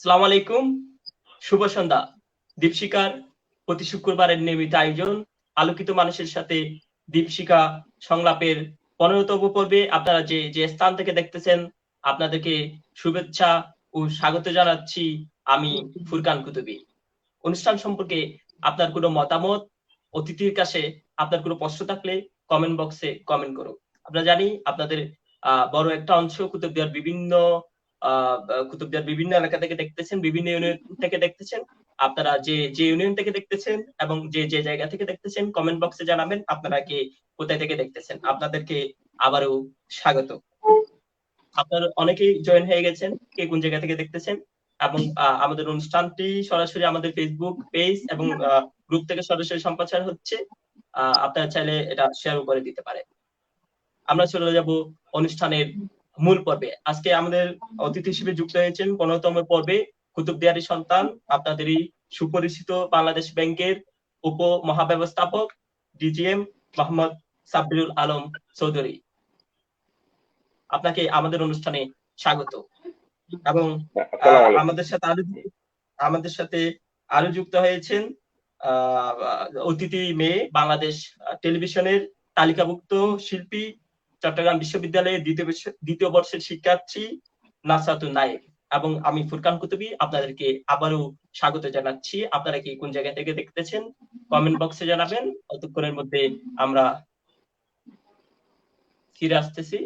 আসসালামু আলাইকুম, শুভ সন্ধ্যা। দীপশিখার প্রতি শুক্রবারের নিয়মিত আয়োজন আলোকিত মানুষের সাথে দীপশিখা সংলাপের 15তম পর্বে আপনারা যে যে স্থান থেকে দেখতেছেন আপনাদেরকে শুভেচ্ছা ও স্বাগত জানাচ্ছি। আমি ফুরকান কুতুবী। অনুষ্ঠান সম্পর্কে আপনার কোনো মতামত, অতিথির কাছে আপনার কোনো প্রশ্ন থাকলে কমেন্ট বক্সে কমেন্ট করুন। আমরা জানি আপনাদের বড় একটা অংশ কুতুবদিয়ার বিভিন্ন এলাকা থেকে দেখতেছেন, বিভিন্ন ইউনিয়ন থেকে দেখতেছেন। আপনারা যে যে ইউনিয়ন থেকে দেখতেছেন এবং যে যে জায়গা থেকে দেখতেছেন কমেন্ট বক্সে জানাবেন আপনারা কে কোথায় থেকে দেখতেছেন। আপনাদেরকে আবারও স্বাগত। আপনারা অনেকেই জয়েন হয়ে গেছেন, কে কোন জায়গা থেকে দেখতেছেন এবং আমাদের অনুষ্ঠানটি সরাসরি আমাদের ফেসবুক পেজ এবং গ্রুপ থেকে সরাসরি সম্প্রচার হচ্ছে। আপনারা চাইলে এটা শেয়ারও করে দিতে পারেন। আমরা চলে যাব অনুষ্ঠানের মূল পর্বে। আজকে আমাদের অতিথি হিসেবে যুক্ত হয়েছেন 15তম পর্বে কুতুবদিয়ারই সন্তান, আপনাদেরই সুপরিচিত বাংলাদেশ ব্যাংকের উপ মহাব্যবস্থাপক ডিজিএম মোহাম্মদ সাব্বিরুল আলম চৌধুরী। আপনাকে আমাদের অনুষ্ঠানে স্বাগত। এবং আমাদের সাথে আরো যুক্ত হয়েছেন অতিথি মেয়ে, বাংলাদেশ টেলিভিশনের তালিকাভুক্ত শিল্পী, চট্টগ্রাম বিশ্ববিদ্যালয়ের দ্বিতীয় বর্ষের শিক্ষার্থী নাসরাতুন নায়েক। এবং আমি ফুরকান কুতুবী আপনাদেরকে আবারও স্বাগত জানাচ্ছি। আপনারা কি কোন জায়গা থেকে দেখতেছেন কমেন্ট বক্সে জানাবেন। ততক্ষণের মধ্যে আমরা ফিরে আসতেছি।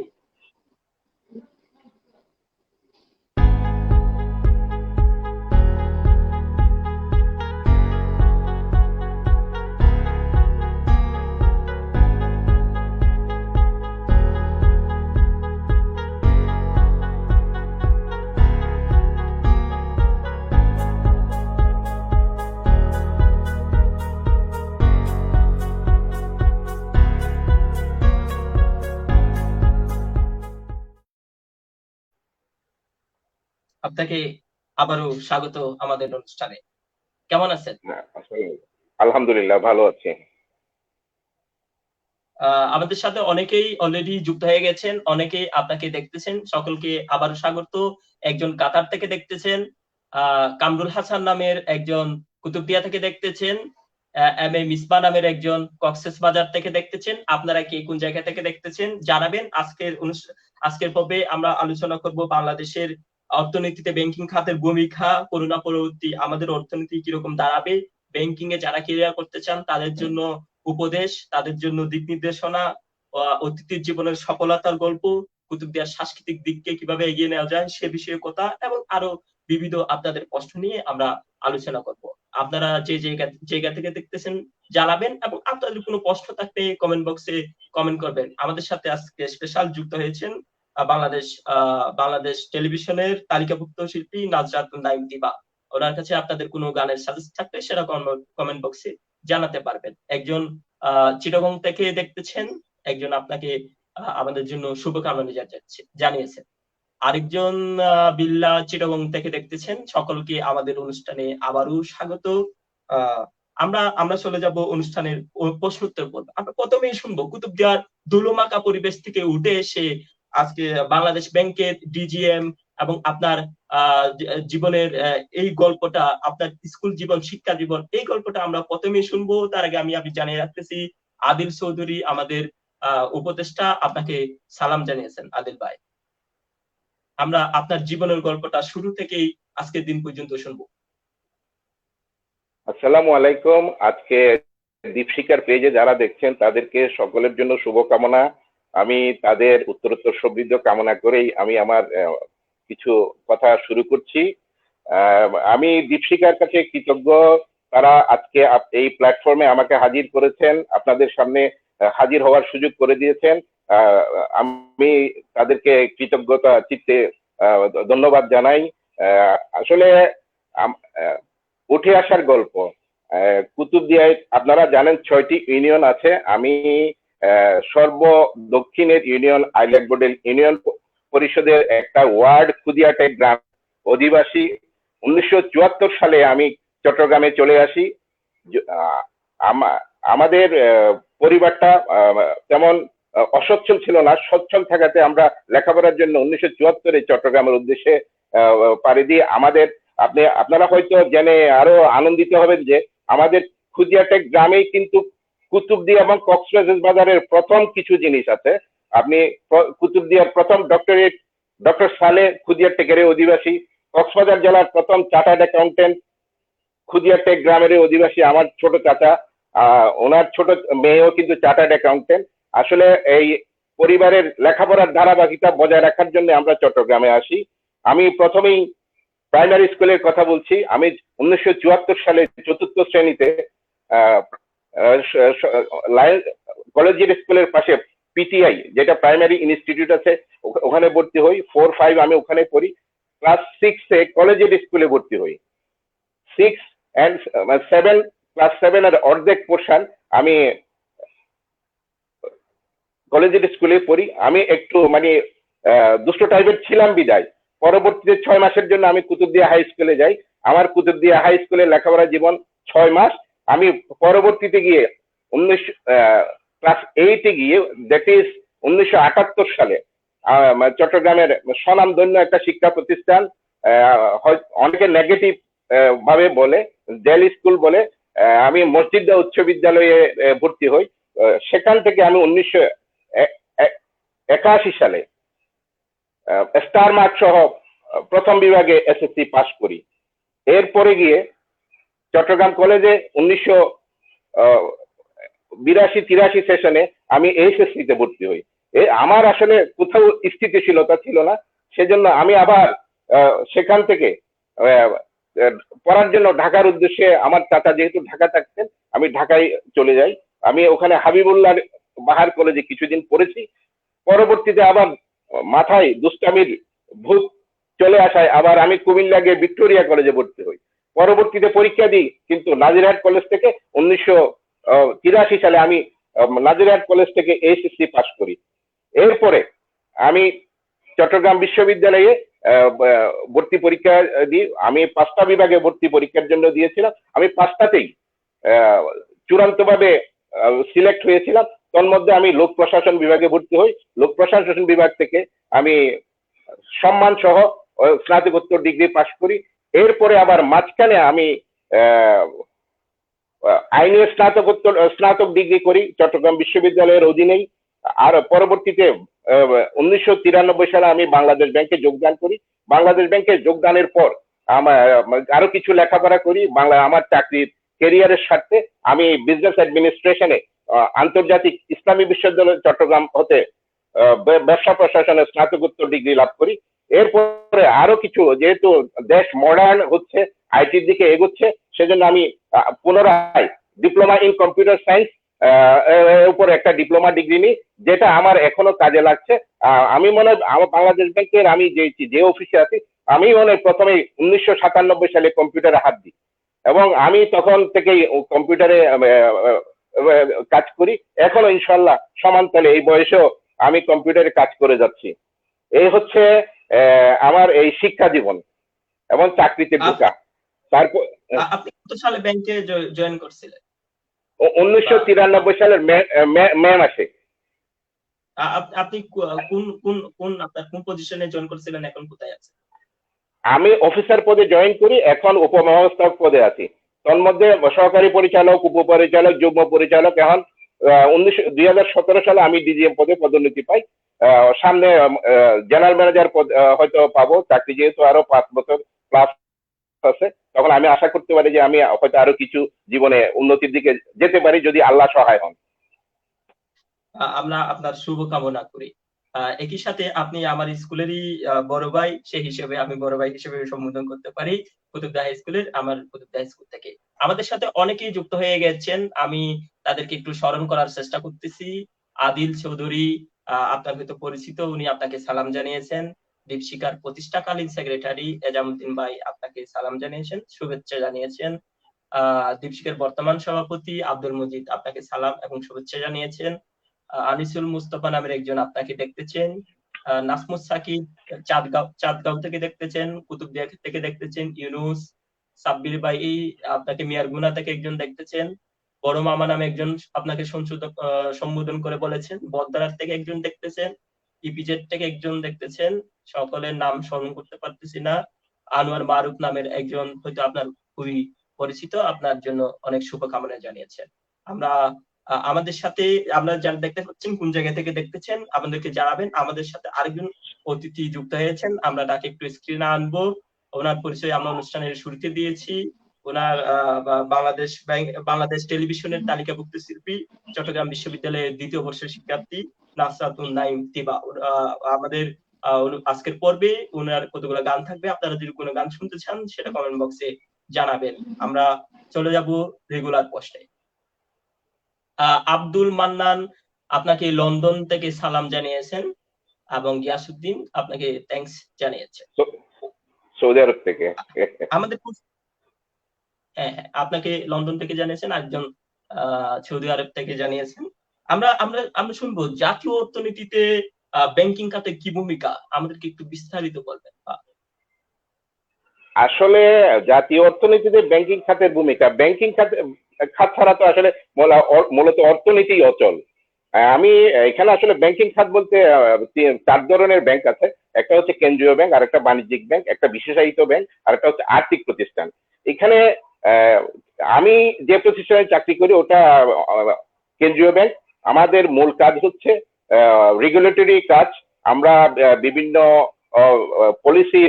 আপনাকে আবারও স্বাগত আমাদের অনুষ্ঠানে। কেমন আছেন? আলহামদুলিল্লাহ, ভালো আছি। আমাদের সাথে অনেকেই অলরেডি যুক্ত হয়ে গেছেন, অনেকেই আপনাকে দেখতেছেন। সকলকে আবারও স্বাগত। একজন কাতার থেকে দেখতেছেন, কামরুল হাসান নামের একজন কুতুবদিয়া থেকে দেখতেছেন, এম এ মিসবা নামের একজন কক্সবাজার থেকে দেখতেছেন। আপনারা কে কোন জায়গা থেকে দেখতেছেন জানাবেন। আজকের পর্বে আমরা আলোচনা করব বাংলাদেশের অর্থনীতিতে ব্যাংকিং খাতের ভূমিকা, করোনা পরবর্তী আমাদের অর্থনীতি কিরকম দাঁড়াবে, ব্যাংকিং এ যারা ক্যারিয়ার করতে চান তাদের জন্য উপদেশ, তাদের জন্য দিক নির্দেশনা, অতিথির জীবনের সফলতার গল্প, কুতুবদিয়ার সাংস্কৃতিক দিককে কিভাবে এগিয়ে নেওয়া যায় সে বিষয়ে কথা এবং আরো বিবিধ আপনাদের প্রশ্ন নিয়ে আমরা আলোচনা করব। আপনারা যে জায়গা থেকে দেখতেছেন জানাবেন এবং আপনাদের কোনো প্রশ্ন থাকলে কমেন্ট বক্সে কমেন্ট করবেন। আমাদের সাথে আজকে স্পেশাল যুক্ত হয়েছেন বাংলাদেশ টেলিভিশনের তালিকাভুক্ত শিল্পী নাজরাতুন নাইম দিবা। ওনার কাছে আপনাদের কোনো গানের সাজেস্ট থাকলে সেটা কমেন্ট বক্সে জানাতে পারবেন। একজন চিটাগং থেকে দেখতেছেন, একজন আপনাকে আমাদের জন্য শুভকামনা জানিয়েছেন, আরেকজন বিল্লা চিটাগং থেকে দেখতেছেন। সকলকে আমাদের অনুষ্ঠানে আবারও স্বাগত। আমরা চলে যাব অনুষ্ঠানের প্রশ্নোত্তর পর্ব। আমরা প্রথমেই শুনবো কুতুবদিয়ার ধুলোমাখা পরিবেশ থেকে উঠে এসে আজকে বাংলাদেশ ব্যাংকের ডিজিএম এবং আপনার জীবনের এই গল্পটা, আপনার স্কুল জীবন, শিক্ষা জীবন, এই গল্পটা আমরা প্রথমেই শুনবো। তার আগে আমি জানিয়ে রাখতেছি আদিল চৌধুরী আমাদের উপদেষ্টা আপনাকে সালাম জানিয়েছেন। আদিল ভাই, আমরা আপনার জীবনের গল্পটা শুরু থেকেই আজকের দিন পর্যন্ত শুনবো। আসসালামু আলাইকুম। আজকে দীপশিখার পেজে যারা দেখছেন তাদেরকে সকলের জন্য শুভকামনা। আমি তাদের উত্তরোত্তর সমৃদ্ধ কামনা করেই আমি আমার কিছু কথা শুরু করছি। আমি দীপশিখার কাছে কৃতজ্ঞ, তারা আজকে এই প্ল্যাটফর্মে আমাকে হাজির করেছেন, আপনাদের সামনে হাজির হওয়ার সুযোগ করে দিয়েছেন। আমি তাদেরকে কৃতজ্ঞতা চিত্তে ধন্যবাদ জানাই। আসলে উঠে আসার গল্প কুতুবদিয়ায় আপনারা জানেন 6টি ইউনিয়ন আছে। আমি সর্ব দক্ষিণের ইউনিয়ন আইল্যান্ড বোর্ডের ইউনিয়ন পরিষদের একটা ওয়ার্ড খুদিয়াটেক গ্রাম অধিবাসী। 1974 সালে আমি চট্টগ্রামে চলে আসি। আমাদের পরিবারটা তেমন অসচ্ছল ছিল না, সচ্ছল থাকাতে আমরা লেখাপড়ার জন্য 1974-এ চট্টগ্রামের উদ্দেশ্যে পাড়ি দিয়ে আমাদের আপনারা হয়তো জেনে আরো আনন্দিত হবেন যে আমাদের খুদিয়াটেক গ্রামেই কিন্তু কুতুবদিয়া এবং কক্সবাজারের প্রথম কিছু জিনিস আছে। আপনি কুতুবদিয়ার প্রথম ডক্টর সালে খুদিয়াটেকের অধিবাসী, কক্সবাজার জেলার প্রথম চার্টার্ড অ্যাকাউন্টেন্ট খুদিয়াটেক গ্রামের অধিবাসী আমার ছোট চাচা, ওনার ছোট মেয়েও কিন্তু চার্টার্ড অ্যাকাউন্টেন্ট। আসলে এই পরিবারের লেখাপড়ার ধারাবাহিকতা বজায় রাখার জন্য আমরা চট্টগ্রামে আসি। আমি প্রথমেই প্রাইমারি স্কুলের কথা বলছি। আমি 1974 সালে 4th শ্রেণীতে কলেজিয়েট স্কুলের পাশে পিটিআই যেটা প্রাইমারি ইনস্টিটিউট আছে ওখানে ভর্তি হই। 4-5 আমি ওখানে পড়ি। ক্লাস 6-এ কলেজিয়েট স্কুলে ভর্তি হই। 6 and 7, ক্লাস 7 এর অর্ধেক পোর্শন আমি কলেজিয়েট স্কুলে পড়ি। আমি একটু মানে দুষ্ট টাইপের ছিলাম বিদায় পরবর্তীতে 6 মাসের জন্য আমি কুতুবদিয়া হাই স্কুলে যাই। আমার কুতুবদিয়া হাই স্কুলে লেখাপড়া জীবন 6 মাস। আমি পরবর্তীতে গিয়ে ক্লাস 8-এ গিয়ে দ্যাট ইজ 1978 সালে চট্টগ্রামের স্বনামধন্য একটা শিক্ষা প্রতিষ্ঠান, অনেকে নেগেটিভ ভাবে বলে জেল স্কুল বলে, আমি মসজিদা উচ্চ বিদ্যালয়ে ভর্তি হই। সেখান থেকে আমি 1981 সালে স্টার মার্ক সহ প্রথম বিভাগে এসএসসি পাশ করি। এরপরে গিয়ে চট্টগ্রাম কলেজে 1982-83 সেশনে আমি এইচএসসি তে ভর্তি হই। আমার আসলে কোথাও স্থিতিশীলতা ছিল না, সেজন্য আমি আবার সেখান থেকে পড়ার জন্য ঢাকার উদ্দেশ্যে, আমার চাচা যেহেতু ঢাকা থাকতেন, আমি ঢাকায় চলে যাই। আমি ওখানে হাবিবুল্লাহ বাহার কলেজে কিছুদিন পড়েছি। পরবর্তীতে আবার মাথায় দুষ্টামির ভূত চলে আসায় আবার আমি কুমিল্লা গিয়ে ভিক্টোরিয়া কলেজে ভর্তি হই। পরবর্তীতে পরীক্ষা দিই, কিন্তু নাজিরহাট কলেজ থেকে 1983 সালে আমি নাজিরহাট কলেজ থেকে এইচএসসি পাস করি। এরপরে আমি চট্টগ্রাম বিশ্ববিদ্যালয়ে ভর্তি পরীক্ষা দিই। আমি 5টা বিভাগে ভর্তি পরীক্ষার জন্য দিয়েছিলাম। আমি 5টাতেই চূড়ান্তভাবে সিলেক্ট হয়েছিলাম। তন্মধ্যে আমি লোক প্রশাসন বিভাগে ভর্তি হই। লোক প্রশাসন বিভাগ থেকে আমি সম্মান সহ স্নাতকোত্তর ডিগ্রি পাশ করি। এরপরে আবার মাঝখানে আমি আইনে স্নাতক ডিগ্রি করি চট্টগ্রাম বিশ্ববিদ্যালয়ের অধীনেই। আর পরবর্তীতে 1993 সালে আমি বাংলাদেশ ব্যাংকে যোগদান করি। বাংলাদেশ ব্যাংকে যোগদানের পর আমার আরো কিছু লেখাপড়া করি আমার চাকরির ক্যারিয়ারের স্বার্থে। আমি বিজনেস অ্যাডমিনিস্ট্রেশনে আন্তর্জাতিক ইসলামী বিশ্ববিদ্যালয় চট্টগ্রাম হতে ব্যবসা প্রশাসনে স্নাতকোত্তর ডিগ্রি লাভ করি। এরপরে আরো কিছু, যেহেতু দেশ মডার্ন হচ্ছে, আইটির দিকে এগোচ্ছে, সেজন্য আমি পুনরায় ডিপ্লোমা ইন কম্পিউটার সায়েন্স উপর একটা ডিপ্লোমা ডিগ্রি নিই, যেটা আমার এখনো কাজে লাগছে। আমি মনে হয় আমার বাংলাদেশ ব্যাংকের আমি যে অফিসে আছি, আমি মনে হয় প্রথমে 1997 সালে কম্পিউটারে হাত দিই, এবং আমি তখন থেকেই কম্পিউটারে কাজ করি। এখনো ইনশাল্লাহ সমান্তরালে এই বয়সেও আমি কম্পিউটারে কাজ করে যাচ্ছি। এই হচ্ছে আমার এই শিক্ষা জীবন এবং চাকরিতে ঢোকা। তারপর আপনি কত সালে ব্যাংকে জয়েন করছিলেন? 1993 সালের মে মাসে। আপনি কোন পজিশনে জয়েন করছিলেন, এখন কোথায় আছেন? আমি অফিসার পদে জয়েন করি, এখন উপমহাব্যবস্থাপক পদে আছি। তন্মধ্যে সহকারী পরিচালক, উপপরিচালক, যুগ্ম পরিচালক। এখন 2017 সালে আমি ডিজিএম পদে পদোন্নতি পাই। সামনে জেনারেল ম্যানেজার পদ হয়তো পাবো। চাকরি যেহেতু আরো 5 বছর প্লাস আছে, তখন আমি আশা করতে পারি যে আমি হয়তো আরো কিছু জীবনে উন্নতির দিকে যেতে পারি, যদি আল্লাহ সহায় হন। আমরা আপনার শুভ কামনা করি। একই সাথে আপনি আমার স্কুলেরই বড় ভাই, সেই হিসেবে আমি বড় ভাই হিসেবে সম্বোধন করতে পারি কুতুবদিয়া হাই স্কুলের, আমার কুতুবদিয়া হাই স্কুল থেকে। আমাদের সাথে অনেকেই যুক্ত হয়ে গেছেন, আমি তাদেরকে একটু স্মরণ করার চেষ্টা করতেছি। আদিল চৌধুরী, আপনার হয়তো পরিচিত, উনি আপনাকে সালাম জানিয়েছেন। দীপশিকার প্রতিষ্ঠাকালীন সেক্রেটারি এজামুদ্দিন ভাই আপনাকে সালাম জানিয়েছেন, শুভেচ্ছা জানিয়েছেন। দীপশিকার বর্তমান সভাপতি আব্দুল মজিদ আপনাকে সালাম এবং শুভেচ্ছা জানিয়েছেন। আনিসুল মুস্তফা নামের একজন আপনাকে দেখতেছেন। নাসমুস সাকিব চাঁদগাঁও থেকে দেখতেছেন, কুতুবদিয়া থেকে দেখতেছেন। ইউনুস সাব্বির ভাই আপনাকে মিয়ারগুনা থেকে একজন দেখতেছেন। বড় মামা নামে একজন আপনাকে সম্বোধন করে বলেছেন। বদরার থেকে একজন দেখতেছেন। ইপিজেড থেকে একজন দেখতেছেন। সকলের নাম স্মরণ করতে পারতেছি না। আনোয়ার মারুফ নামের একজন হয়তো আপনার খুবই পরিচিত, আপনার জন্য অনেক শুভকামনা জানিয়েছেন। আমরা আমাদের সাথে, আমরা যারা দেখতে পাচ্ছেন কোন জায়গা থেকে দেখতেছেন আমাদেরকে জানাবেন। আমাদের সাথে আরেকজন অতিথি যুক্ত হয়েছেন, আমরা তাকে একটু স্ক্রিনে আনবো। ওনার পরিচয় আমরা অনুষ্ঠানের শুরুতে দিয়েছি। ওনার বাংলাদেশ টেলিভিশনের তালিকাভুক্ত শিল্পী, চট্টগ্রাম বিশ্ববিদ্যালয়ের 2য় বর্ষের শিক্ষার্থী নাসরাতুন নাইম তিবা। আমাদের আজকের পর্বে ওনার কতগুলো গান থাকবে, আপনারা যদি কোনো গান শুনতে চান সেটা কমেন্ট বক্সে জানাবেন। আমরা চলে যাব রেগুলার প্রশ্নে। আব্দুল মান্নান আপনাকে লন্ডন থেকে সালাম জানিয়েছেন এবং গিয়াসউদ্দিন আপনাকে থ্যাঙ্কস জানিয়েছেন সৌদি আরব থেকে। আমাদের হ্যাঁ, আপনাকে লন্ডন থেকে জানিয়েছেন, একজন সৌদি আরব থেকে জানিয়েছেন। আমরা আমরা আমরা শুনবো জাতীয় অর্থনীতিতে ব্যাংকিং খাতের কি ভূমিকা, আমাদেরকে একটু বিস্তারিত বলবেন। আসলে জাতীয় অর্থনীতিতে ব্যাংকিং খাতের ভূমিকা, ব্যাংকিং খাত ছাড়া তো আসলে মূলত অর্থনীতি অচল। আমি এখানে আসলে ব্যাংকিং খাত বলতে 4 ধরনের ব্যাংক আছে। একটা হচ্ছে কেন্দ্রীয় ব্যাংক, আর একটা বাণিজ্যিক ব্যাংক, একটা বিশেষায়িত ব্যাংক, আর একটা হচ্ছে আর্থিক প্রতিষ্ঠান। এখানে আমি যে প্রতিষ্ঠানে চাকরি করি ওটা কেন্দ্রীয় ব্যাংক। আমাদের মূল কাজ হচ্ছে রেগুলেটরি কাজ। আমরা বিভিন্ন পলিসি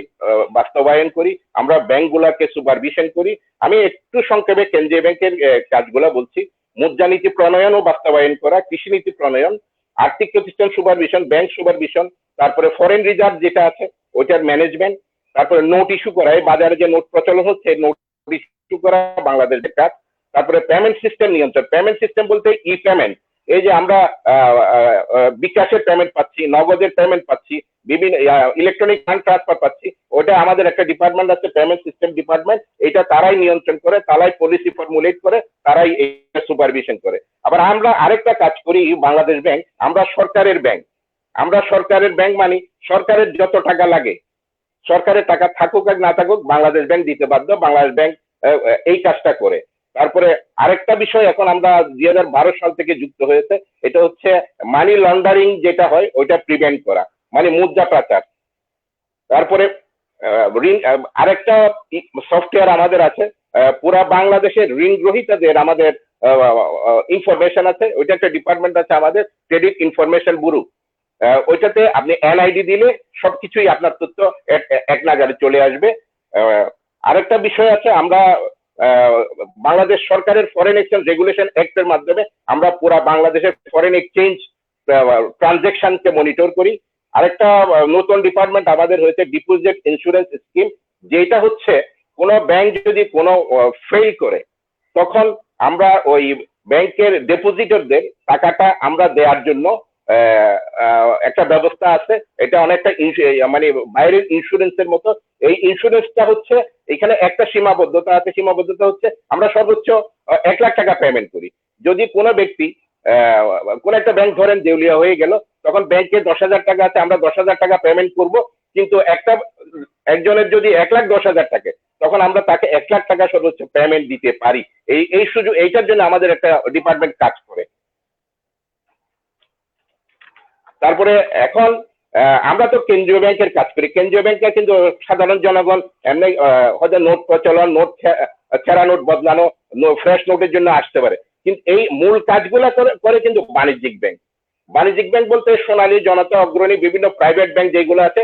বাস্তবায়ন করি, আমরা ব্যাংকগুলোকে সুপারভিশন করি। আমি একটু সংক্ষেপে কেন্দ্রীয় ব্যাংকের কাজগুলো বলছি। মুদ্রানীতি প্রণয়ন ও বাস্তবায়ন করা, কৃষিনীতি প্রণয়ন, আর্থিক প্রতিষ্ঠান সুপারভিশন, ব্যাংক সুপারভিশন, তারপরে ফরেন রিজার্ভ যেটা আছে ওইটার ম্যানেজমেন্ট, তারপরে নোট ইস্যু করা, এই বাজারে যে নোট প্রচলন হচ্ছে নোট ইস্যু করা বাংলাদেশের কাজ। তারপরে পেমেন্ট সিস্টেম নিয়ন্ত্রণ, পেমেন্ট সিস্টেম বলতে ই পেমেন্ট, এই যে আমরা বিকাশের পেমেন্ট পাচ্ছি, নগদের পেমেন্ট পাচ্ছি, বিভিন্ন ইলেকট্রনিক ফান্ড ট্রান্সফার পাচ্ছি, ওটা আমাদের একটা ডিপার্টমেন্ট আছে পেমেন্ট সিস্টেম ডিপার্টমেন্ট। এটা তারাই নিয়ন্ত্রণ করে, তারাই পলিসি ফর্মুলেট করে, তারাই সুপারভিশন করে। আবার আমরা আরেকটা কাজ করি বাংলাদেশ ব্যাংক, আমরা সরকারের ব্যাংক। আমরা সরকারের ব্যাংক মানি সরকারের যত টাকা লাগে, সরকারের টাকা থাকুক আর না থাকুক বাংলাদেশ ব্যাংক দিতে বাধ্য। বাংলাদেশ ব্যাংক এই কাজটা করে। তারপরে আরেকটা বিষয় এখন আমরা 2012 সাল থেকে যুক্ত হয়েছে, এটা হচ্ছে মানি লন্ডারিং যেটা হয় ওইটা প্রিভেন্ট করা, মানে মুদ্রা পাচার। তারপরে আরেকটা সফটওয়্যার আমাদের আছে, পুরা বাংলাদেশের ঋণ গ্রহীতাদের আমাদের ইনফরমেশন আছে, ওইটা একটা ডিপার্টমেন্ট আছে আমাদের, ক্রেডিট ইনফরমেশন ব্যুরো। ওইটাতে আপনি এনআইডি দিলে সবকিছুই আপনার তথ্য এক নাগারে চলে আসবে। আরেকটা বিষয় আছে, আমরা বাংলাদেশ সরকারের ফরেন এক্সচেঞ্জ রেগুলেশন অ্যাক্টের মাধ্যমে আমরা পুরা বাংলাদেশের ফরেন এক্সচেঞ্জ ট্রানজেকশনকে মনিটর করি। আরেকটা নতুন ডিপার্টমেন্ট আমাদের হয়েছে ডিপোজিট ইন্স্যুরেন্স স্কিম, যেটা হচ্ছে কোনো ব্যাংক যদি কোনো ফেল করে তখন আমরা ওই ব্যাংকের ডিপোজিটরদের টাকাটা আমরা দেওয়ার জন্য একটা ব্যবস্থা আছে। এটা অনেকটা মানে বাইরের ইন্স্যুরেন্সের মতো। এই ইন্স্যুরেন্সটা হচ্ছে এখানে একটা সীমাবদ্ধতা আছে, সীমাবদ্ধতা হচ্ছে আমরা সর্বোচ্চ 1 লাখ টাকা পেমেন্ট করি। যদি কোনো ব্যক্তি কোন একটা ব্যাংক ধরেন দেউলিয়া হয়ে গেল, তখন ব্যাংকে 10,000 টাকা আছে, আমরা 10,000 টাকা পেমেন্ট করব। কিন্তু একজনের যদি 1,10,000 থাকে, তখন আমরা তাকে 1 লাখ টাকা সর্বোচ্চ পেমেন্ট দিতে পারি। এই সুযোগ, এইটার জন্য আমাদের একটা ডিপার্টমেন্ট কাজ করে। তারপরে এখন আমরা তো কেন্দ্রীয় ব্যাংকের কাজ করি। কেন্দ্রীয় ব্যাংকে কিন্তু সাধারণ জনগণ এমনি হয়তো নোট প্রচলন, নোট ছেঁড়া নোট বদলানো, ফ্রেশ নোটের জন্য আসতে পারে, কিন্তু এই মূল কাজগুলা করে কিন্তু বাণিজ্যিক ব্যাংক। বাণিজ্যিক ব্যাংক বলতে সোনালী, জনতা, অগ্রণী, বিভিন্ন প্রাইভেট ব্যাংক যেগুলো আছে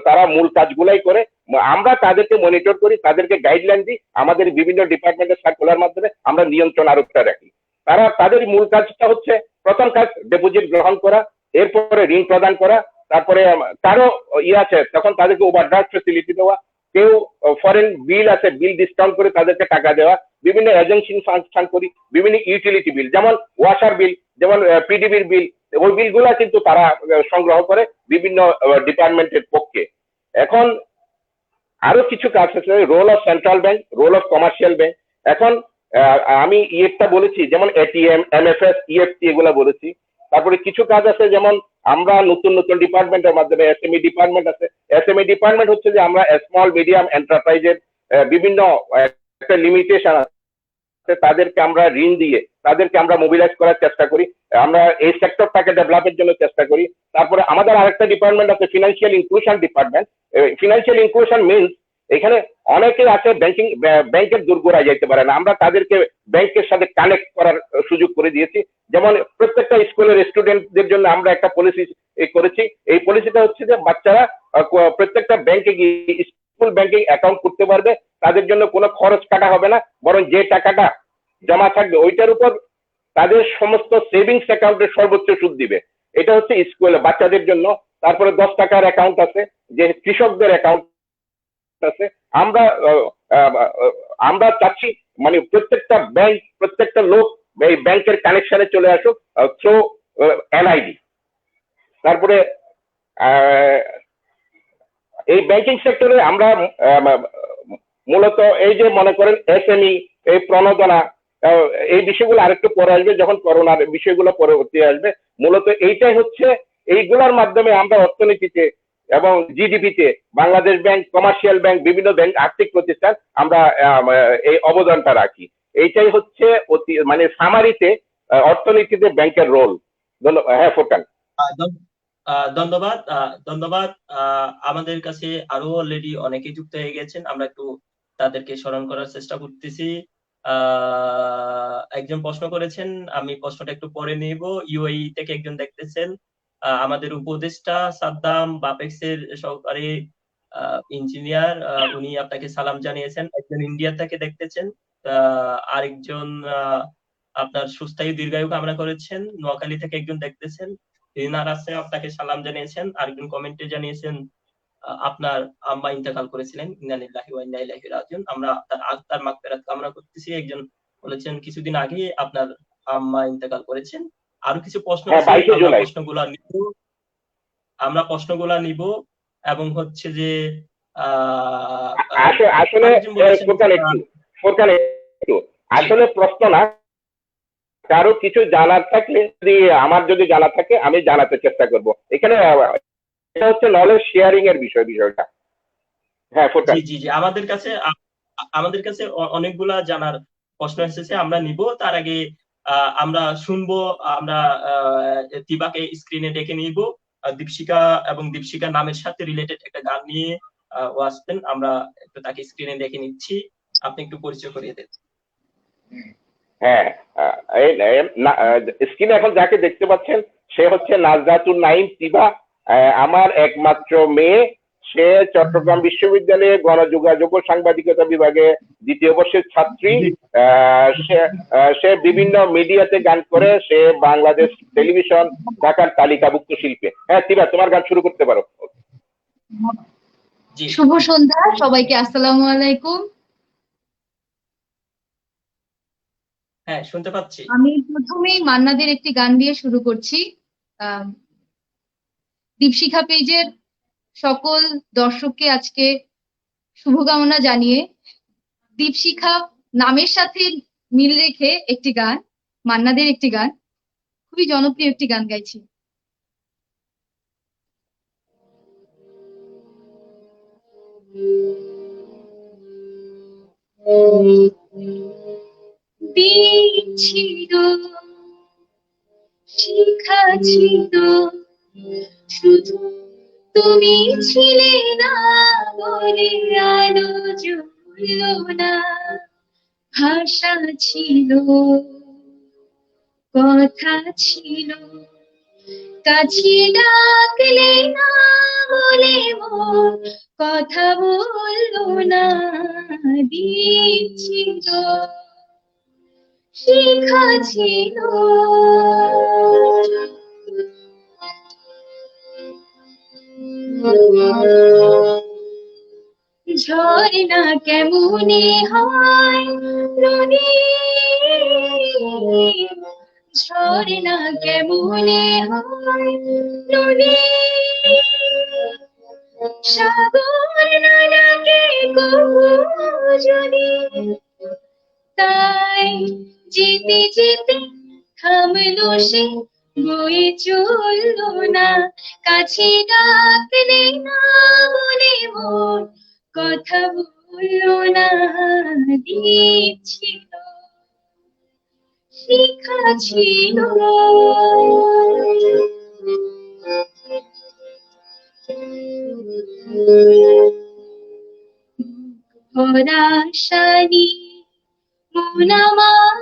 তারা মূল কাজগুলাই করে। আমরা তাদেরকে মনিটর করি, তাদেরকে গাইডলাইন দিই, আমাদের বিভিন্ন ডিপার্টমেন্টের সার্কুলার মাধ্যমে আমরা নিয়ন্ত্রণ আরোপটা রাখি। তাদের মূল কাজটা হচ্ছে, প্রথম কাজ ডিপোজিট গ্রহণ করা, এরপরে ঋণ প্রদান করা, তারপরে কারো আছে তখন তাদেরকে ওভারড্রাফট ফেসিলিটি দেওয়া, কেউ ফরেন বিল আছে বিল ডিসকাউন্ট করে তাদেরকে টাকা দেওয়া, বিভিন্ন এজেন্সি ফাংশন করি, বিভিন্ন ইউটিলিটি বিল যেমন ওয়াসার বিল, যেমন পিডিবির বিল, ওই বিলগুলা কিন্তু তারা সংগ্রহ করে বিভিন্ন ডিপার্টমেন্টের পক্ষে। এখন আরো কিছু কাজ আছে, role of central bank, role of commercial bank. এখন আমি ইয়েটা বলেছি, যেমন এটিএম, এমএফএস, ইএফটি এগুলা বলেছি। তারপরে কিছু কাজ আছে, যেমন আমরা নতুন নতুন ডিপার্টমেন্টের মাধ্যমে এসএমই ডিপার্টমেন্ট আছে। এসএমই ডিপার্টমেন্ট হচ্ছে যে আমরা স্মল মিডিয়াম এন্টারপ্রাইজের বিভিন্ন একটা লিমিটেশন আছে, তাদেরকে আমরা ঋণ দিয়ে তাদেরকে আমরা মোবিলাইজ করার চেষ্টা করি, আমরা এই সেক্টরটাকে ডেভেলপের জন্য চেষ্টা করি। তারপরে আমাদের আরেকটা ডিপার্টমেন্ট আছে financial inclusion department. Financial inclusion means এখানে অনেকে আছে ব্যাংকের দূরগোড়ায় যেতে পারে না, আমরা তাদেরকে ব্যাংকের সাথে কানেক্ট করার সুযোগ করে দিয়েছি। যেমন প্রত্যেকটা স্কুলের স্টুডেন্টদের জন্য আমরা একটা পলিসি করেছি। এই পলিসিটা হচ্ছে যে বাচ্চারা প্রত্যেকটা ব্যাংকে গিয়ে স্কুল ব্যাংকিং অ্যাকাউন্ট করতে পারবে, তাদের জন্য কোনো খরচ কাটা হবে না, বরং যে টাকাটা জমা থাকবে ওইটার উপর তাদের সমস্ত সেভিংস অ্যাকাউন্টে সর্বোচ্চ সুদ দিবে। এটা হচ্ছে স্কুলে বাচ্চাদের জন্য। তারপরে 10 টাকার অ্যাকাউন্ট আছে, যে কৃষকদের অ্যাকাউন্ট আছে। আমরা আমরা চাচ্ছি মানে প্রত্যেকটা ব্যাংক, প্রত্যেকটা লোক এই ব্যাংকের কানেকশনে চলে আসুক থ্রু এনআইডি। তারপরে এই ব্যাংকিং সেক্টরে আমরা মূলত এই যে মনে করেন এসএমই, এই প্রণোদনা, এই বিষয়গুলো আরেকটু পরে আসবে, যখন করোনার বিষয়গুলো পরবর্তী আসবে। মূলত এইটাই হচ্ছে, এইগুলোর মাধ্যমে আমরা অর্থনীতিতে এবং জিডিপিতে বাংলাদেশ ব্যাংক, কমার্শিয়াল ব্যাংক, বিভিন্ন ব্যাংক, আর্থিক প্রতিষ্ঠান আমরা এই অবদানটা রাখি। এইটাই হচ্ছে মানে সামারিতে অর্থনীতিতে ব্যাংকের রোল। হ্যাঁ ফোরকান। ধন্যবাদ। ধন্যবাদ। আমাদের কাছে আরো অলরেডি অনেকে যুক্ত হয়ে গেছেন, আমরা একটু তাদেরকে স্মরণ করার চেষ্টা করতেছি। একজন প্রশ্ন করেছেন, আমি প্রশ্নটা একটু পরে নিব। ইউএই থেকে একজন দেখতেছেন, আমাদের উপদেষ্টা সাদ্দাম বাপেক্সের সহকারী ইঞ্জিনিয়ার, উনি আপনাকে সালাম জানিয়েছেন। একজন ইন্ডিয়া থেকে দেখতেছেন, আরেকজন আপনার সুস্থায়ী দীর্ঘায়ু কামনা করেছেন। নোয়াখালী থেকে একজন দেখতেছেন, রিনার আছে, আপনাকে সালাম জানিয়েছেন। আরেকজন কমেন্টে জানিয়েছেন আপনার আম্মা ইন্তেকাল করেছিলেন, ইন্না লিল্লাহি ওয়া ইন্না ইলাইহি রাজিউন, আমরা তার আত্মার মাগফিরাত কামনা করতেছি। একজন বলেছেন কিছুদিন আগে আপনার আম্মা ইন্তেকাল করেছেন। আরো কিছু প্রশ্ন আছে, আমরা প্রশ্নগুলা নিব এবং হচ্ছে যে আসলে আসলে প্রশ্ন না, কারো কিছু জানার থাকলে যদি জানা থাকে আমি জানাতে চেষ্টা করব। এখানে এটা হচ্ছে নলেজ শেয়ারিং এর বিষয়টা। হ্যাঁ জি জি জি, আমাদের কাছে অনেকগুলা জানার প্রশ্ন এসেছে, আমরা নিব। তার আগে আমরা শুনবো, আমরা তিবাকে স্ক্রিনে ডেকে নিব। দীপশিকা এবং দীপশিকা নামের সাথে রিলেটেড একটা গান নিয়ে ও আসবেন, আমরা একটু তাকে স্ক্রিনে ডেকে নিচ্ছি। আপনি একটু পরিচয় করিয়ে দেন। হ্যাঁ, স্ক্রিনে এখন যাকে দেখতে পাচ্ছেন সে হচ্ছে নাজরাতুন নাইম তিবা, আমার একমাত্র মেয়ে। সে চট্টগ্রাম বিশ্ববিদ্যালয়ে গণযোগাযোগ ও সাংবাদিকতা বিভাগে 2য় বর্ষের ছাত্রী। সে বিভিন্ন মিডিয়াতে গান করে, সে বাংলাদেশ টেলিভিশন ঢাকার তালিকাভুক্ত শিল্পী। হ্যাঁ তিবা, তোমার গান শুরু করতে পারো। শুভ সন্ধ্যা সবাইকে, আসসালামু আলাইকুম। হ্যাঁ, শুনতে পাচ্ছি। আমি প্রথমেই মান্নাদের একটি গান দিয়ে শুরু করছি। দীপশিখা পেজের সকল দর্শককে আজকে শুভকামনা জানিয়ে দীপশিখা নামের সাথে মিল রেখে একটি গান, মান্নাদের একটি গান, খুবই জনপ্রিয় একটি গান গাইছি। ছিল শিখা ছিল, শুধু তুমি ছিলে না বলে আলো জ্বলল না। ভাষা ছিল, কথা ছিল, কাছে ডাকলে না বলে মন কথা বলল না। দ্বীপ ছিল, শিখা ছিল, ঝর্ণা কেমনে হয় নদী, ঝর্ণা কেমনে হয় নদী, সাগর না ডাকে কবু যদি, তাই যেতে যেতে থামলো সে, বয়ে চললো না। কাছে ডাকলে না বলে মন কথা বললো না। দ্বীপ ছিল, শিখা ছিল, ভরা শানি মন আমার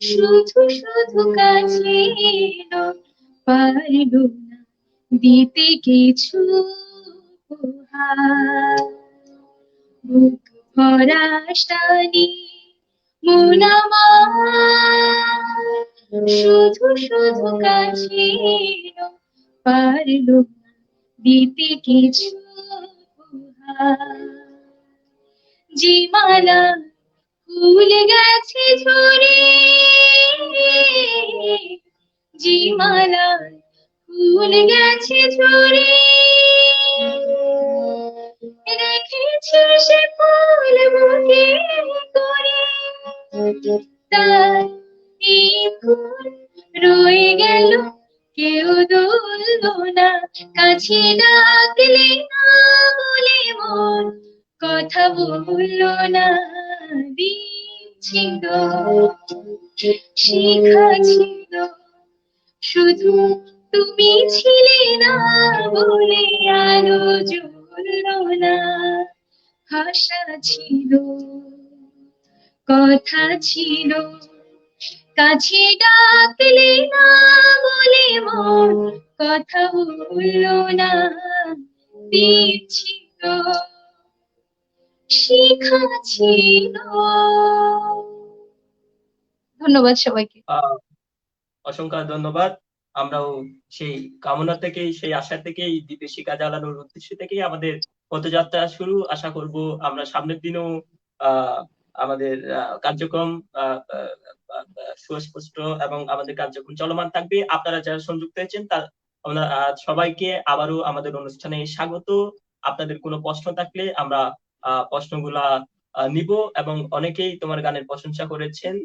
শুধু শুধু কাছে এলো, পারলো না দিতে কিছু উপহার। বুক ভরা শানি মন আমার শুধু শুধু কাছে এলো, পারলো না দিতে কিছু উপহার। যে মালা ফুল গেছে ঝরে, যে মালা ফুল গেছে ঝরে, রেখেছে সে ফুল বুকে করে, তার এই ফুল রয়ে গেল, কেউ ধরলো না, কাছে ডাকলে না বলে মন কথা বললো না। দিন ছিল, শিখা ছিল, শুধু তুমি ছিলে না বলে আলো জ্বললো না। ভাষা ছিল, কথা ছিল, কাছে ডাকলে না বলে মন কথা বললো না। দিন ছিল, শিখা ছিল। ধন্যবাদ সবাইকে। অসংখ্য ধন্যবাদ। আমরাও সেই কামনা থেকেই, সেই আশা থেকেই, দ্বীপে শিখা জ্বালানোর উদ্দেশ্য থেকেই আমাদের পথযাত্রা শুরু। আশা করব আমরা সামনের দিনেও আমাদের কার্যক্রম সুস্পষ্ট এবং আমাদের কার্যক্রম চলমান থাকবে। আপনারা যারা সংযুক্ত হয়েছেন তার আমরা সবাইকে আবারও আমাদের অনুষ্ঠানে স্বাগত। আপনাদের কোনো প্রশ্ন থাকলে আমরা প্রশ্নগুলা নিব, এবং অনেকেই তোমার গানের প্রশংসা করেছেন।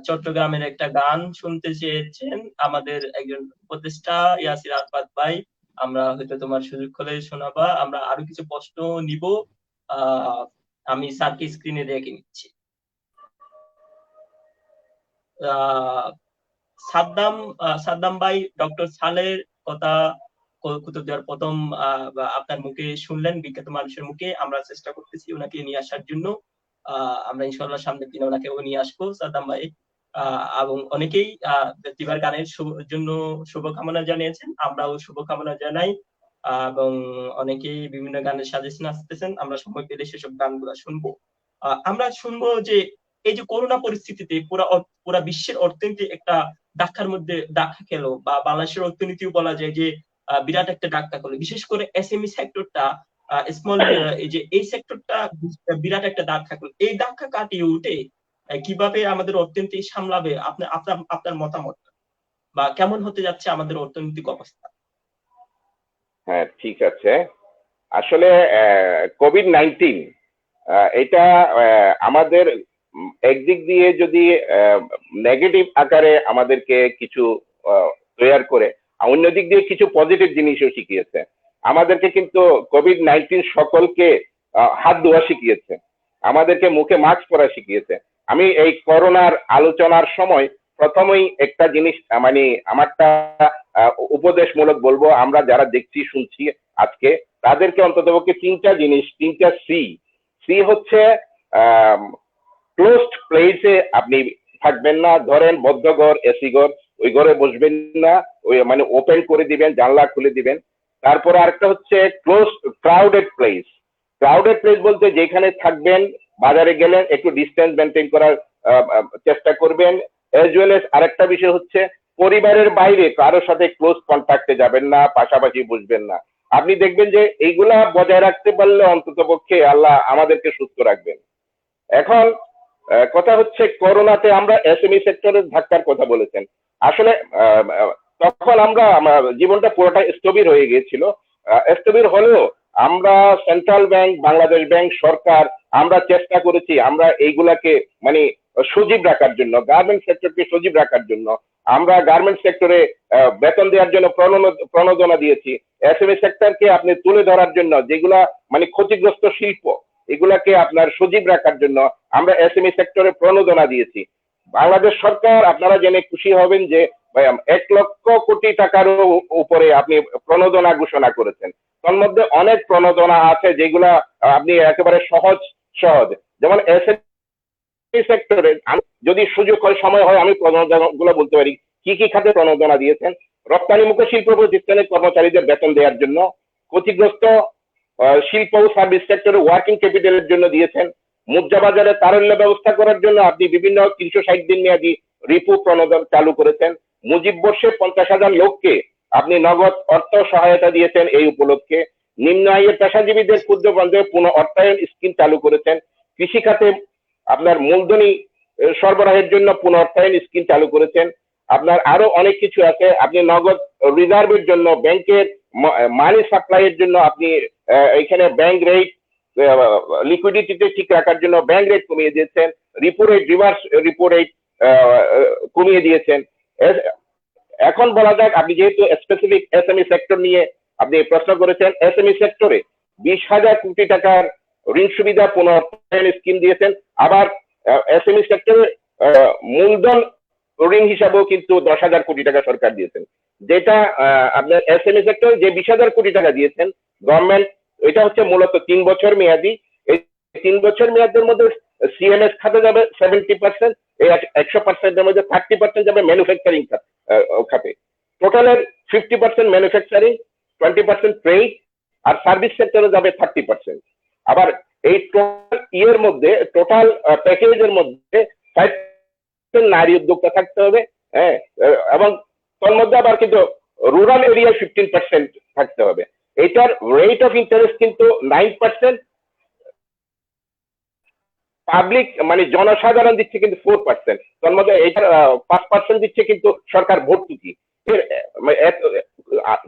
চট্টগ্রামের একটা গান শুনতে চেয়েছেন আমাদের একজন উপদেষ্টা ইয়াসির আরাফাত ভাই। আমরা হয়তো তোমার সুযোগ হলে শোনাবা। আমরা আরো কিছু প্রশ্ন নিব। আমি স্যারকে স্ক্রিনে রেখে নিচ্ছি। সাদ্দাম ভাই ডক্টর সালের কথা কুতুবদিয়ার প্রথম আপনার মুখে শুনলেন, বিখ্যাত মানুষের মুখে। আমরা চেষ্টা করতেছি ওনাকে নিয়ে আসার জন্য। আমরা ইনশাল্লাহ সামনের দিনে ওনাকেও নিয়ে আসবো সাদ্দাম ভাই। এবং অনেকেই দিবার গানের জন্য শুভকামনা জানিয়েছেন, আমরাও শুভকামনা জানাই। এবং অনেকেই বিভিন্ন গানের সাজেশন আসতেছেন, আমরা সময় পেলে সেসব গানগুলো শুনবো। আমরা শুনবো যে এই যে করোনা পরিস্থিতিতে পুরা বিশ্বের অর্থনীতি একটা ধাক্কা খেলো, বা বাংলাদেশের অর্থনীতিও বলা যায় যে বিরাট একটা ধাক্কা খেলো। বিশেষ করে এসএমই সেক্টরটা, স্মল, এই সেক্টরটা বিরাট একটা ধাক্কা খেলো। এই ধাক্কা কাটিয়ে উঠে কিভাবে আমাদের অর্থনীতি সামলাবে, আপনার মতামত, বা কেমন হতে যাচ্ছে আমাদের অর্থনৈতিক অবস্থা? হ্যাঁ, ঠিক আছে। আসলে কোভিড-19 এটা আমাদের একদিক দিয়ে যদি নেগেটিভ আকারে আমাদেরকে কিছু তৈরি করে, অন্যদিক দিয়ে কিছু পজিটিভ জিনিসও শিখিয়েছে আমাদেরকে। কিন্তু কোভিড-19 সকলকে হাত ধোয়া শিখিয়েছে, আমাদেরকে মুখে মাস্ক পরা শিখিয়েছে। আমি এই করোনার আলোচনার সময় প্রথমেই একটা জিনিস, মানে আমারটা উপদেশমূলক বলবো, আমরা যারা দেখছি শুনছি আজকে, তাদেরকে অন্ততপক্ষে তিনটা জিনিস, তিনটা সি হচ্ছে ক্লোজড প্লেসে আপনি থাকবেন না। ধরেন বদ্ধ ঘর, এসি ঘর, ওই ঘরে বসবেন না, ওই মানে ওপেন করে দিবেন, জানলা খুলে দিবেন। তারপরে আরেকটা হচ্ছে ক্রাউডেড প্লেস। ক্রাউডেড প্লেস বলতে যেখানে থাকবেন, বাজারে গেলেন একটু ডিস্টেন্স মেনটেন করার চেষ্টা করবেন। এজ ওয়েল এজ আরেকটা বিষয় হচ্ছে পরিবারের বাইরে কারোর সাথে ক্লোজ কন্ট্যাক্টে যাবেন না, পাশাপাশি বসবেন না। আপনি দেখবেন যে এইগুলা বজায় রাখতে পারলে অন্তত পক্ষে আল্লাহ আমাদেরকে সুস্থ রাখবেন। এখন কথা হচ্ছে করোনাতে আমরা এসএমই সেক্টরের ধাক্কার কথা বলেছেন। আসলে তখন আমরা জীবনটা পুরোটা স্থবির হয়ে গিয়েছিল। স্থবির হলেও আমরা সেন্ট্রাল ব্যাংক, বাংলাদেশ ব্যাংক, সরকার, আমরা চেষ্টা করেছি আমরা এইগুলাকে মানে সজীব রাখার জন্য, গার্মেন্ট সেক্টরকে সজীব রাখার জন্য। আমরা গার্মেন্ট সেক্টরে বেতন দেওয়ার জন্য প্রণোদনা দিয়েছি। এসএমই সেক্টরকে আপনি তুলে ধরার জন্য, যেগুলা মানে ক্ষতিগ্রস্ত শিল্প, এগুলাকে আপনার সজীব রাখার জন্য আমরা এসএমই সেক্টরে প্রণোদনা দিয়েছি। বাংলাদেশ সরকার, আপনারা জেনে খুশি হবেন যে 1,00,000 কোটি টাকারও উপরে আপনি প্রণোদনা ঘোষণা করেছেন। তার মধ্যে অনেক প্রণোদনা আছে যেগুলা আপনি একেবারে সহজ, যেমন এসএমই সেক্টরে যদি সুযোগ হয়, সময় হয়, আমি প্রণোদনা গুলো বলতে পারি। কি কি খাতে প্রণোদনা দিয়েছেন? রপ্তানিমুখী শিল্প প্রতিষ্ঠানের কর্মচারীদের বেতন দেওয়ার জন্য, ক্ষতিগ্রস্ত শিল্প ও সার্ভিস সেক্টরে ওয়ার্কিং ক্যাপিটালের জন্য দিয়েছেন, মুদ্রা বাজারে তারল্য ব্যবস্থা করার জন্য আপনি বিভিন্ন 360 দিন মেয়াদী রিপু প্রণোদন চালু করেছেন, মুজিব বর্ষে 50,000 লোককে আপনি নগদ অর্থ সহায়তা দিয়েছেন এই উপলক্ষে, নিম্ন আয়ের পেশাজীবীদের ক্ষুদ্র বন্ধে পুনঃ অর্থায়ন স্কিম চালু করেছেন, কৃষি খাতে আপনার মূলধনী সরবরাহের জন্য পুনঃ অর্থায়ন স্কিম চালু করেছেন, আপনার আরো অনেক কিছু আছে। আপনি নগদ রিজার্ভের জন্য, ব্যাংকের মানি সাপ্লাইয়ের জন্য আপনি এখানে ব্যাংক রেট, লিকুইডিটিতে ঠিক রাখার জন্য ব্যাংক রেট কমিয়ে দিয়েছেন, repo rate, reverse repo rate কমিয়ে দিয়েছেন। এখন বলা যাক, আপনি যেহেতু স্পেসিফিক এসএমই সেক্টর নিয়ে আপনি প্রশ্ন করেছেন, এসএমই সেক্টরে 20,000 কোটি টাকার ঋণ সুবিধা পুনঃ স্কিম দিয়েছেন। আবার এসএমই সেক্টরে মূলধন ঋণ হিসাবেও কিন্তু 10,000 কোটি টাকা সরকার দিয়েছেন, যেটা আপনার এসএমই সেক্টর যে 20,000 কোটি টাকা দিয়েছেন গভর্নমেন্ট, এটা হচ্ছে মূলত 3 বছর মেয়াদি। এই 3 বছর মেয়াদের মধ্যে সিএমএস খাতে যাবে 70%, এই 100%-এর মধ্যে 30% যাবে ম্যানুফ্যাকচারিং খাতে। টোটালের 50% ম্যানুফ্যাকচারিং, 20% ট্রেড, আর সার্ভিস সেক্টরে যাবে 30%। আবার এই টোটাল ইয়ের মধ্যে, টোটাল প্যাকেজের মধ্যে 5% নারী উদ্যোক্তা থাকতে হবে, হ্যাঁ, এবং তার মধ্যে আবার কিন্তু রুরাল এরিয়ায় 15% থাকতে হবে। এটার রেট অফ ইন্টারেস্ট কিন্তু 9%, পাবলিক মানে জনসাধারণ দিচ্ছে কিন্তু 4%, তার মধ্যে এটার 5% দিচ্ছে কিন্তু সরকার ভর্তুকি।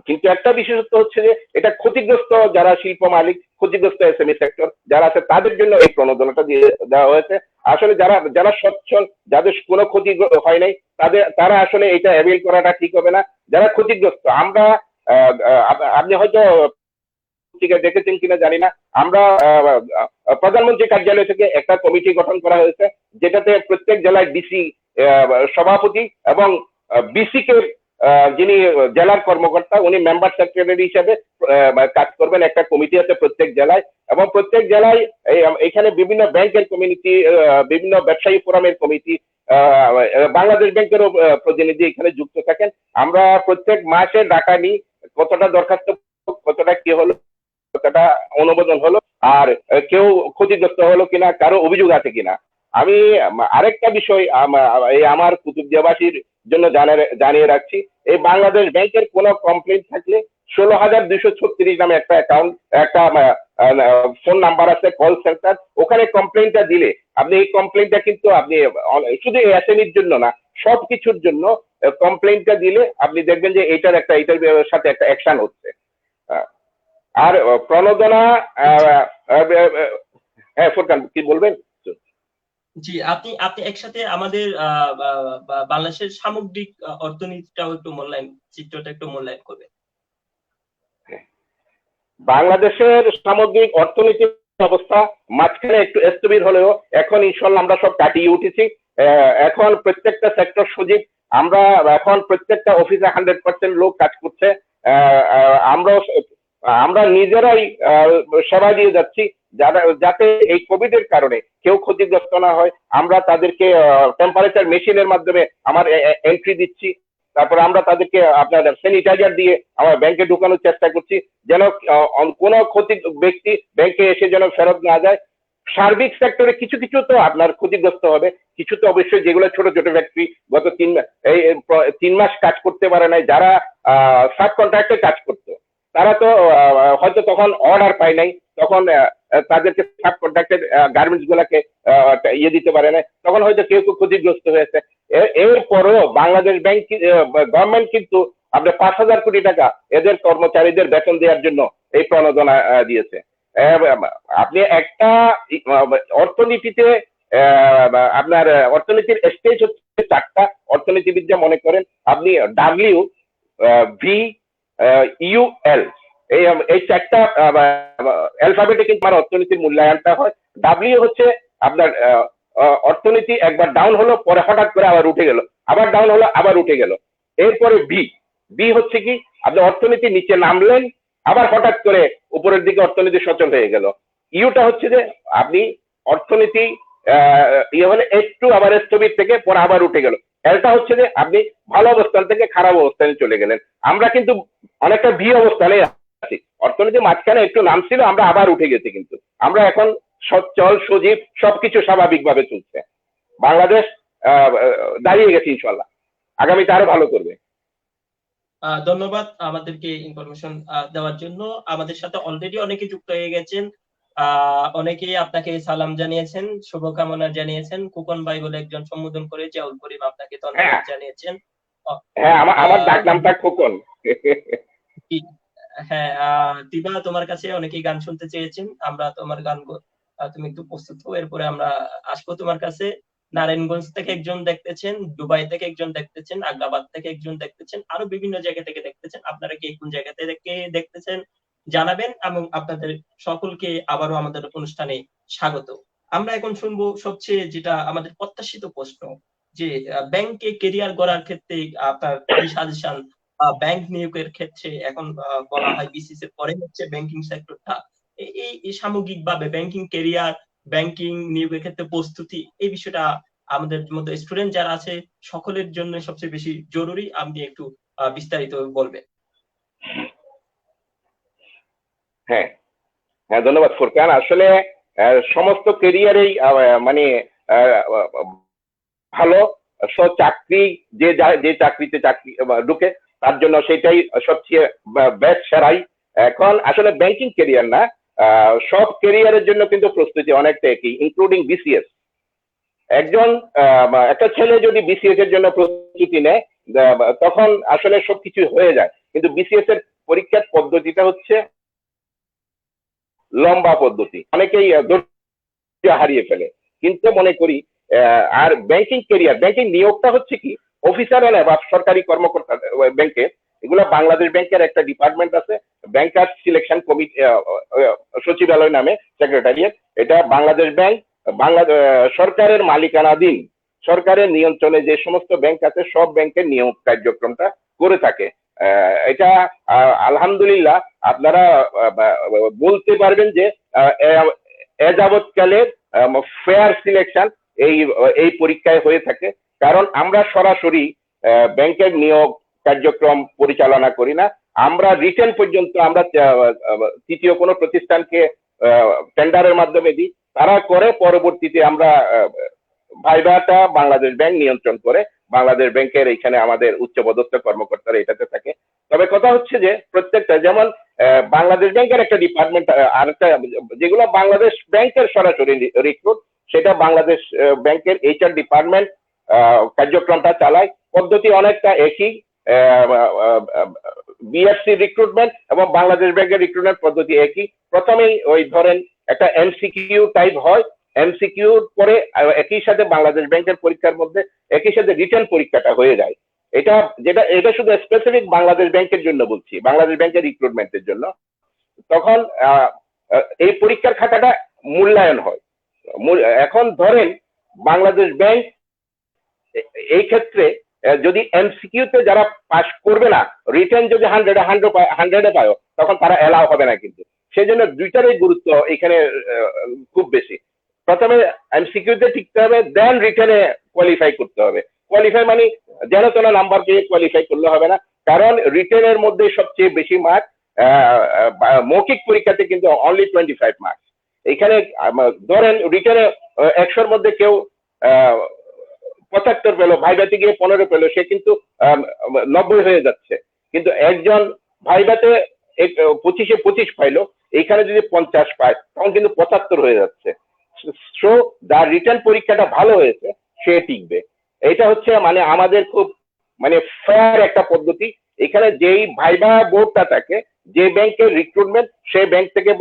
কিন্তু একটা বিশেষত্ব হচ্ছে যে এটা ক্ষতিগ্রস্ত যারা শিল্প মালিক, ক্ষতিগ্রস্ত এসএমই সেক্টর যারা আছে তাদের জন্য এই প্রণোদনাটা দিয়ে দেওয়া হয়েছে। আসলে যারা সচ্ছল, যাদের কোনো ক্ষতি হয় নাই, তারা আসলে এটা অ্যাভেল করাটা ঠিক হবে না। যারা ক্ষতিগ্রস্ত, আমরা আপনি হয়তো দেখেছেন কিনা জানি না, আমরা প্রধানমন্ত্রী কার্যালয় থেকে একটা কমিটি গঠন করা হয়েছে, যেটাতে প্রত্যেক জেলায় ডিসি সভাপতি এবং বিসি কে যিনি জেলার কর্মকর্তা, উনি মেম্বার সেক্রেটারি হিসেবে কাজ করবেন। একটা কমিটি আছে প্রত্যেক জেলায়, এবং প্রত্যেক জেলায় এখানে বিভিন্ন ব্যাংকের কমিটি, বিভিন্ন ব্যবসায়ী ফোরামের কমিটি, বাংলাদেশ ব্যাংকেরও প্রতিনিধি এখানে যুক্ত থাকেন। আমরা প্রত্যেক মাসে ডাটা নিই, কতটা দরখাস্ত, কতটা কি হলো, কতটা অনুমোদন হলো, আর কেউ ক্ষতিগ্রস্ত হলো কিনা, কারো অভিযোগ আছে কিনা। আমি আরেকটা বিষয় এই আমার কুতুবদিয়াবাসীর জন্য জানিয়ে রাখছি, এই বাংলাদেশ ব্যাংকের কোনো কমপ্লেন থাকলে 16,236 নামে একটা অ্যাকাউন্ট, একটা ফোন নাম্বার আছে, কল সেন্টার, ওখানে কমপ্লেনটা দিলে আপনি এই কমপ্লেনটা কিন্তু আপনি শুধু এসএমইর জন্য না, সবকিছুর জন্য কমপ্লেনটা দিলে আপনি দেখবেন যে এটার সাথে একটা অ্যাকশন হচ্ছে। আর প্রণোদনা, হ্যাঁ ফুরকান কি বলবেন? জি, আপনি আপনি একসাথে আমাদের বাংলাদেশের সামগ্রিক অর্থনীতিটাও একটু চিত্রটা একটু মূল্যায়ন করবেন। বাংলাদেশের সামগ্রিক অর্থনীতির অবস্থা মাঝখানে একটু স্থবির হলেও এখন ইনশাল্লাহ আমরা সব কাটিয়ে উঠেছি। এখন প্রত্যেকটা সেক্টর সজীব, আমরা এখন প্রত্যেকটা অফিসে 100% লোক কাজ করছে। আমরা নিজেরাই সেবা দিয়ে যাচ্ছি, যাতে এই কোভিড এর কারণে কেউ ক্ষতিগ্রস্ত না হয়। আমরা তাদেরকে টেম্পারেচার মেশিনের মাধ্যমে আমার এন্ট্রি দিচ্ছি, তারপরে আমরা তাদেরকে আপনার স্যানিটাইজার দিয়ে আমার ব্যাংকে ঢুকানোর চেষ্টা করছি, যেন কোনো ক্ষতি ব্যক্তি ব্যাংকে এসে যেন ফেরত না যায়। সার্বিক সেক্টরে কিছু কিছু তো আপনার ক্ষতিগ্রস্ত হবে, কিছু তো অবশ্যই, যেগুলো ছোট ছোট ফ্যাক্টরি গত 3 মাস কাজ করতে পারে নাই, যারা সাব কন্ট্রাক্টে কাজ করতো, তারা তো হয়তো তখন অর্ডার পায় নাই, তখন তাদেরকে সাব কন্ট্রাক্টেড গার্মেন্টস গুলাকে দিতে পারে না, তখন হয়তো কেউ কেউ ক্ষতিগ্রস্ত হয়েছে। এরপরও বাংলাদেশ ব্যাংক, গভর্নমেন্ট কিন্তু আপনার 5,000 কোটি টাকা এদের কর্মচারীদের বেতন দেওয়ার জন্য এই প্রণোদনা দিয়েছে। আপনি একটা অর্থনীতিতে আপনার অর্থনীতির স্টেজ হচ্ছে 4টা। অর্থনীতিবিদরা মনে করেন আপনি WVUL এই 4টা অ্যালফাবেটে কিন্তু আমার অর্থনীতির মূল্যায়নটা হয়। W হচ্ছে আপনার অর্থনীতি একবার ডাউন হলো, পরে হঠাৎ করে আবার উঠে গেল, আবার ডাউন হলো, আবার উঠে গেল। এরপরে বি। বি হচ্ছে কি, আপনি অর্থনীতি নিচে নামলেন, আবার হঠাৎ করে উপরের দিকে অর্থনীতি সচল হয়ে গেল। ইউটা হচ্ছে যে আপনি অর্থনীতি ইয়ে হলে একটু আবার স্থবির থেকে পরে আবার উঠে গেল। এলটা হচ্ছে যে আপনি ভালো অবস্থান থেকে খারাপ অবস্থানে চলে গেলেন। আমরা কিন্তু অনেকটা বি অবস্থানে আছি, অর্থনীতি মাঝখানে একটু নামছিল, আমরা আবার উঠে গেছি, কিন্তু আমরা এখন সচ্ছল সজীব, সবকিছু স্বাভাবিকভাবে চলছে। বাংলাদেশ দাঁড়িয়ে গেছে, ইনশাল্লাহ আগামীতে আরো ভালো করবে। ধন্যবাদ আমাদেরকে ইনফরমেশন দেওয়ার জন্য। আমাদের সাথে অলরেডি অনেকে যুক্ত হয়ে গেছেন, অনেকেই আপনাকে সালাম জানিয়েছেন, শুভকামনা জানিয়েছেন। খোকন ভাই বলে একজন সম্বোধন করে জিয়াউল করিম আপনাকে ধন্যবাদ জানিয়েছেন। হ্যাঁ, আমার ডাক নামটা খোকন। হ্যাঁ, দিবা, তোমার কাছে অনেকেই গান শুনতে চেয়েছেন, আমরা তোমার গান তুমি একটু প্রস্তুত হও, এরপরে আমরা আসবো তোমার কাছে। নারায়ণগঞ্জ থেকে একজন দেখতেছেন, দুবাই থেকে একজন দেখতেছেন, আগ্রাবাদ থেকে একজন দেখতেছেন, আরো বিভিন্ন জায়গা থেকে দেখতেছেন। আপনারা কে কোন জায়গা থেকে দেখতেছেন জানাবেন, এবং আপনাদের সকলকে আবারও আমাদের অনুষ্ঠানে স্বাগত। আমরা এখন শুনবো সবচেয়ে যেটা আমাদের প্রত্যাশিত প্রশ্ন, যে ব্যাংকে কেরিয়ার গড়ার ক্ষেত্রে আপনার কি সাজেশন। ব্যাংক নিয়োগের ক্ষেত্রে এখন বলা হয় বিসিএস এর পরে হচ্ছে ব্যাংকিং সেক্টরটা। এই সামগ্রিকভাবে ব্যাংকিং কেরিয়ার, ব্যাংকিং নিয়োগের ক্ষেত্রে প্রস্তুতি, এই বিষয়টা আমাদের মধ্যে স্টুডেন্ট যারা আছে সকলের জন্য সবচেয়ে বেশি জরুরি। আপনি একটু বিস্তারিত বলবেন। হ্যাঁ, হ্যাঁ, ধন্যবাদ ফুরকান। আসলে সমস্ত কেরিয়ারেই মানে ভালো চাকরি, যে চাকরিতে ঢুকে তার জন্য সেটাই সবচেয়ে বেস্ট সেরাই। এখন আসলে ব্যাংকিং কেরিয়ার না, সব কেরিয়ারের জন্য কিন্তু প্রস্তুতি অনেকটা একই, ইনক্লুডিং বিসিএস। একটা ছেলে যদি বিসিএস এর জন্য প্রস্তুতি নেয়, তখন আসলে সবকিছু হয়ে যায়। কিন্তু বিসিএস এর পরীক্ষার পদ্ধতিটা হচ্ছে লম্বা পদ্ধতি, অনেকেই ধৈর্য হারিয়ে ফেলে। কিন্তু মনে করি আর ব্যাংকিং কেরিয়ার, ব্যাংকিং নিয়োগটা হচ্ছে কি, অফিসার বা সরকারি কর্মকর্তা ব্যাংকের, এগুলো বাংলাদেশ ব্যাংকের একটা ডিপার্টমেন্ট আছে, ব্যাংকার সিলেকশন কমিটি, সচিবালয় নামে সেক্রেটারিয়েট। এটা বাংলাদেশ ব্যাংক সরকারের মালিকানাধীন, সরকারের নিয়ন্ত্রণে যে সমস্ত ব্যাংক আছে সব ব্যাংকের নিয়োগ কার্যক্রমটা করে থাকে। এটা আলহামদুলিল্লাহ আপনারা বলতে পারবেন যে যাবৎকালে ফেয়ার সিলেকশন এই পরীক্ষায় হয়ে থাকে। কারণ আমরা সরাসরি ব্যাংকের নিয়োগ কার্যক্রম পরিচালনা করি না, আমরা রিটেন পর্যন্ত আমরা তৃতীয় কোনো প্রতিষ্ঠানকে টেন্ডারের মাধ্যমে দিই, তারা করে, পরবর্তীতে আমরা ভাইভাটা বাংলাদেশ ব্যাংক নিয়ন্ত্রণ করে। বাংলাদেশ ব্যাংকের এখানে আমাদের উচ্চপদস্থ কর্মকর্তারা এটাতে থাকে। তবে কথা হচ্ছে যে প্রত্যেকটা, যেমন বাংলাদেশ ব্যাংকের একটা ডিপার্টমেন্ট, আর একটা যেগুলো বাংলাদেশ ব্যাংকের সরাসরি রিক্রুট, সেটা বাংলাদেশ ব্যাংকের এইচআর ডিপার্টমেন্ট কার্যক্রমটা চালায়। পদ্ধতি অনেকটা একই, বিএফসি রিক্রুটমেন্ট এবং বাংলাদেশ ব্যাংকের রিক্রুটমেন্ট পদ্ধতি একই। প্রথমেই ওই ধরেন একটা এমসিকিউ টাইপ হয়, এমসিকিউ পরে একই সাথে বাংলাদেশ ব্যাংকের পরীক্ষার মধ্যে একই সাথে রিটার্ন পরীক্ষাটা হয়ে যায়। এটা শুধু স্পেসিফিক বাংলাদেশ ব্যাংকের জন্য বলছি, বাংলাদেশ ব্যাংকের রিক্রুটমেন্টের জন্য। তখন এই পরীক্ষার খাতাটা মূল্যায়ন হয়। এখন ধরেন বাংলাদেশ ব্যাংক এই ক্ষেত্রে যদি এমসিকিউতে যারা পাস করবে না, রিটার্ন যদি 100-এ পায়, তখন তারা এলাও হবে না। কিন্তু সেই জন্য দুইটারই গুরুত্ব এখানে খুব বেশি। প্রথমে এমসিকিউতে টিকতে হবে, দেন রিটার্নে কোয়ালিফাই করতে হবে। কোয়ালিফাই মানে যেন তেন নাম্বার পেয়ে কোয়ালিফাই করলে হবে না, কারণ রিটার্নের মধ্যে সবচেয়ে বেশি মার্ক, মৌখিক পরীক্ষাতে কিন্তু অনলি 25 মার্কস। এখানে ধরেন রিটার্নে 100-র মধ্যে কেউ 75 পেলো, ভাইভাতে গিয়ে 15 পেলো, সে কিন্তু 90 হয়ে যাচ্ছে। কিন্তু একজন ভাইভাতে 25-এ 25 পাইলো, এইখানে যদি 50 পায় তখন কিন্তু 75 হয়ে যাচ্ছে। সো যার রিটার্ন পরীক্ষাটা ভালো হয়েছে সে টিকবে। এটা হচ্ছে মানে আমাদের খুব মানে ফেয়ার একটা পদ্ধতি। এখানে যেই ভাইভা বোর্ডটা থাকে, যে ব্যাংকের রিক্রুটমেন্ট, সেই ব্যাংক থেকে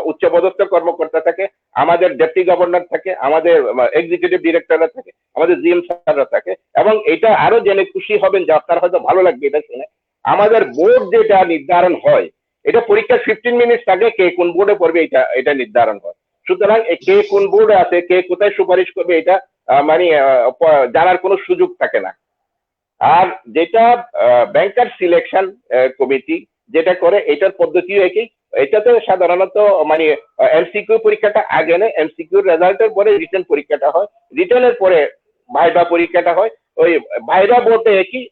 উচ্চপদস্থ কর্মকর্তা থাকে, আমাদের ডেপুটি গভর্নর থাকে, আমাদের এক্সিকিউটিভ ডিরেক্টররা থাকে, আমাদের জিএম স্যাররা থাকে। এবং এটা আরো জেনে খুশি হবেন যে আপনার হয়তো ভালো লাগবে এটা শুনে, আমাদের বোর্ড যেটা নির্ধারণ হয়, এটা পরীক্ষার 15 মিনিট আগে কে কোন বোর্ডে পড়বে এটা নির্ধারণ হয়। সুতরাং কে কোন বোর্ডে আছে, কে কোথায় সুপারিশ করবে, এটা মানে জানার কোনো সুযোগ থাকে না। আর যেটা ব্যাংকার সিলেকশন কমিটি যেটা করে, এটার পদ্ধতিও একই। এটাতে সাধারণত মানে এমসিকিউ পরীক্ষাটা আগে নেয়, এমসিকিউ রেজাল্টের পরে রিটেন পরীক্ষাটা হয়, রিটেনের পরে ভাইবা পরীক্ষাটা হয়। ওই ভাইবা বলতে একই,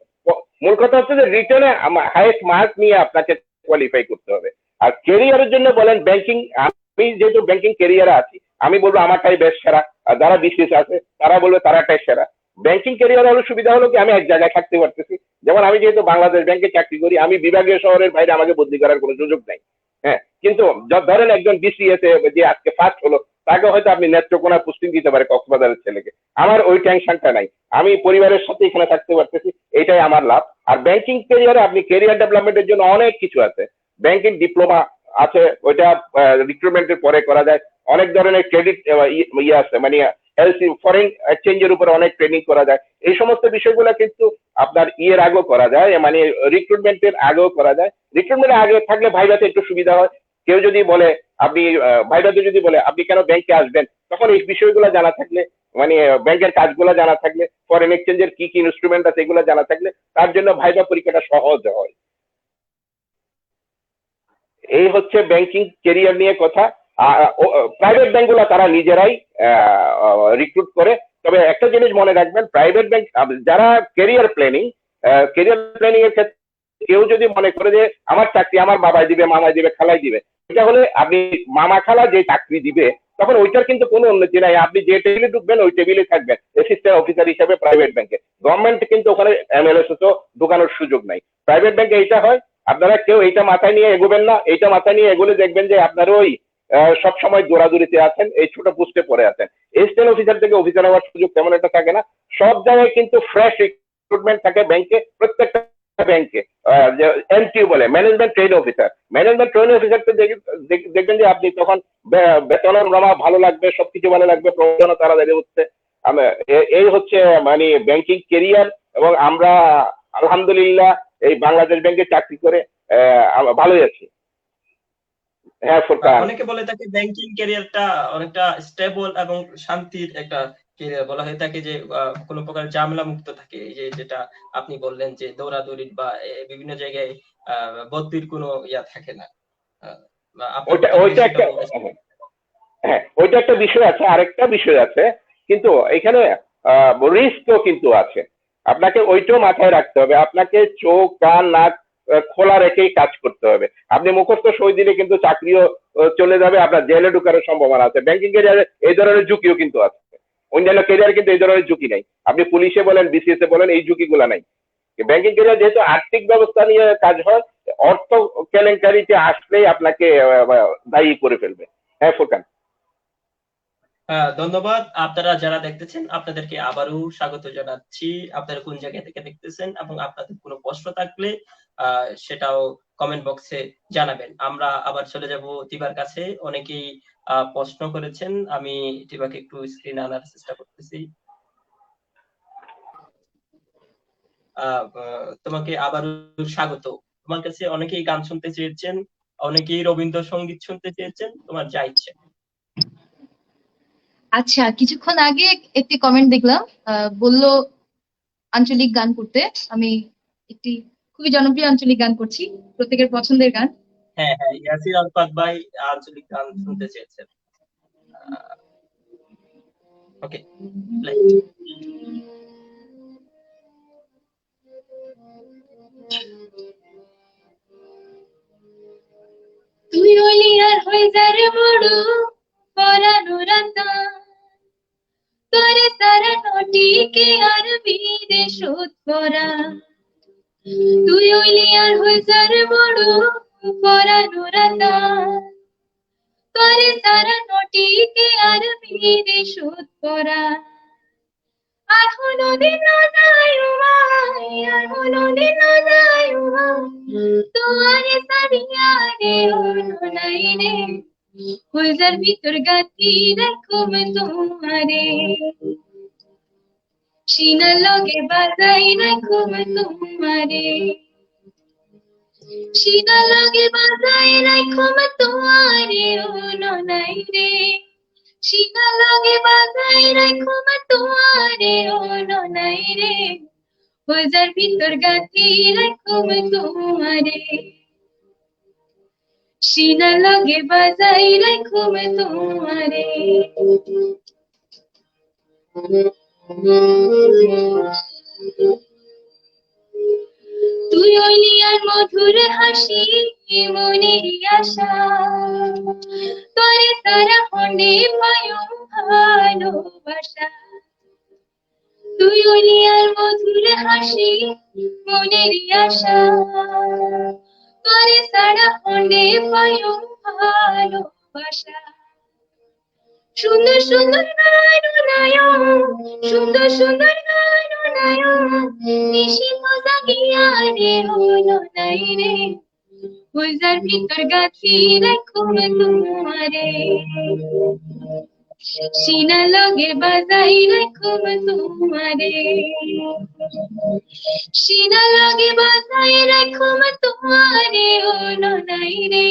মূল কথা হচ্ছে যে রিটেনে হাইয়েস্ট মার্ক নিয়ে আপনাকে কোয়ালিফাই করতে হবে। আর কেরিয়ারের জন্য বলেন ব্যাংকিং, আমি যেহেতু ব্যাংকিং কেরিয়ারে আছি আমি বলবো আমারটাই বেশ সেরা, আর যারা বিসিএস আছে তারা বলবে তারাটাই সেরা। ব্যাংকিং কেরিয়ার হলো সুবিধা হলো কি আমি এক জায়গায় থাকতে পারতেছি, যেমন আমি যেহেতু বাংলাদেশ ব্যাংকে চাকরি করি, আমি বিভাগীয় শহরের বাইরে আমাকে বদলি করার কোনো সুযোগ নাই। হ্যাঁ, কিন্তু ধরেন একজন বিসিএস যে আজকে ফার্স্ট হলো, তাকে হয়তো আপনি নেত্রকোনা পোস্টিং দিতে পারে কক্সবাজারের ছেলেকে, আমার ওই টেনশনটা নাই, আমি পরিবারের সাথে এখানে থাকতে পারতেছি, এটাই আমার লাভ। আর ব্যাংকিং কেরিয়ারে আপনি কেরিয়ার ডেভেলপমেন্টের জন্য অনেক কিছু আছে, ব্যাংকিং ডিপ্লোমা আছে, ওইটা রিক্রুটমেন্টের পরে করা যায়। অনেক ধরনের ক্রেডিট ইয়ে আছে, মানে এলসি ফরেন এক্সচেঞ্জের উপরে অনেক ট্রেনিং করা যায়। এই সমস্ত বিষয়গুলো কিন্তু আপনার ইয়ের আগেও করা যায়, মানে রিক্রুটমেন্টের আগেও করা যায়। রিক্রুটমেন্টের আগে থাকলে ভাইভাতে একটু সুবিধা হয়। কেউ যদি বলে আপনি ভাইভাতে যদি বলে আপনি কেন ব্যাংকে আসবেন, তখন এই বিষয়গুলো জানা থাকলে, মানে ব্যাংকের কাজগুলো জানা থাকলে, ফরেন এক্সচেঞ্জের কি কি ইনস্ট্রুমেন্ট আছে এগুলো জানা থাকলে তার জন্য ভাইভা পরীক্ষাটা সহজ হয়। এই হচ্ছে ব্যাংকিং কেরিয়ার নিয়ে কথা। প্রাইভেট ব্যাংকগুলো তারা নিজেরাই রিক্রুট করে। তবে একটা জিনিস মনে রাখবেন, প্রাইভেট ব্যাংক যারা কেরিয়ার প্ল্যানিং এর ক্ষেত্রে কেউ যদি মনে করে যে আমার চাকরি আমার বাবাই দিবে, মামাই দিবে, খালাই দিবে, এটা হলে আপনি মামা খালা যে চাকরি দিবে তখন ওইটার কিন্তু কোনো উন্নতি নাই। আপনি যে টেবিলে ঢুকবেন ওই টেবিলে থাকবেন অ্যাসিস্ট্যান্ট অফিসার হিসেবে প্রাইভেট ব্যাংকে। গভর্নমেন্ট কিন্তু ওখানে এমএলএস তো ঢুকানোর সুযোগ নাই। প্রাইভেট ব্যাংকে এইটা হয়। আপনারা কেউ এইটা মাথায় নিয়ে এগোবেন না, এইটা মাথায় নিয়ে এগোলে দেখবেন যে আপনারা ওই সব সময় দৌড়াদৌড়িতে আছেন, এই ছোট পোস্টে পড়ে আছেন। অ্যাসিস্ট্যান্ট অফিসার থেকে অফিসার হওয়ার সুযোগ তেমন একটা থাকে না। সব জায়গায় কিন্তু ফ্রেশ রিক্রুটমেন্ট থাকে ব্যাংকে, প্রত্যেকটা ব্যাংকে। এমটিও বলে management trade officer, management trade officer তো দেখবেন যে আপনি তখন বেতনের নামা ভালো লাগবে, সবকিছু ভালো লাগবে, প্রয়োজনও তারা বেড়ে উঠছে। এই হচ্ছে মানে ব্যাংকিং কেরিয়ার। এবং আমরা আলহামদুলিল্লাহ এই বাংলাদেশ ব্যাংকে চাকরি করে ভালোই আছি। হ্যাঁ ফুরকান। অনেকে বলে থাকে ব্যাংকিং ক্যারিয়ারটা অনেকটা স্টেবল এবং শান্তির একটা ক্যারিয়ার, বলা হয়ে থাকে যে কোনো প্রকার ঝামেলা মুক্ত থাকে। এই যে যেটা আপনি বললেন যে দৌড়াদৌড়ি বা বিভিন্ন জায়গায় বদলির কোনো ইয়া থাকে না। আপনার ওইটা কথা থেকে ওইটা সেটা একটা, বলতেছেন। হ্যাঁ ওইটা একটা বিষয় আছে। আরেকটা বিষয় আছে কিন্তু এখানে রিস্কও কিন্তু আছে, আপনাকে ওইটাও মাথায় রাখতে হবে। আপনাকে চোখ কান নাক খোলা রেখেই কাজ করতে হবে। আপনি মুখস্থ সই দিলে কিন্তু চাকরিও চলে যাবে, আপনার জেলে ঢুকার সম্ভাবনা আছে। ব্যাংকিং ক্যারিয়ারে এই ধরনের ঝুঁকিও কিন্তু আছে। অন্যান্য ক্যারিয়ার কিন্তু এই ধরনের ঝুঁকি নাই। আপনি পুলিশে বলেন বিসিএস এ বলেন এই ঝুঁকিগুলো নাই। ব্যাংকিং ক্যারিয়ার যেহেতু আর্থিক ব্যবস্থা নিয়ে কাজ হয়, অর্থ কেলেঙ্কারিতে আসলেই আপনাকে দায়ী করে ফেলবে। হ্যাঁ ফুরকান। ধন্যবাদ। আপনারা যারা দেখতেছেন আপনাদেরকে আবারও স্বাগত জানাচ্ছি। আপনারা কোন জায়গা থেকে দেখতেছেন এবং আপনাদের কোনো প্রশ্ন থাকলে সেটাও কমেন্ট বক্সে জানাবেন। আমরা আবার চলে যাব তিবার কাছে। অনেকেই প্রশ্ন করেছেন, আমি তিবাকে একটু স্ক্রিনে আনার চেষ্টা করতেছি। তোমাকে আবারও স্বাগত। তোমার কাছে অনেকেই গান শুনতে চেয়েছেন, অনেকেই রবীন্দ্রসঙ্গীত শুনতে চেয়েছেন, তোমার যা ইচ্ছে। আচ্ছা, কিছুক্ষণ আগে একটি কমেন্ট দেখলাম, বলল আঞ্চলিক গান করতে। আমি একটি খুবই জনপ্রিয় আঞ্চলিক গান করছি, প্রত্যেকের পছন্দের গান। হ্যাঁ হ্যাঁ, ইয়াসির আরাফাত ভাই আঞ্চলিক গান শুনতে চেয়েছেন। ওকে, প্লে। তুই হইলি আর হই যারে বড় পরানো রাতা, তোরে সারা নটিকে আর বিদেশত পরা। তুই হইলি আর হই যারে বড় পরানো রাতা, তোরে সারা নটিকে আর বিদেশত পরা। আর কোনোদিন নাই উমাই, আর কোনোদিন নাই উমাই, তোয়ারে সারিয়া রে ওনো নাই রে, হুলজার ভিতর গাতি রাখুম তোমারে, সিনার লগে বাজাই রাখুম তোমারে, সিনার লগে বাজাই রাখুম তোমারে ওনো নাই রে, সিনার লগে বাজাই রাখুম তোমারে ওনো নাই রে, যার ভিতর গাঁথি রাখুম তোমারে, সিনা লগে বাজাই রাখুম তোমারে। তুই হইলি আর মধুর হাসি মনের আশা, তোরে সারা হন্ডে পায়ো ভালোবাসা। তুই হইলি আর মধুর হাসি মনের আশা, তোরে সারা হন্ডে পায়ো ভালোবাসা। সুন্দর সুন্দর গান নায়ক, সুন্দর সুন্দর গান নায়ক, নিশিত জাগিয়া রে হলো নাই রে, যার ভিতর গাঁথি রাখুম তোমারে, সিনা লগে বাজাই রাখুম তোমারে, সিনা লগে বাজাই রাখুম তোমারে হলো নাই রে,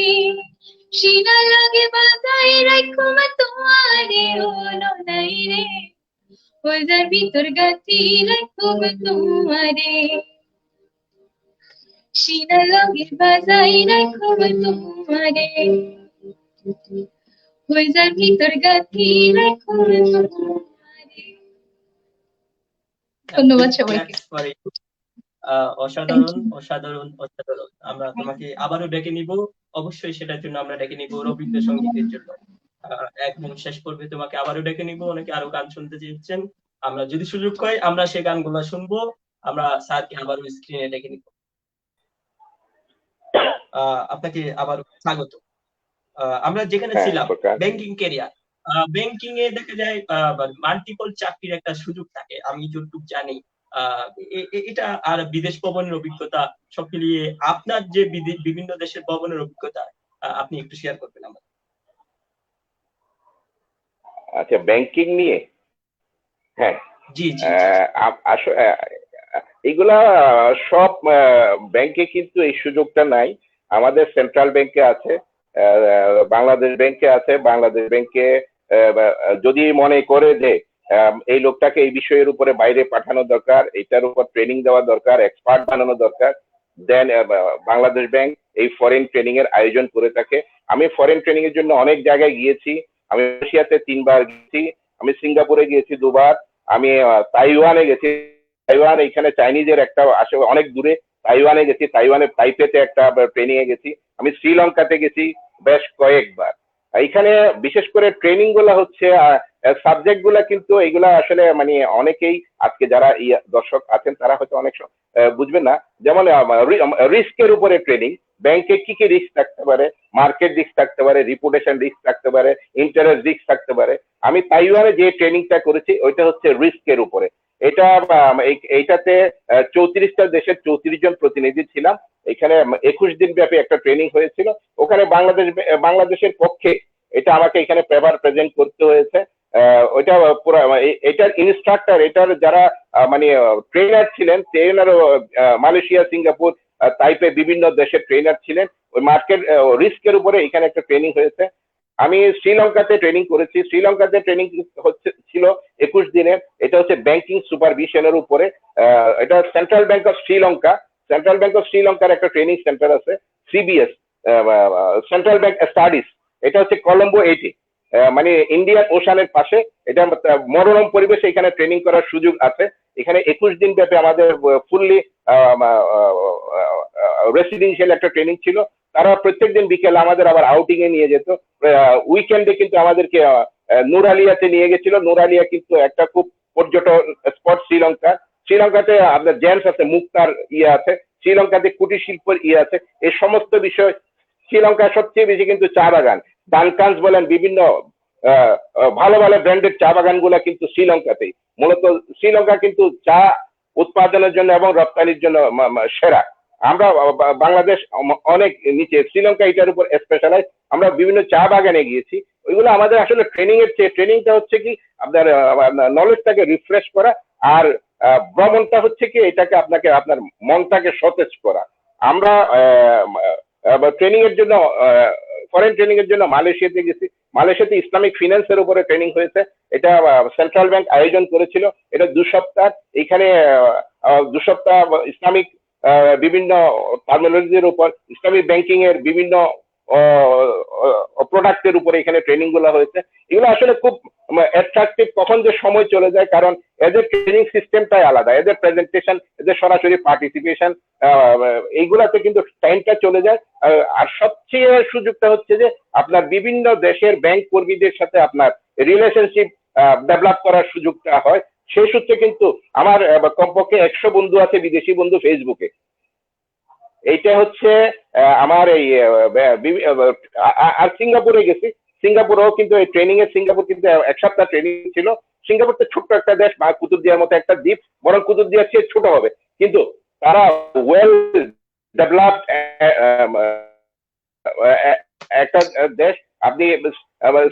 সিনা লগে বাজাই রাখুম তোমারে হলো নাই রে, যার ভিতর গাঁথি রাখুম তোমারে, সিনা লগে বাজাই রাখুম তোমারে, যার ভিতর গাঁথি রাখুম তোমারে। ধন্যবাদ সবাইকে। অসাধারণ অসাধারণ অসাধারণ। আমরা তোমাকে আবারও ডেকে নিব, অবশ্যই সেটার জন্য আমরা ডেকে নিব রবীন্দ্রসঙ্গীতের জন্য। একদম শেষ পর্বে তোমাকে আবারও ডেকে নিব, অনেকে আরো গান শুনতে চেয়েছেন, আমরা যদি সুযোগ পাই আমরা সেই গানগুলো শুনবো। আমরা স্যারকে আবারও স্ক্রিনে ডেকে নিব। আপনাকে আবার স্বাগত। আমরা যেখানে ছিলাম ব্যাংকিং ক্যারিয়ার, ব্যাংকিং এ দেখা যায় মাল্টিপল চাকরির একটা সুযোগ থাকে, আমি যতটুকু জানি। এটা আর বিদেশ ভ্রমণের অভিজ্ঞতা সব মিলিয়ে আপনার যে বিভিন্ন দেশের ভ্রমণের অভিজ্ঞতা আপনি একটু শেয়ার করবেন আমাদের। আচ্ছা, ব্যাংকিং নিয়ে? হ্যাঁ, জি জি। এগুলা সব ব্যাংকে কিন্তু এই সুযোগটা নাই। আমাদের সেন্ট্রাল ব্যাংকে আছে, বাংলাদেশ ব্যাংকে আছে। বাংলাদেশ ব্যাংকে যদি মনে করে যে এই লোকটাকে এই বিষয়ের উপরে বাইরে পাঠানো দরকার, এটার উপর ট্রেনিং দেওয়া দরকার, এক্সপার্ট বানানো দরকার, দেন বাংলাদেশ ব্যাংক এই ফরেন ট্রেনিং এর আয়োজন করে থাকে। আমি ফরেন ট্রেনিং এর জন্য অনেক জায়গায় গিয়েছি। আমি রাশিয়াতে 3 বার গেছি, আমি সিঙ্গাপুরে গিয়েছি 2 বার, আমি তাইওয়ানে গেছি। তাইওয়ান এখানে চাইনিজের একটা আসে অনেক দূরে, তাইওয়ানে গেছি, তাইওয়ানে তাইপেতে একটা ট্রেনিং এ গেছি, আমি শ্রীলঙ্কাতে গেছি বেশ কয়েকবার। এখানে বিশেষ করে ট্রেনিং গুলা হচ্ছে সাবজেক্ট গুলা কিন্তু এগুলা আসলে মানে অনেকেই আজকে যারা দর্শক আছেন তারা হয়তো অনেক বুঝবেন না। যেমন রিস্কের উপরে ট্রেনিং, ব্যাংকে কি কি রিস্ক থাকতে পারে, মার্কেট রিস্ক থাকতে পারে, রিপুটেশন রিস্ক থাকতে পারে, ইন্টারেস্ট রিস্ক থাকতে পারে। আমি তাইওয়ানে যে ট্রেনিংটা করেছি ওইটা হচ্ছে রিস্কের উপরে। এটা এইটাতে 34টা দেশের 34 জন প্রতিনিধি ছিলাম। এখানে 21 দিন ব্যাপী একটা ট্রেনিং হয়েছিল। ওখানে বাংলাদেশের পক্ষে এটা আমাকে এখানে পেপার প্রেজেন্ট করতে হয়েছে। ওইটা পুরো এটার ইনস্ট্রাক্টর, এটার যারা মানে ট্রেনার ছিলেন, ট্রেনারও মালয়েশিয়া, সিঙ্গাপুর, তাইপে বিভিন্ন দেশের ট্রেনার ছিলেন। ওই মার্কেট রিস্কের উপরে এখানে একটা ট্রেনিং হয়েছে। আমি শ্রীলঙ্কাতে ট্রেনিং করেছি। শ্রীলঙ্কাতে ট্রেনিং ছিল 21 দিনের। এটা হচ্ছে ব্যাংকিং সুপারভিশনের উপরে। এটা central bank of Sri Lanka, central bank of শ্রীলঙ্কার একটা ট্রেনিং সেন্টার আছে, সিবিএস, সেন্ট্রাল ব্যাংক স্টাডিজ। এটা হচ্ছে কলম্বো 80, মানে ইন্ডিয়ান ওশানের পাশে। এটা মনোরম পরিবেশে এখানে ট্রেনিং করার সুযোগ আছে। এখানে 21 দিন ব্যাপী আমাদের ফুললি রেসিডেন্সিয়াল একটা ট্রেনিং ছিল। তারা প্রত্যেকদিন বিকেলে আমাদের আবার আউটিং এ নিয়ে যেত। উইকেন্ডে কিন্তু আমাদেরকে নুরালিয়াতে নিয়ে গেছিল। নুরালিয়া কিন্তু একটা খুব পর্যটন স্পট শ্রীলঙ্কা। শ্রীলঙ্কাতে আপনার জেন্টস আছে, মুক্তার আছে, শ্রীলঙ্কাতে কুটির শিল্পের আছে। এই সমস্ত বিষয় শ্রীলঙ্কায় সবচেয়ে বেশি কিন্তু চা বাগান, ডানকান্স বলেন, বিভিন্ন ভালো ভালো ব্র্যান্ডের চা বাগান গুলা কিন্তু শ্রীলঙ্কাতেই। মূলত শ্রীলঙ্কা কিন্তু চা উৎপাদনের জন্য এবং রপ্তানির জন্য সেরা। আমরা বাংলাদেশ অনেক নিচে, শ্রীলঙ্কা এটার উপর স্পেশালাইজ। আমরা বিভিন্ন চা বাগানে গিয়েছি। ওইগুলো আমাদের আসলে ট্রেনিং এর চেয়ে, ট্রেনিংটা হচ্ছে কি আপনার নলেজটাকে রিফ্রেশ করা, আর ভ্রমণটা হচ্ছে কি এটাকে আপনাকে আপনার মনটাকে সতেজ করা। আমরা ট্রেনিং এর জন্য ফরেন ট্রেনিং এর জন্য মালয়েশিয়াতে গেছি। মালয়েশিয়াতে ইসলামিক ফিন্যান্সের উপরে ট্রেনিং হয়েছে। এটা সেন্ট্রাল ব্যাংক আয়োজন করেছিল। এটা 2 সপ্তাহ। এখানে দুসপ্তাহ ইসলামিক বিভিন্ন টার্মিনোলজির উপর, ইসলামিক ব্যাংকিং এর বিভিন্ন প্রোডাক্টের উপরে এখানে ট্রেনিং গুলো হয়েছে। এগুলো আসলে খুব অ্যাট্রাকটিভ, কখন যে সময় চলে যায়, কারণ এদের ট্রেনিং সিস্টেমটাই আলাদা, এদের প্রেজেন্টেশন, এদের সরাসরি পার্টিসিপেশন, এইগুলাতে কিন্তু টাইমটা চলে যায়। আর সবচেয়ে সুযোগটা হচ্ছে যে আপনার বিভিন্ন দেশের ব্যাংক কর্মীদের সাথে আপনার রিলেশনশিপ ডেভেলপ করার সুযোগটা হয়। সেই সূত্রে কিন্তু আমার কমপক্ষে 100 বন্ধু আছে, বিদেশি বন্ধু ফেসবুকে। এইটা হচ্ছে আমার এই আর সিঙ্গাপুরে গেছি, সিঙ্গাপুরেও কিন্তু এই ট্রেনিং এর, সিঙ্গাপুর কিন্তু 1 সপ্তাহ ট্রেনিং ছিল। সিঙ্গাপুর তো ছোট্ট একটা দেশ, কুতুবদিয়ার মতো একটা দ্বীপ, বরং কুতুবদিয়ার চেয়ে ছোট হবে, কিন্তু তারা ওয়েল ডেভেলপড একটা দেশ। আপনি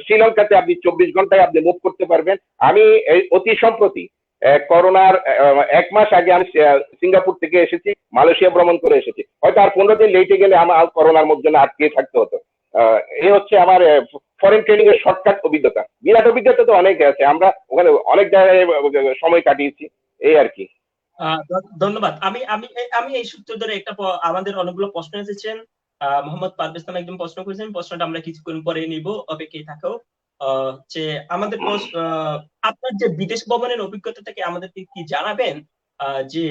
শ্রীলঙ্কাতে আপনি 24 ঘন্টায় আপনি মুভ করতে পারবেন। আমি অতি সম্প্রতি করোনার 1 মাস আগে আমি সিঙ্গাপুর থেকে এসেছি, মালয়েশিয়া ভ্রমণ করে এসেছি। হয়তো আর 15 দিন লেটে গেলে আমার করোনার মধ্যে না আটকে থাকতে হতো। এই হচ্ছে আমার ফরেন ট্রেনিং এর শর্টকাট অভিজ্ঞতা। বিরাট অভিজ্ঞতা তো অনেক আছে, আমরা ওখানে অনেক জায়গায় সময় কাটিয়েছি, এই আর কি। ধন্যবাদ। আমি আমি আমি এই সূত্র ধরে একটা আমাদের অনেকগুলো প্রশ্ন এসেছেন। মোহাম্মদ পারভেজ নামে একজন প্রশ্ন করেছেন, প্রশ্নটা আমরা কিছুক্ষণ পরে নিব, অপেক্ষায় থাকো। যে আমাদের আপনার যে বিদেশ ভ্রমণের অভিজ্ঞতা থেকে আমাদেরকে কি জানাবেন, যে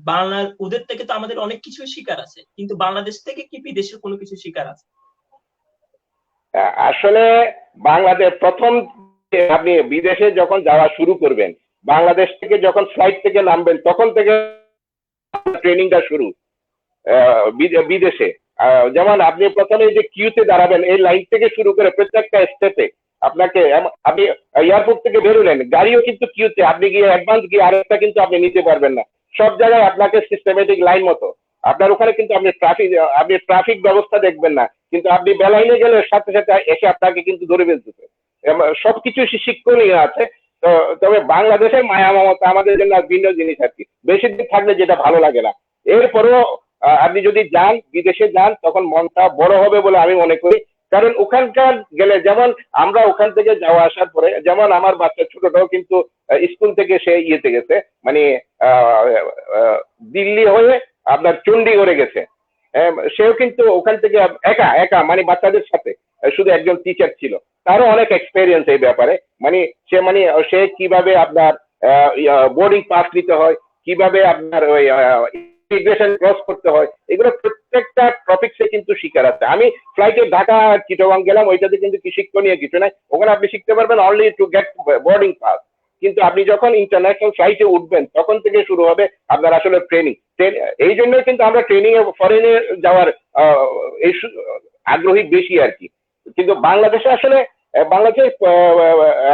বাংলার, ওদের থেকে তো আমাদের অনেক কিছু শিকার আছে, কিন্তু বাংলাদেশ থেকে কি বিদেশের কোনো কিছু শিকার আছে? আসলে বাংলাদেশ প্রথম আপনি বিদেশে যখন যাওয়া শুরু করবেন, বাংলাদেশ থেকে যখন ফ্লাইট থেকে নামবেন, তখন থেকে ট্রেনিংটা শুরু বিদেশে। যেমন আপনি প্রথমে যে কিউতে দাঁড়াবেন, এই লাইন থেকে শুরু করে প্রত্যেকটা স্টেপে আপনাকে, আপনি এয়ারপোর্ট থেকে বেরোলেন, গাড়িও কিন্তু কিউতে, আপনি গিয়ে অ্যাডভান্স গিয়ে আরেকটা কিন্তু আপনি নিতে পারবেন না। সব জায়গায় আপনাকে সিস্টেমেটিক লাইন মতো, আপনার ওখানে কিন্তু আপনি ট্রাফিক ব্যবস্থা দেখবেন না, কিন্তু আপনি বেলাইনে গেলে সাথে সাথে এসে আপনাকে কিন্তু ধরে ফেলতেছে। সবকিছু শিক্ষণীয় আছে। তো তবে বাংলাদেশের মায়া মমতা আমাদের জন্য ভিন্ন জিনিস আর কি, বেশি দিন থাকলে যেটা ভালো লাগে না। এরপরেও আপনি যদি যান, বিদেশে যান, তখন মনটা বড় হবে বলে আমি মনে করি। কারণ ওখানকার গেলে, যেমন আমরা ওখান থেকে যাওয়া আসার পরে, যেমন আমার বাচ্চা ছোটটাও কিন্তু স্কুল থেকে সে ইয়েতে গেছে, মানে দিল্লি হয়ে আপনার চণ্ডীগড়ে গেছে। সেও কিন্তু ওখান থেকে একা একা, মানে বাচ্চাদের সাথে শুধু একজন টিচার ছিল, তারও অনেক এক্সপেরিয়েন্স এই ব্যাপারে। সে কিভাবে আপনার বোর্ডিং পাস নিতে হয়, কিভাবে আপনার ওই ইমিগ্রেশন ক্রস করতে হয়, এগুলো প্রত্যেকটা টপিকসে কিন্তু শিকার আছে। আমি ফ্লাইটে ঢাকা চিটাগং গেলাম, ওইটাতে কিন্তু কি শিক্ষণীয় কিছু নাই, ওখানে আপনি শিখতে পারবেন only to get boarding pass. কিন্তু আপনি যখন ইন্টারন্যাশনাল ফ্লাইটে উঠবেন, তখন থেকে শুরু হবে আপনার আসলে ট্রেনিং। এই জন্যই কিন্তু আমরা ট্রেনিং এ ফরেনে যাওয়ার এই আগ্রহী বেশি আর কি। কিন্তু বাংলাদেশে আসলে বাংলাদেশে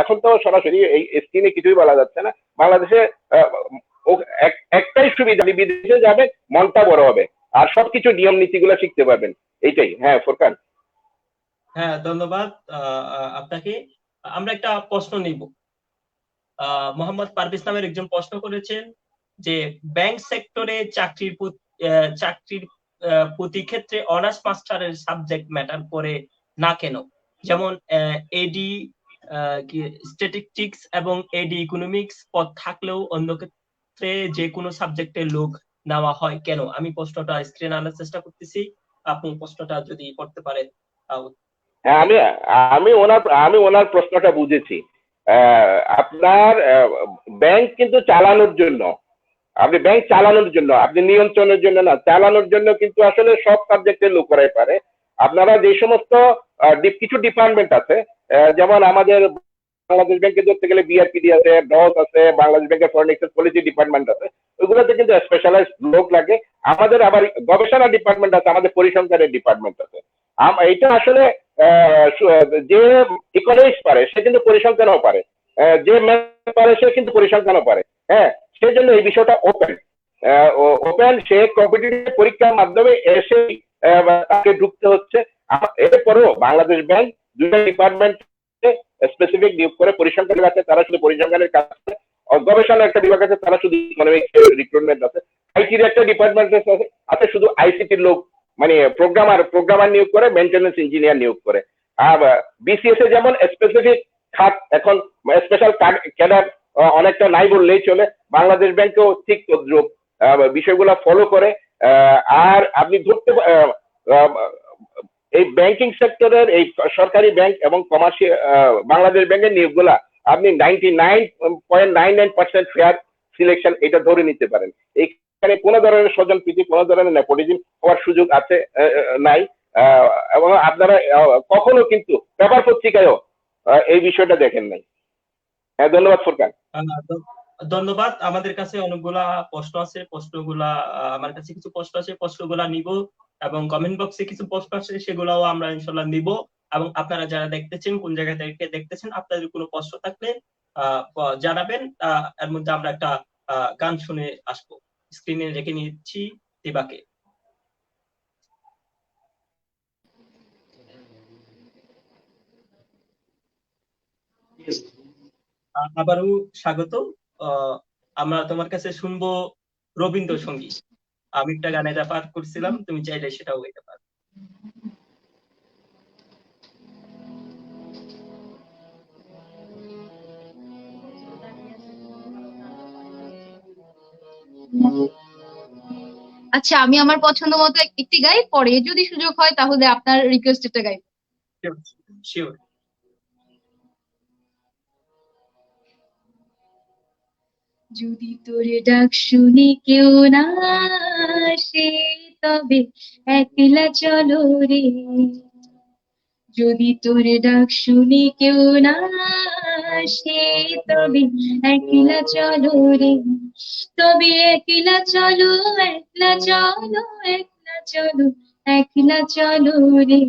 এখন তো সরাসরি এই স্ক্রিনে কিছুই বলা যাচ্ছে না। বাংলাদেশে একটাই সুবিধা, আপনি বিদেশে যাবেন, মনটা বড় হবে আর সবকিছু নিয়ম নীতিগুলো শিখতে পারবেন, এইটাই। হ্যাঁ ফোরকান। হ্যাঁ, ধন্যবাদ আপনাকে। আমরা একটা প্রশ্ন নিব। মোহাম্মদ পারভেজ নামের একজন প্রশ্ন করেছেন যে ব্যাংক সেক্টরে চাকরির প্রতি ক্ষেত্রে অনার্স মাস্টারের সাবজেক্ট ম্যাটার করে না কেন? যেমন এডি স্ট্যাটিস্টিক্স এবং এডি ইকোনমিক্স পদ থাকলেও অন্য ক্ষেত্রে যে কোনো সাবজেক্টের লোক নেওয়া হয় কেন? আমি প্রশ্নটা স্ক্রিনে আনার চেষ্টা করতেছি, আপনি প্রশ্নটা যদি করতে পারেন। হ্যাঁ, আমি ওনার প্রশ্নটা বুঝেছি। আপনার ব্যাংক কিন্তু চালানোর জন্য, আপনি ব্যাংক চালানোর জন্য, আপনি নিয়ন্ত্রণের জন্য না, চালানোর জন্য কিন্তু আসলে সব সাবজেক্টের লোক করাই পারে। আপনারা যে সমস্ত কিছু ডিপার্টমেন্ট আছে, যেমন আমাদের বাংলাদেশ ব্যাংকে ধরতে গেলে বিআরপিডি আছে, ডস আছে, বাংলাদেশ ব্যাংকের ফরেন এক্সচেঞ্জ পলিসি ডিপার্টমেন্ট আছে, ওইগুলোতে কিন্তু স্পেশালাইজ লোক লাগে। আমাদের আবার গবেষণা ডিপার্টমেন্ট আছে, আমাদের পরিসংখ্যানের ডিপার্টমেন্ট আছে। এটা আসলে যে ইকোনমিক্স পারে সে কিন্তু পরিসংখ্যানও পারে, যে ম্যাথ পারে সে কিন্তু পরিসংখ্যানও পারে। হ্যাঁ, সেজন্য এই বিষয়টা ওপেন। সে কম্পিটিটিভ পরীক্ষার মাধ্যমে এসে তাকে ঢুকতে হচ্ছে। এরপরেও বাংলাদেশ ব্যাংক দুইটা ডিপার্টমেন্ট স্পেসিফিক নিয়োগ করে, পরিসংখ্যানের আছে তারা শুধু পরিসংখ্যানের কাজ করে, গবেষণা একটা বিভাগ আছে তারা শুধু ইকোনমিক রিক্রুটমেন্ট আছে, আইটির একটা ডিপার্টমেন্ট আছে শুধু আইসিটির লোক, মানে প্রোগ্রামার নিয়োগ করে, মেইনটেনেন্স ইঞ্জিনিয়ার নিয়োগ করে। আর বিসিএস এ যেমন স্পেসিফিক খাত, এখন স্পেশাল ক্যাডার অনেকটা নাই বললেই চলে। বাংলাদেশ ব্যাংকেও ঠিক তদ্রুপ। বিষয়গুলো ফলো করে। আর আপনি ধরতে এই ব্যাংকিং সেক্টরের এই সরকারি ব্যাংক এবং কমার্শিয়াল বাংলাদেশ ব্যাংকের নিয়োগগুলা আপনি 99.99% ফেয়ার সিলেকশন এটা ধরে নিতে পারেন। এখানে কোনো ধরনের স্বজন প্রীতি, কোনো ধরনের নেপোটিজম হওয়ার সুযোগ আছে নাই। এবং আপনারা কখনো কিন্তু পেপার পত্রিকায়ও এই বিষয়টা দেখেন নাই। হ্যাঁ, ধন্যবাদ ফুরকান। ধন্যবাদ। আমাদের কাছে অনেকগুলা প্রশ্ন আছে, প্রশ্নগুলা আমার কাছে কিছু প্রশ্ন আছে, প্রশ্নগুলা নিব, এবং কমেন্ট বক্সে কিছু প্রশ্ন আছে সেগুলাও আমরা ইনশাল্লাহ নিব। এবং আপনারা যারা দেখতেছেন, কোন জায়গা থেকে দেখতেছেন, আপনাদের কোনো প্রশ্ন থাকলে জানাবেন। এর মধ্যে আমরা একটা গান শুনে আসবো। স্ক্রিনে রেখে নিচ্ছি দিবাকে। আবারও স্বাগত। আমরা তোমার কাছে শুনবো রবীন্দ্রসঙ্গীত। আমি একটা গানে পাঠ করছিলাম, তুমি চাইলে সেটাও গাইতে পারো। আচ্ছা, আমি আমার পছন্দ মতো একটি গাই, পরে যদি সুযোগ হয় তাহলে আপনার রিকোয়েস্টেডটা গাই। শিওর। যদি তোর ডাক শুনি কেউ না আসে, তবে একলা চলো রে। যদি তোর ডাক শুনি কেউ না আসে, তবে একলা চলো রে। তবে একলা চলো, একলা চলো, একলা চলো, একলা চলো রে।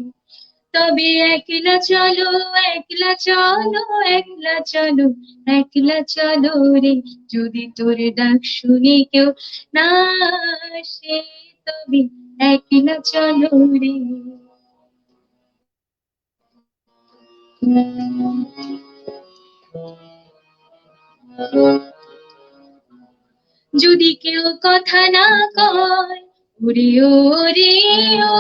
তবে একলা চলো, একলা চলো, একলা চলো, একলা চলো রে। যদি তোর ডাক শুনি কেউ না আসে, তবে একলা চলো রে। যদি কেউ কথা না কয়, ওরে ওরে ও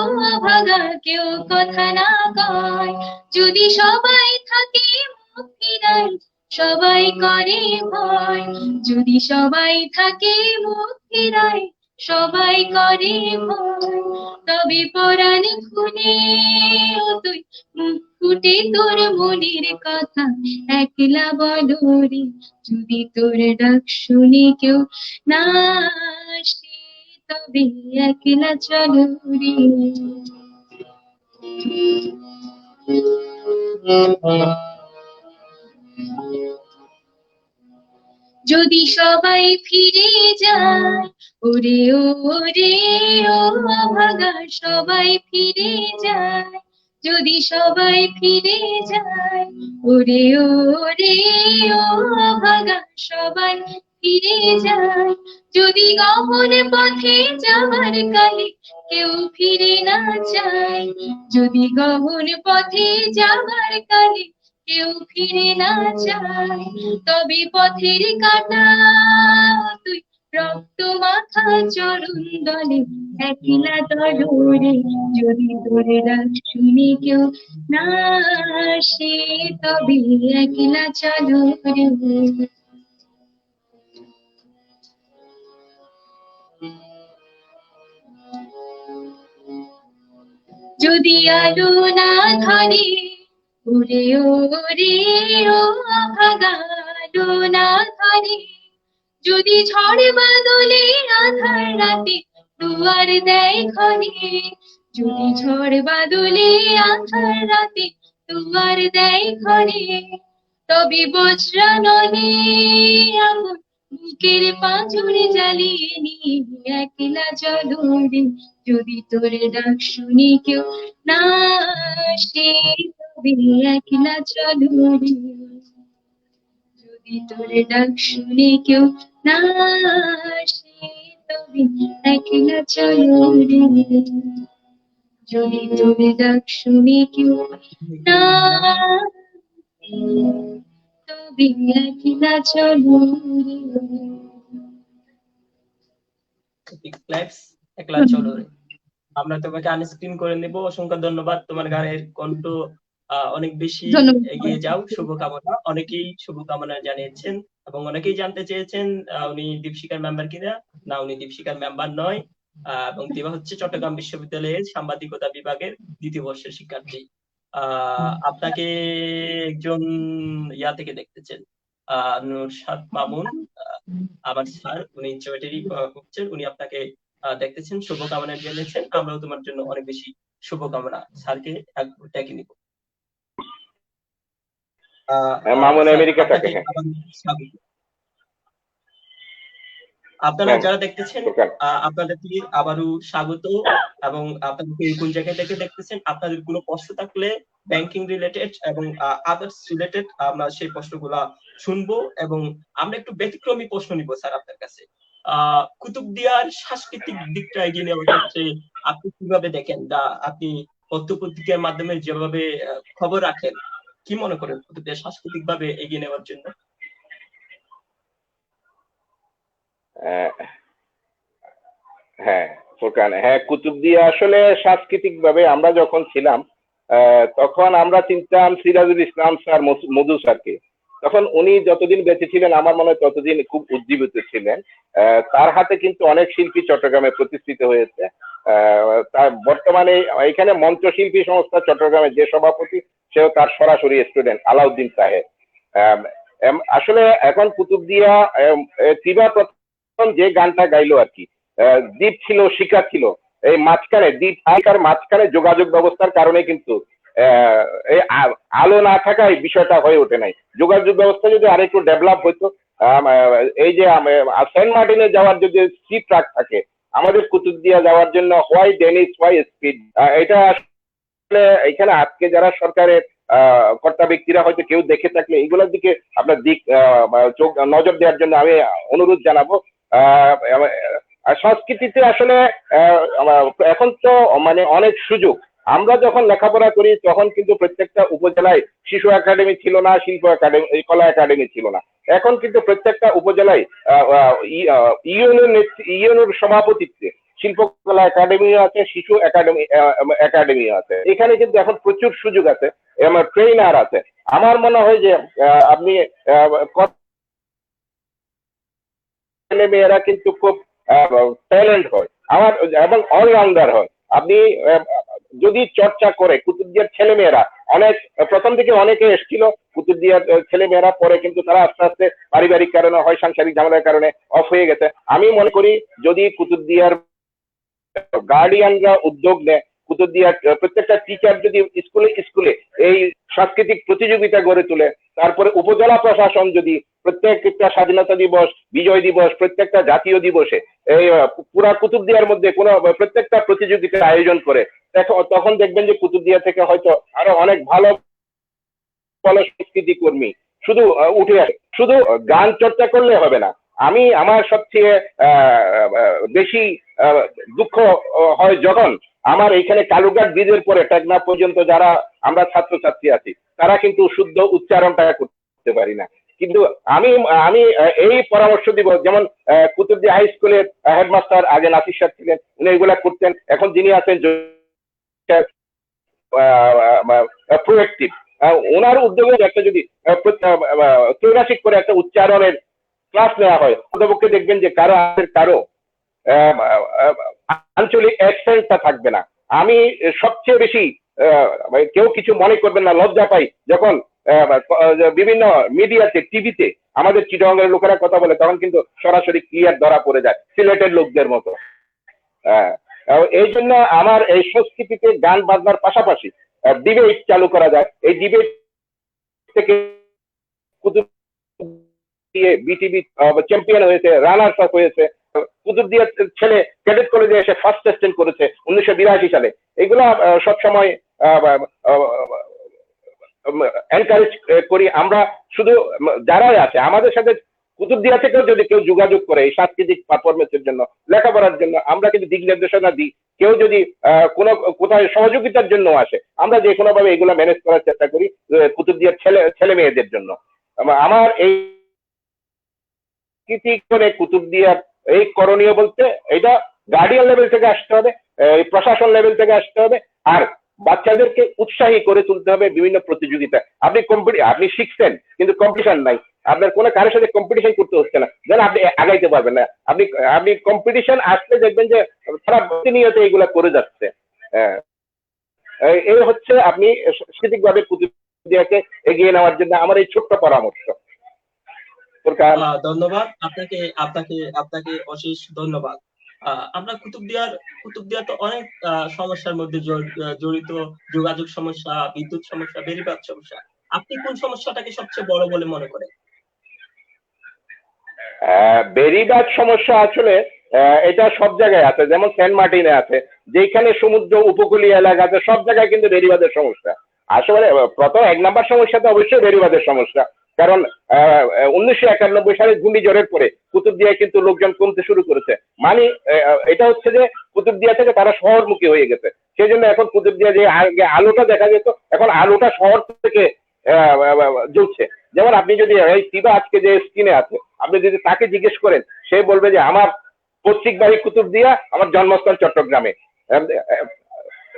ভাগা, কেউ কথা না কয়। যদি সবাই থাকে মুখ ফিরাই, সবাই করে ভয়। যদি সবাই থাকে মুখ ফিরাই, সবাই করে ভয়। তবে পরাণ খুলে ও তুই মুখ ফুটে তোর মনের কথা একলা বলো রে। যদি তোর ডাক শুনি কেউ না আসে, তবে একলা চলো রে। যদি সবাই ফিরে যায়, ওরে ওরে ও ভাগা, সবাই ফিরে যায়। যদি সবাই ফিরে যায়, ওরে ওরে ও ভাগা, সবাই ফিরে যায়। যদি গহন পথে যাবার কালে কেউ ফিরে না যায়, যদি গহন পথে যাবার কালে কেউ ফিরে না যায়, তবে পথের কাটা তুই রক্ত মাখা চরণ দলে একলা তরুরে। যদি তোর ডাক শুনি কেউ না আসে, তবে একলা চলো রে। যদি আলো না ধরে, ওরে ওরে ও ভাগা, আলো না ধরে। যদি ঝড় বাদলে আধার রাতে দুয়ার দেয় ঘরে, যদি ঝড় বাদলে আধার রাতে দুয়ার দেয় ঘরে। তবে বজ্রানলে আগুন বুকের পাঁজরে জ্বালিয়ে নিয়ে একলা চলো রে। যদি তোর ডাক শুনি কেউ না আসে, তবে একলা চলো রে। যদি তোর ডাক শুনি কেউ না আসে, তবে একলা চলো রে। যদি তোর ডাক শুনি কেউ না আসে, তবে একলা চলো রে। একলা চলো রে। আমরা তোমাকে আনস্ক্রিন করে নেব। অসংখ্য ধন্যবাদ। তোমার গানের কণ্ঠ অনেক বেশি ধন্যবাদ। এগিয়ে যাও, শুভকামনা। অনেকেই শুভকামনা জানিয়েছেন এবং অনেকেই জানতে চেয়েছেন উনি দীপশিখার মেম্বার কিনা। না, উনি দীপশিখার মেম্বার নয়। এবং দিবা হচ্ছে চট্টগ্রাম বিশ্ববিদ্যালয়ের সাংবাদিকতা বিভাগের 2য় বর্ষের শিক্ষার্থী। আপনাকে একজন ইয়া থেকে দেখতেছেন, নুরশাদ মামুন, আমার স্যার, উনি ইচ্ছাবাটেরই হচ্ছেন, উনি আপনাকে দেখতেছেন, শুভকামনা জানিয়েছেন। আমরাও তোমার জন্য অনেক বেশি শুভকামনা। স্যারকে ডেকে নিব। মামুন স্যার, আমেরিকা থাকে। আপনাকে হ্যাঁ আবার স্বাগত। আপনারা যারা দেখতেছেন ফুরকান, আপনাদেরকে আবারও স্বাগত। এবং আপনাদেরকে কোন জায়গা থেকে দেখতেছেন, আপনাদের কোনো প্রশ্ন থাকলে ব্যাংকিং রিলেটেড এবং আদার্স রিলেটেড, আমরা সেই প্রশ্নগুলা শুনবো এবং আমরা একটু ব্যতিক্রমী প্রশ্ন নিব স্যার আপনার কাছে। কুতুবদিয়ার সাংস্কৃতিক দিকটা এগিয়ে নেওয়ার ক্ষেত্রে আপনি কিভাবে দেখেন? আপনি পত্র-পত্রিকার মাধ্যমে যেভাবে খবর রাখেন, কি মনে করেন কুতুবদিয়া সাংস্কৃতিক ভাবে এগিয়ে নেওয়ার জন্য? হ্যাঁ ফুরকান, হ্যাঁ কুতুবদিয়া আসলে সাংস্কৃতিক ভাবে আমরা যখন ছিলাম তখন আমরা চিনতাম সিরাজুল ইসলাম স্যার, মধু স্যারকে। তখন উনি যতদিন বেঁচে ছিলেন আমার মনে হয় ততদিন খুব উজ্জীবিত ছিলেন। তার হাতে কিন্তু অনেক শিল্পী চট্টগ্রামে প্রতিষ্ঠিত হয়েছে। তার বর্তমানে এখানে মঞ্চশিল্পী সংস্থা চট্টগ্রামের যে সভাপতি, সেও তার সরাসরি স্টুডেন্ট আলাউদ্দিন সাহেব। আসলে এখন কুতুবদিয়া তিবা প্রথম যে গানটা গাইলো আর কি, দ্বীপ ছিল, শিকা ছিল, এই মাঝখানে দ্বীপ আর মাঝখানে যোগাযোগ ব্যবস্থার কারণে কিন্তু এই আলো না থাকায় বিষয়টা হয়ে ওঠে নাই। যোগাযোগ ব্যবস্থা যদি আরেকটু ডেভেলপ হইতো, এই যে সেন্ট মার্টিনে যাওয়ার যদি সি ট্রাক থাকে, আমাদের কুতুবদিয়া যাওয়ার জন্য হোয়াই ডেনিস হোয়াই স্পিড, এটা আসলে এখানে আজকে যারা সরকারের কর্তা ব্যক্তিরা হয়তো কেউ দেখে থাকলে এগুলোর দিকে আপনার চোখ নজর দেওয়ার জন্য আমি অনুরোধ জানাবো। আর সংস্কৃতিতে আসলে এখন তো মানে অনেক সুযোগ। আমরা যখন লেখাপড়া করি তখন কিন্তু প্রত্যেকটা উপজেলায় শিশু একাডেমি ছিল না, শিল্প একাডেমি, কলা একাডেমি ছিল না। এখন কিন্তু প্রত্যেকটা উপজেলায় ইউনিয়নের সভাপতিত্বে শিল্পকলা একাডেমিও আছে, শিশু একাডেমিও আছে। এখানে কিন্তু এখন প্রচুর সুযোগ আছে, ট্রেনার আছে। আমার মনে হয় যে আপনি ছেলে মেয়েরা কিন্তু খুব ট্যালেন্ট হয় আমার, এবং অলরাউন্ডার হয়। আপনি যদি চর্চা করে, কুতুবদিয়ার ছেলে মেয়েরা অনেক প্রথম দিকে অনেকে এসেছিল কুতুবদিয়ার ছেলে মেয়েরা, পরে কিন্তু তারা আস্তে আস্তে পারিবারিক কারণে হয় সাংসারিক ঝামেলার কারণে অফ হয়ে গেছে। আমি মনে করি যদি কুতুবদিয়ার গার্ডিয়ানরা উদ্যোগ নেয়, কুতুবদিয়ার প্রত্যেকটা টিচার যদি স্কুলে স্কুলে এই সাংস্কৃতিক প্রতিযোগিতা গড়ে তোলে, তারপরে উপজেলা প্রশাসন যদি প্রত্যেকটা স্বাধীনতা দিবস, বিজয় দিবস, প্রত্যেকটা জাতীয় দিবসে এই পুরা কুতুবদিয়ার মধ্যে কোনো প্রত্যেকটা প্রতিযোগিতার আয়োজন করে, তখন দেখবেন যে কুতুবদিয়া থেকে হয়তো আরো অনেক ভালো ভালো সংস্কৃতি কর্মী শুধু উঠে আসে। শুধু গান চর্চা করলে হবে না। আমি আমার সবচেয়ে বেশি দুঃখ হয় যখন আমার এইখানে কালুঘাট ব্রিজের পরে টেকনাফ পর্যন্ত যারা আমরা ছাত্রছাত্রী আছি, তারা কিন্তু শুদ্ধ উচ্চারণটা করতে পারি না। কিন্তু আমি আমি এই পরামর্শ দিব, যেমন কুতুবদিয়া হাই স্কুলের হেডমাস্টার আগে নাসির স্যার ছিলেন, উনি এগুলা করতেন। এখন যিনি আছেন প্রোয়েক্টিভ, ওনার উদ্যোগে একটা যদি ত্রৈমাসিক করে একটা উচ্চারণের ক্লাস নেওয়া হয়, অন্তপক্ষে দেখবেন যে কারো আঞ্চলিক অ্যাকসেন্টটা থাকবে না। আমি সবচেয়ে বেশি কেউ কিছু মনে করবেন না, লজ্জা পাই যখন বিভিন্ন মিডিয়াতে, টিভিতে আমাদের চিটাগাংয়ের লোকেরা কথা বলে, তখন কিন্তু সরাসরি ক্লিয়ার ধরা পড়ে যায় সিলেটের লোকদের মতো। এই জন্য আমার এই সংস্কৃতিতে গান বাজনার পাশাপাশি ডিবেট চালু করা যায়। এই ডিবেট থেকে বিটিভি চ্যাম্পিয়ন হয়েছে, রানার্স আপ হয়েছে। কুতুবদিয়ার ছেলে ক্যাডেট কলেজে এসে ফার্স্ট অ্যাসিস্ট্যান্ট করেছে 1982 সালে। এগুলা সবসময় এনকারেজ করি আমরা। শুধু যারাই আছে আমাদের সাথে কুতুবদিয়া থেকেও যদি কেউ যোগাযোগ করে এই সাংস্কৃতিক পারফরমেন্সের জন্য, লেখাপড়ার জন্য, আমরা কিন্তু দিক নির্দেশনা দিই। কেউ যদি কোনো কোথায় সহযোগিতার জন্য আসে, আমরা যে কোনো ভাবে এগুলো ম্যানেজ করার চেষ্টা করি কুতুবদিয়ার ছেলে মেয়েদের জন্য। আমার এই করে কুতুবদিয়ার এই করণীয় বলতে এটা গার্ডিয়ান লেভেল থেকে আসতে হবে, প্রশাসন লেভেল থেকে আসতে হবে। আর বাচ্চাদেরকে উৎসাহী করে তুলতে হবে বিভিন্ন প্রতিযোগিতা। আপনি শিখছেন কিন্তু কম্পিটিশন নাই, আপনার কোনো কারোর সাথে কম্পিটিশন করতে হচ্ছে না, যেন আপনি আগাইতে পারবেন না। আপনি কম্পিটিশন আসলে দেখবেন যে তারা প্রতিনিয়ত এইগুলা করে যাচ্ছে। হ্যাঁ, এই হচ্ছে আপনি সাংস্কৃতিক ভাবে প্রতিক্রিয়াকে এগিয়ে নেওয়ার জন্য আমার এই ছোট্ট পরামর্শ। ধন্যবাদ আপনাকে, আপনাকে অশেষ ধন্যবাদ। আমরা কুতুবদিয়া তো অনেক সমস্যার মধ্যে জড়িত, যোগাযোগ সমস্যা, বিদ্যুৎ সমস্যা, বেড়িবাঁধ সমস্যা। আপনি কোন সমস্যাটাকে সবচেয়ে বড় বলে মনে করেন? বেড়িবাঁধ সমস্যা আসলে এটা সব জায়গায় আছে, যেমন সেন্ট মার্টিনে আছে, যেখানে সমুদ্র উপকূলীয় এলাকা আছে, সব জায়গায় কিন্তু বেড়িবাঁধের সমস্যা। আসলে প্রথম 1 নাম্বার সমস্যা তো অবশ্যই বেড়িবাঁধের সমস্যা, কারণ 1991 সালে ঘূর্ণিঝড়ের পরে কুতুবদিয়ায় কিন্তু লোকজন কমতে শুরু করেছে। মানে এটা হচ্ছে যে কুতুবদিয়া থেকে তারা শহরমুখী হয়ে গেছে, সেই জন্য এখন কুতুবদিয়া যে আগে আলোটা দেখা যেত, এখন আলোটা শহর থেকে জ্বলছে। যেমন আপনি যদি এই তিবা আজকে যে স্ক্রিনে আছে, আপনি যদি তাকে জিজ্ঞেস করেন, সে বলবে যে আমার পৈতৃক বাড়ি কুতুবদিয়া, আমার জন্মস্থান চট্টগ্রামে।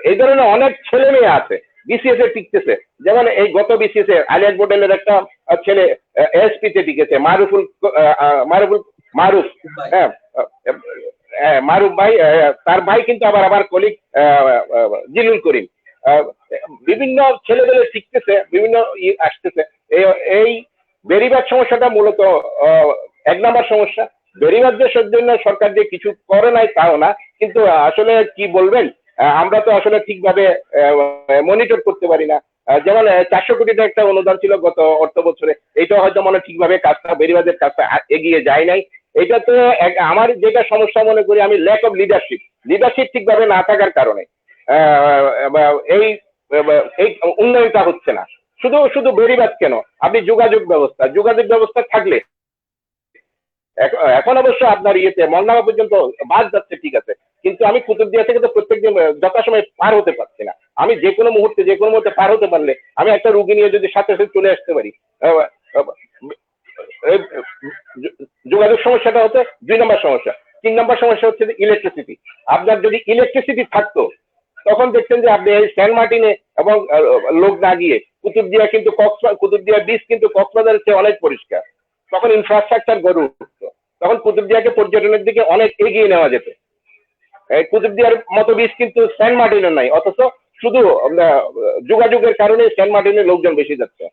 এই ধরনের অনেক ছেলে মেয়ে আছে বিসিএস এ টিকতেছে। যেমন এই গত বিসিএস এ আলিয়াস বোর্ডের একটা ছেলে এসপি তে টিকেছে, মারুফ। হ্যাঁ, মারুফ ভাই, তার ভাই কিন্তু আবার আমার কলিগ জিলুল করিম। বিভিন্ন ছেলেদের শিখতেছে, বিভিন্ন আসতেছে। এই বেড়িবাঁধ সমস্যাটা মূলত 1 নাম্বার সমস্যা। বেড়িবাঁধ জন্য সরকার যে কিছু করে নাই তাও না, কিন্তু আসলে কি বলবেন, আমরা তো আসলে ঠিকভাবে মনিটর করতে পারি না। যেমন 400 কোটি টাকা একটা অনুদান ছিল গত অর্থ বছরে, এটা হয়তো মনে ঠিকভাবে কাজটা বেড়িবাঁধের কাজটা এগিয়ে যায় নাই। এটা তো আমার যেটা সমস্যা মনে করি আমি, ল্যাক অফ লিডারশিপ ঠিকভাবে না থাকার কারণে এই এই উন্নয়নটা হচ্ছে না। শুধু বেড়িবাঁধ কেন, আপনি যোগাযোগ ব্যবস্থা থাকলে, এখন অবশ্য আপনার মলনামা পর্যন্ত বাস যাচ্ছে, ঠিক আছে, কিন্তু আমি কুতুবদিয়া থেকে তো প্রত্যেকদিন যথাসময়ে পার হতে পারছি না। আমি যে কোনো মুহূর্তে পার হতে পারলে আমি একটা রুগী নিয়ে যদি সাথে সাথে চলে আসতে পারি। যোগাযোগ সমস্যাটা হচ্ছে 2 নম্বর সমস্যা। 3 নম্বর সমস্যা হচ্ছে ইলেকট্রিসিটি। আপনার যদি ইলেকট্রিসিটি থাকতো, তখন দেখছেন যে আপনি এই সেন্ট মার্টিনে এবং লোক না গিয়ে কুতুবদিয়া বিচ কিন্তু কক্সবাজারের চেয়ে অনেক পরিষ্কার। তখন ইনফ্রাস্ট্রাকচার গড়ে উঠতো, তখন কুতুবদিয়াকে পর্যটনের দিকে অনেক এগিয়ে নেওয়া যেত। কুতুবদিয়ার মতো বিচ কিন্তু সেন্ট মার্টিনে নাই, অথচ শুধু যোগাযোগের কারণে সেন্ট মার্টিনে লোকজন বেশি যাচ্ছে।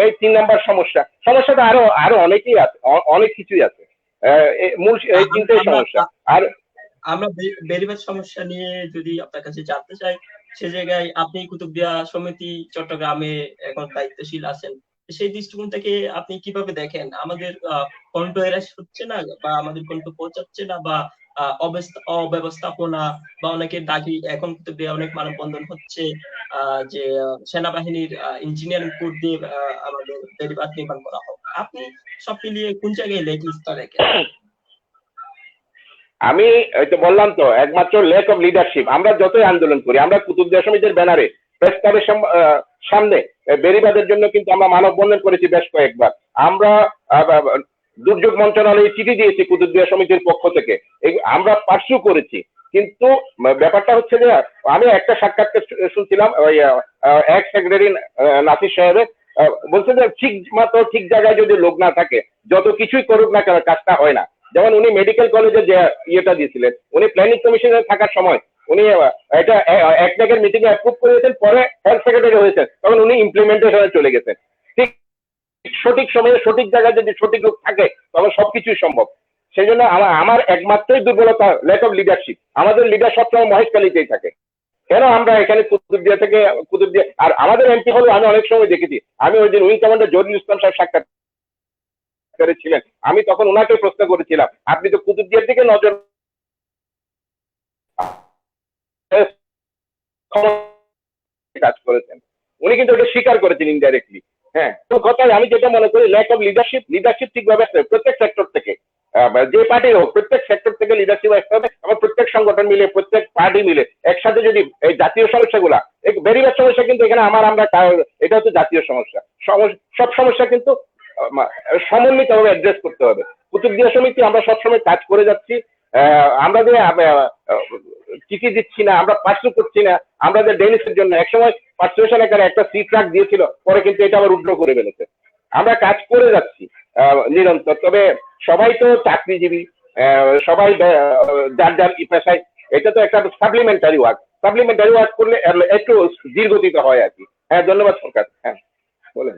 এই 3 নাম্বার সমস্যাটা আরো অনেকেই আছে, অনেক কিছুই আছে। মূল এই 3টাই সমস্যা। আর আমরা বেড়িবাঁধ সমস্যা নিয়ে যদি আপনার কাছে জানতে চাই, সে জায়গায় আপনি কুতুবদিয়া সমিতি চট্টগ্রামে এখন দায়িত্বশীল আছেন, সেই দৃষ্টিকোণ থেকে আপনি কিভাবে দেখেন আমাদের কণ্ঠ এরাস হচ্ছে না, বা আমাদের কণ্ঠ পৌঁছাচ্ছে না, বা অব্যবস্থাপনা, বা অনেকের দাবি এখন কুতুবদিয়া অনেক মানববন্ধন হচ্ছে যে সেনাবাহিনীর ইঞ্জিনিয়ারিং কোড দিয়ে আমাদের বেড়িবাঁধ নির্মাণ করা হোক। আপনি সব মিলিয়ে কোন জায়গায় লেগিস্তা দেখেন? আমি তো বললাম তো, একমাত্র ল্যাক অফ লিডারশিপ। আমরা যতই আন্দোলন করি, আমরা কুতুবদিয়া সমিতির ব্যানারে প্রেস ক্লাবের সামনে বেড়িবাঁধের জন্য কিন্তু আমরা মানববন্ধন করেছি বেশ কয়েকবার। আমরা দুর্যোগ মন্ত্রণালয়ে চিঠি দিয়েছি কুতুবদিয়া সমিতির পক্ষ থেকে, আমরা পার্সু করেছি। কিন্তু ব্যাপারটা হচ্ছে যে আমি একটা সাক্ষাৎকার শুনছিলাম ওই এক্স সেক্রেটারি নাসির সাহেবের, বলছে যে ঠিক জায়গায় যদি লোক না থাকে, যত কিছুই করুক না কেন কাজটা হয় না। যেমন উনি মেডিকেল কলেজে যে ইয়েটা দিয়েছিলেন, উনি প্ল্যানিং কমিশনে থাকার সময় উনি এটা একটাকের মিটিং এ অ্যাপ্রুভ করেছেন, পরে হেলথ সেক্রেটারি হয়েছেন, তখন উনি ইমপ্লিমেন্টেশনে চলে গেছেন। ঠিক সঠিক সময়ে সঠিক জায়গায় যদি সঠিক লোক থাকে, তখন সবকিছুই সম্ভব। সেই জন্য আমার একমাত্রই দুর্বলতা ল্যাক অফ লিডারশিপ। আমাদের লিডার সবসময় মহেশখালীতেই থাকে। কেন আমরা এখানে কুতুবদিয়া আর আমাদের এমপি হলো, আমি অনেক সময় দেখেছি, আমি ওই দিন উইং কমান্ডার জহিরুল ইসলাম সাহেব সাক্ষাৎ ছিলেন, আমি তখন ওনাকে প্রশ্ন করেছিলাম, আপনি তো কুতুবদিয়ার দিকে নজর কাজ করেছেন। উনি কিন্তু এটা স্বীকার করেছেন ইনডাইরেক্টলি। হ্যাঁ, তো কথায় আমি যেটা মনে করি, ল্যাক অফ লিডারশিপ ঠিকভাবে প্রত্যেক সেক্টর থেকে, যে পার্টি হোক, প্রত্যেক সেক্টর থেকে লিডারশিপ আসতে হবে। আমার প্রত্যেক সংগঠন মিলে, প্রত্যেক পার্টি মিলে একসাথে যদি এই জাতীয় সমস্যাগুলা, বেড়িবাঁধ সমস্যা কিন্তু এখানে আমরা এটা হচ্ছে জাতীয় সমস্যা। সব সমস্যা কিন্তু সমন্বিতভাবে অ্যাড্রেস করতে হবে। কুতুবদিয়া সমিতি আমরা সবসময় কাজ করে যাচ্ছি। আমরা যে চিঠি দিচ্ছি না, আমরা পার্সু করছি না, আমরা যে ডেনিসের জন্য একসময় পার্সুয়েশন একটা সিট ট্রাক দিয়েছিল, পরে কিন্তু এটা আবার উল্টো করে ফেলেছে। আমরা কাজ করে যাচ্ছি নিরন্তর। তবে সবাই তো চাকরিজীবী, সবাই যার যার পেশায়, এটা তো একটা সাপ্লিমেন্টারি ওয়ার্ক। সাপ্লিমেন্টারি ওয়ার্ক করলে একটু ধীরগতিতে হয় আর কি। হ্যাঁ, ধন্যবাদ সরকার। হ্যাঁ, বলেন।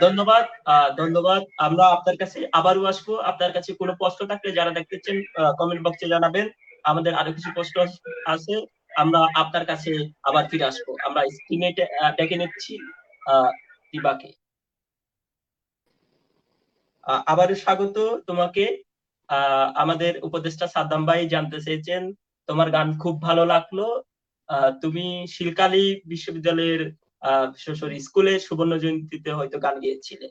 ধন্যবাদ। ধন্যবাদ। আমরা আপনার কাছে আবারও আসবো। আপনার কাছে কোনো প্রশ্ন থাকলে যারা দেখতেছেন কমেন্ট বক্সে জানাবেন। আমাদের আরো কিছু প্রশ্ন আছে, আমরা আপনার কাছে আবার ফিরে আসবো। আমরা স্ক্রিনে ডেকে নিচ্ছি দিবাকে। আবারও স্বাগত তোমাকে। আমাদের উপদেষ্টা সাদ্দাম ভাই জানতে চেয়েছেন, তোমার গান খুব ভালো লাগলো। তুমি শিলকালী বিশ্ববিদ্যালয়ের স্কুলে সুবর্ণ জয়ন্তীতে হয়তো গান গেয়েছিলে।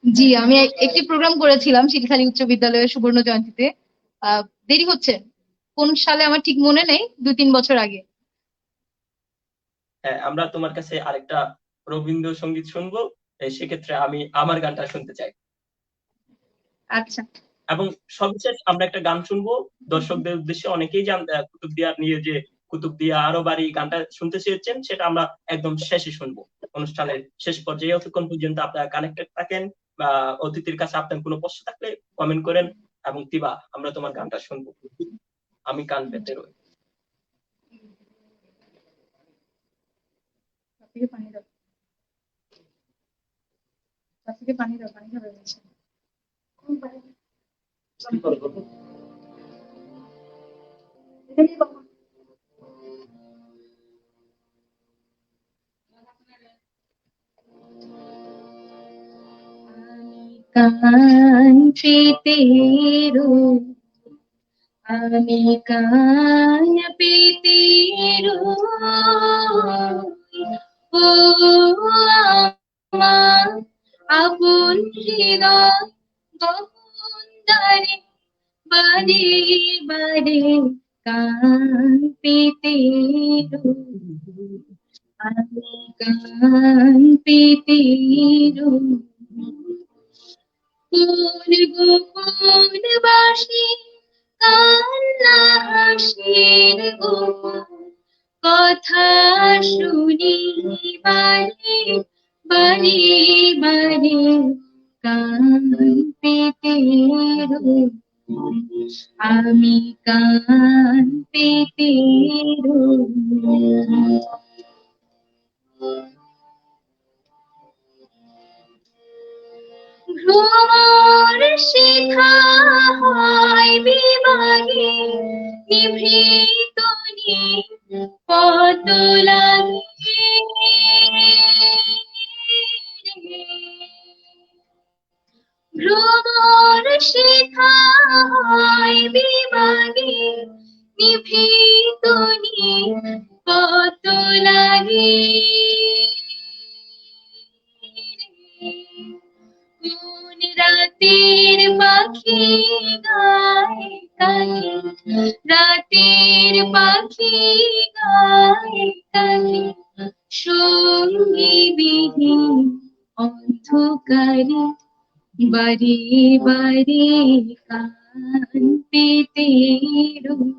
জি, আমি একটি প্রোগ্রাম করেছিলাম শিলখালী উচ্চ বিদ্যালয়ের সুবর্ণ জয়ন্তীতে। দেরি হচ্ছে, কোন সালে আমার ঠিক মনে নেই, 2-3 বছর আগে। হ্যাঁ, আমরা তোমার কাছে আরেকটা রবীন্দ্রসঙ্গীত শুনবো। সেক্ষেত্রে আমি আমার গানটা শুনতে চাই। আচ্ছা, এবং সবশেষ আমরা একটা গান শুনবো দর্শকদের উদ্দেশ্যে। অনেকেই কুতুবদিয়া নিয়ে যে কুতুবদিয়া আরো বাড়ি গানটা শুনতে চেয়েছেন, সেটা আমরা একদম শেষে শুনবো, অনুষ্ঠানের শেষ পর্যায়ে। অতক্ষণ পর্যন্ত আপনারা কানেক্টেড থাকেন, বা অতিথির কাছে আপনার কোনো প্রশ্ন থাকলে কমেন্ট করেন। এবং দিবা, আমরা তোমার গানটা শুনবো, আমি কান পেতে রই। পানি দাও, পানি দাও, পানি খাবে বলছে। কান পেতে রই, আমি কান পেতে রই, ও আমার আপন হৃদয় গগন দ্বারে, বারে বারে কান পেতে রই, আমি কান পেতে রই। কোন গোপন বাসে কান্না হাসির গোপন কথা শুনি, বারে বারে বারে কান পেতে রই, আমি কান পেতে রই। ভ্রমর শিখা হয় বিভাগে, নিভৃত পত লাগে, ভ্রমর শিখা হয় বিভাগে, নিভৃত পত লাগে। কোন রাতের পাখি গায় কালি, রাতের পাখি গায় কালি, সঙ্গী বিহীন অন্ধকারে, বারে বারে কান পেতে রই।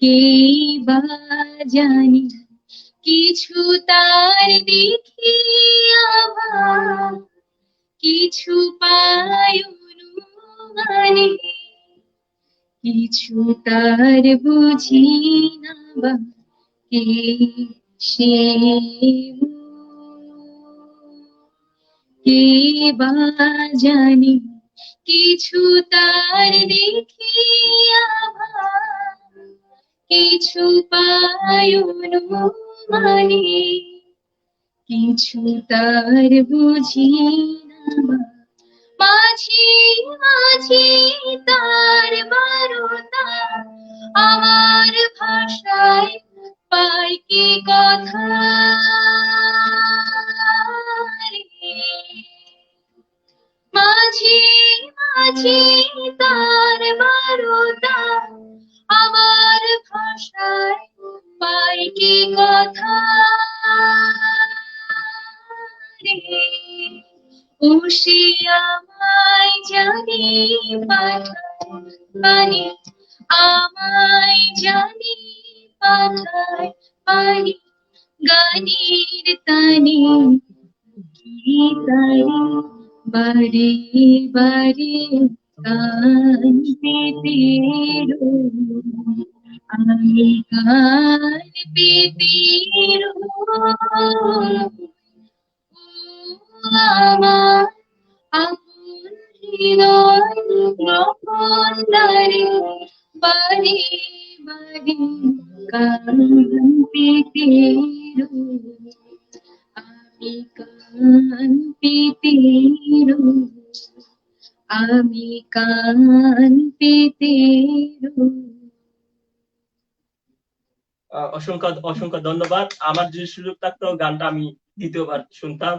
কে বা জানি কিছু তার দেখিয়া ভাব, কিছু পায় অনুমানে, কিছু তার বুঝি না বা, কে সে কে বা জানি কিছু তার দেখিয়া ভাব, কিছু পায় অনুমানে, কিছু তার বুঝি না বা, মাঝে মাঝে তার বারতা আমার ভাষায় পাই কি কথা, মাঝে মাঝে তার বারতা আমার ভাষায় পাই কি কথা রে, উষি আমায় জানি পাঠায় পানি, আমায় জানি পাঠায় পানি, গানের তানে কি তারে, বারে বারে কান পেতে রই, আমি কান পেতে রই। আমার আপন হৃদয় গোপন দ্বারে, বারে বারে কান পেতে রই, আমি কান পেতে রই, আমি কান পেতে রই। অসংখ্য অসংখ্য ধন্যবাদ। আমার যদি সুযোগ থাকতো গানটা আমি দ্বিতীয়বার শুনতাম।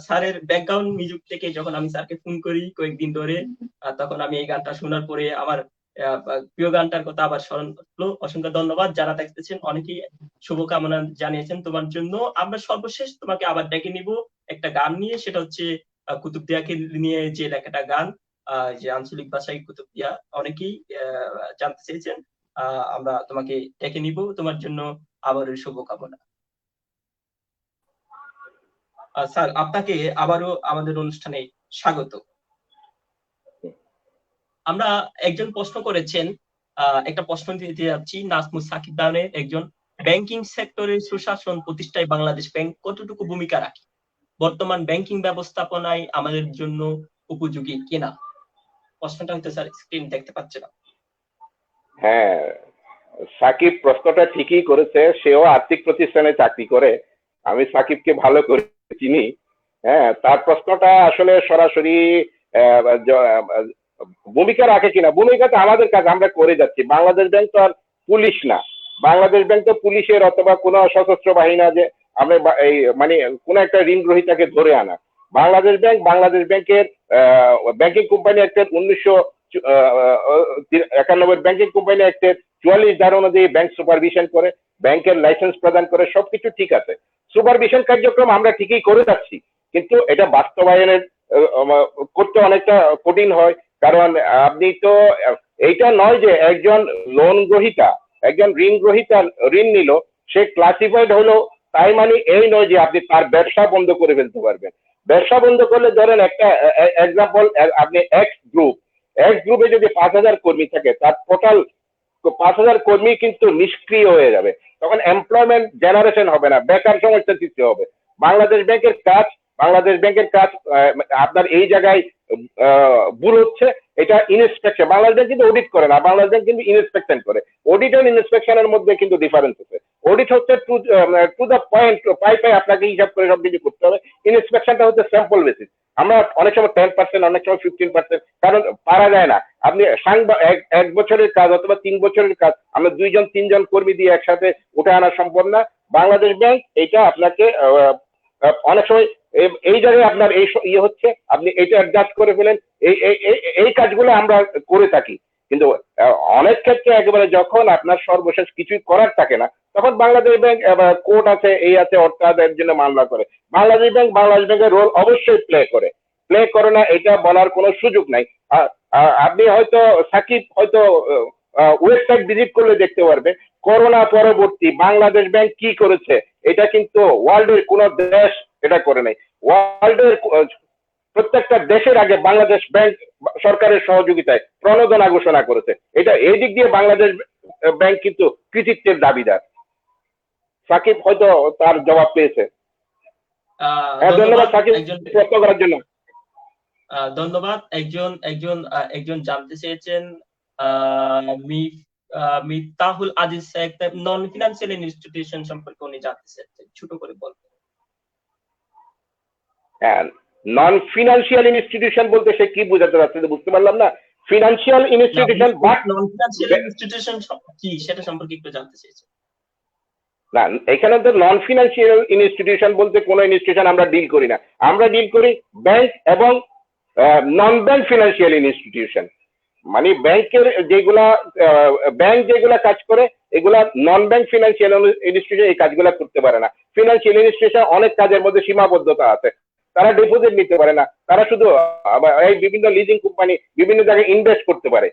স্যারের ব্যাকগ্রাউন্ড মিউজিক থেকে যখন আমি স্যারকে ফোন করি কয়েকদিন ধরে, তখন আমি এই গানটা শোনার পরে আমার প্রিয় গানটার কথা আবার স্মরণ করলো। অসংখ্য ধন্যবাদ। যারা দেখতেছেন অনেকেই শুভকামনা জানিয়েছেন তোমার জন্য। আমরা সর্বশেষ তোমাকে আবার ডেকে নিব একটা গান নিয়ে, সেটা হচ্ছে কুতুবদিয়াকে নিয়ে যে লেখাটা গান, যে আঞ্চলিক ভাষায় কুতুবদিয়া, অনেকেই জানতে চেয়েছেন। আমরা তোমাকে ডেকে নিব, তোমার জন্য আবারও শুভকামনা। স্যার, আপনাকে আবারও আমাদের অনুষ্ঠানে স্বাগত। আমরা একজন প্রশ্ন করেছেন, একটা প্রশ্ন দিতে যাচ্ছি। নাজমুস সাকিব নামের একজন, ব্যাংকিং সেক্টরের সুশাসন প্রতিষ্ঠায় বাংলাদেশ ব্যাংক কতটুকু ভূমিকা রাখে? বর্তমান ব্যাংকিং ব্যবস্থাপনায় আমাদের জন্য উপযোগী কিনা? প্রশ্নটা হয়তো স্যার স্ক্রিন দেখতে পাচ্ছে না। হ্যাঁ, সাকিব প্রশ্নটা ঠিকই করেছে। সেও আর্থিক প্রতিষ্ঠানে চাকরি করে, আমি সাকিবকে ভালো করে চিনি। হ্যাঁ, তার প্রশ্নটা আসলে সরাসরি ভূমিকা রাখে কিনা, ভূমিকা তো আমাদের কাজ, আমরা করে যাচ্ছি। বাংলাদেশ ব্যাংক তো আর পুলিশ না, বাংলাদেশ ব্যাংক তো পুলিশের অথবা কোনো সশস্ত্র বাহিনী না যে আমরা এই মানে কোন একটা ঋণ গ্রহীতাকে ধরে আনা। বাংলাদেশ ব্যাংকের ব্যাংকিং কোম্পানি অ্যাক্টের 1991 ব্যাংকিং কোম্পানি অ্যাক্টের 44 ধারা অনুযায়ী ব্যাংক সুপারভিশন করে, ব্যাংকের লাইসেন্স প্রদান করে, সবকিছু ঠিক আছে। সুপারভিশন কার্যক্রম আমরা ঠিকই করে যাচ্ছি, কিন্তু এটা বাস্তবায়নের করতে অনেকটা কঠিন হয়। কারণ আপনি তো এইটা নয় যে একজন লোন গ্রহীতা, একজন ঋণ গ্রহীতা ঋণ নিল, সে ক্লাসিফাইড হলো, তাই মানে এই নয় যে আপনি তার ব্যবসা বন্ধ করে ফেলতে পারবেন। ব্যবসা বন্ধ করলে ধরেন একটা এক্সাম্পল, আপনি এক্স গ্রুপে যদি 5,000 কর্মী থাকে, তার টোটাল 5,000 কর্মী কিন্তু নিষ্ক্রিয় হয়ে যাবে, তখন এমপ্লয়মেন্ট জেনারেশন হবে না, বেকার সমস্যা সৃষ্টি হবে। বাংলাদেশ ব্যাংকের কাজ আপনার এই জায়গায় ভুল হচ্ছে, এটা ইনস্পেকশন। বাংলাদেশ ব্যাংক কিন্তু অডিট করে না, বাংলাদেশ ব্যাংক কিন্তু ইনস্পেকশন করে। অডিট আর ইনস্পেকশনের মধ্যে কিন্তু ডিফারেন্স আছে। অডিট হচ্ছে টু দ্য পয়েন্ট, পাই আপনাকে হিসাব করে সব কিছু করতে হবে। ইনস্পেকশনটা হচ্ছে স্যাম্পল বেসিস। আমরা অনেক সময় 10%, অনেক সময় 15%, কারণ পারা যায় না। আপনি এক বছরের কাজ অথবা 3 বছরের কাজ আমরা 2-3 জন কর্মী দিয়ে একসাথে উঠে আনা সম্ভব না। বাংলাদেশ ব্যাংক এটা আপনাকে অনেক সময় এই জায়গায় আপনার এই ইয়ে হচ্ছে, আপনি এটা অ্যাডজাস্ট করে ফেলেন। এই কাজগুলো আমরা করে থাকি, কিন্তু অনেক ক্ষেত্রে একেবারে যখন আপনার সর্বশেষ কিছুই করার থাকে না, তখন বাংলাদেশ ব্যাংক কোর্ট আছে, এই আছে, অর্থাৎ এর জন্য মামলা করে। বাংলাদেশ ব্যাংকের রোল অবশ্যই প্লে করে না, এটা বলার কোনো সুযোগ নাই। আপনি হয়তো সাকিব হয়তো ওয়েবসাইট ভিজিট করলে দেখতে পারবে করোনা পরবর্তী বাংলাদেশ ব্যাংক কি করেছে। এটা কিন্তু ওয়ার্ল্ডের কোন দেশ এটা করে নাই। ওয়ার্ল্ডের প্রত্যেকটা দেশের আগে বাংলাদেশ ব্যাংক সরকারের সহযোগিতায় প্রণোদনা ঘোষণা করেছে। এটা এই দিক দিয়ে বাংলাদেশ ব্যাংক কিন্তু কৃতিত্বের দাবিদার। সাকিব হয়তো তার জবাব পেয়েছে। হ্যাঁ, ধন্যবাদ সাকিব প্রশ্ন করার জন্য। ধন্যবাদ। একজন জানতে চেয়েছেন, Miftahul Aziz non financial institution সম্পর্কে উনি জানতে চেয়েছেন, ছোট করে বলবেন। হ্যাঁ, নন ফিনান্সিয়াল ইনস্টিটিউশন বলতে সে কি বোঝাতে চাচ্ছে বুঝতে পারলাম না। Financial institution but non financial institution কি সেটা সম্পর্কে একটু জানতে চেয়েছেন। না, এখানে তো নন ফিনান্সিয়াল ইনস্টিটিউশন বলতে কোন ইনস্টিটিউশন আমরা ডিল করি না। আমরা ডিল করি ব্যাংক এবং নন ব্যাংক ফিনান্সিয়াল ইনস্টিটিউশন। মানে ব্যাংকের যেগুলা ব্যাংক যেগুলা কাজ করে এগুলা নন ব্যাংক ফিনান্সিয়াল ইনস্টিটিউশন এই কাজগুলা করতে পারে না। ফিনান্সিয়াল ইনস্টিটিউশন অনেক কাজের মধ্যে সীমাবদ্ধতা আছে, তারা ডিপোজিট নিতে পারে না, তারা শুধু এই বিভিন্ন লিজিং কোম্পানি বিভিন্ন জায়গায় ইনভেস্ট করতে পারে।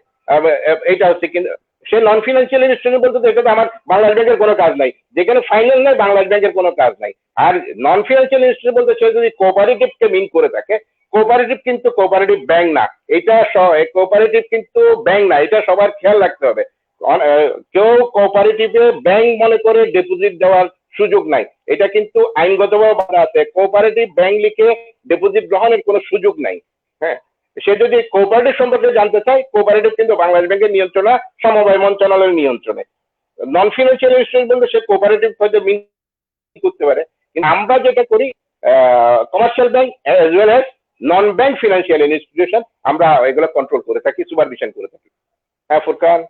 এটা হচ্ছে কিন্তু সে নন ফিনান্সিয়াল ইনস্টিটিউশন বলতে এটা তো আমার বাংলাদেশ ব্যাংকের কোনো কাজ নাই, যেখানে ফাইন্যান্স নাই বাংলাদেশ ব্যাংকের কোনো কাজ নাই। আর নন ফিনান্সিয়াল ইনস্টিটিউশন বলতে সে যদি কোঅপারেটিভকে মিন করে থাকে, কোঅপারেটিভ কিন্তু কোঅপারেটিভ ব্যাংক না, এটা কোঅপারেটিভ কিন্তু ব্যাংক না, এটা সবার খেয়াল রাখতে হবে। কেউ কোঅপারেটিভে ব্যাংক মনে করে ডিপোজিট দেওয়ার সুযোগ নাই, এটা কিন্তু আইনগতভাবে বলা আছে, কোঅপারেটিভ ব্যাংক লিখে ডিপোজিট গ্রহণের কোনো সুযোগ নাই। হ্যাঁ, সে যদি কোঅপারেটিভ সম্পর্কে জানতে চায়, কোঅপারেটিভ কিন্তু বাংলাদেশ ব্যাংকের নিয়ন্ত্রণে, সমবায় মন্ত্রণালয়ের নিয়ন্ত্রণে। নন ফিনান্সিয়াল ইনস্টিটিউশন বলতে সে কোঅপারেটিভ হয়তো মিন করতে পারে, কিন্তু আমরা যেটা করি commercial bank as well as নন ব্যাংক ফিনান্সিয়াল ইনস্টিটিউশন আমরা এগুলো কন্ট্রোল করে থাকি, সুপারভিশন করে থাকি। হ্যাঁ ফুরকান।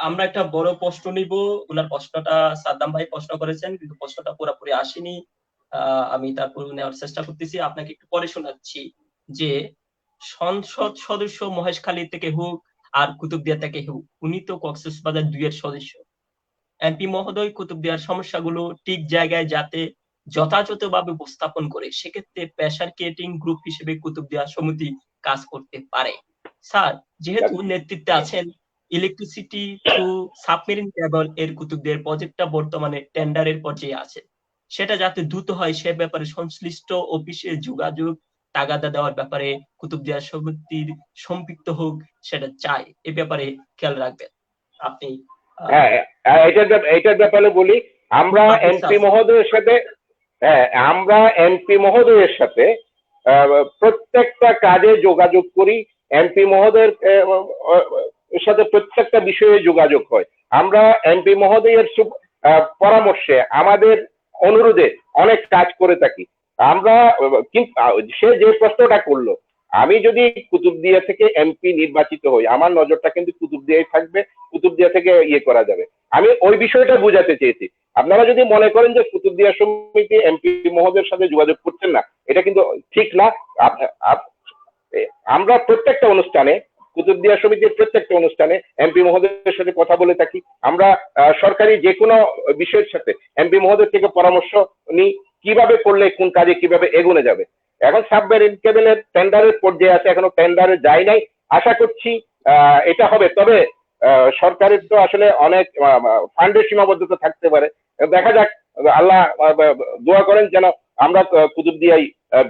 আমরা একটা বড় প্রশ্ন নিব। ওনার প্রশ্নটা সাদ্দাম ভাই প্রশ্ন করেছেন, কিন্তু প্রশ্নটা পুরোপুরি আসেনি। আমি তারপর নেওয়ার চেষ্টা করতেছি, আপনাকে একটু পরে শোনাচ্ছি। যে সংসদ সদস্য মহেশখালী থেকে হোক আর কুতুবদিয়া থেকে হোক, উনি তো কক্সবাজার 2 এর সদস্য। এমপি মহোদয় কুতুবদিয়ার সমস্যাগুলো ঠিক জায়গায় যাতে যথাযথভাবে উপস্থাপন করে, সেক্ষেত্রে প্রেসার ক্রিয়েটিং গ্রুপ হিসেবে কুতুবদিয়া সমিতি কাজ করতে পারে। স্যার, যেহেতু নেতৃত্বে আছেন, ইলেকট্রিসিটি থ্রু সাবমেরিন কেবল এর কুতুবদিয়ার প্রজেক্টটা বর্তমানে টেন্ডারের পর্যায়ে আছে, সেটা যাতে দ্রুত হয় সে ব্যাপারে সংশ্লিষ্ট অফিসে যোগাযোগ, তাগাদা দেওয়ার ব্যাপারে কুতুবদিয়া সমিতির সম্পৃক্ত হোক, সেটা চাই। এ ব্যাপারে খেয়াল রাখবেন আপনি। হ্যাঁ, এটার ব্যাপারে বলি, আমরা এমপি মহোদয়ের সাথে, হ্যাঁ আমরা এমপি মহোদয়ের সাথে প্রত্যেকটা কাজে যোগাযোগ করি, এমপি মহোদয়ের সাথে প্রত্যেকটা বিষয়ে যোগাযোগ হয়। আমরা এমপি মহোদয়ের পরামর্শে, আমাদের অনুরোধে অনেক কাজ করে থাকি আমরা। কিন্তু সে যে প্রশ্নটা করলো, আমি যদি কুতুবদিয়া থেকে এমপি নির্বাচিত হই, আমার নজরটা কিন্তু কুতুবদিয়ায় থাকবে, কুতুবদিয়া থেকে ইয়ে করা যাবে। আমি ওই বিষয়টা বুঝাতে চেয়েছি। আপনারা যদি মনে করেন যে কুতুবদিয়া সমিতি এমপি মহোদয়ের সাথে যোগাযোগ করছেন না, এটা কিন্তু ঠিক না। আমরা প্রত্যেকটা অনুষ্ঠানে, কুতুবদিয়া সমিতির প্রত্যেকটা অনুষ্ঠানে এমপি মহোদয়ের সাথে কথা বলে থাকি। আমরা সরকারি যে কোনো বিষয়ের সাথে এমপি মহোদয় থেকে পরামর্শ নিই, কিভাবে করলে কোন কাজে কিভাবে এগোনো যাবে। এখন সাবমেরিন কেবলের টেন্ডারের পর্যায়ে আছে, এখনো টেন্ডারে যায় নাই, আশা করছি এটা হবে। তবে সরকারের তো আসলে অনেক ফান্ডের সীমাবদ্ধতা থাকতে পারে, দেখা যাক। আল্লাহ দোয়া করেন যেন আমরা কুতুবদিয়ায়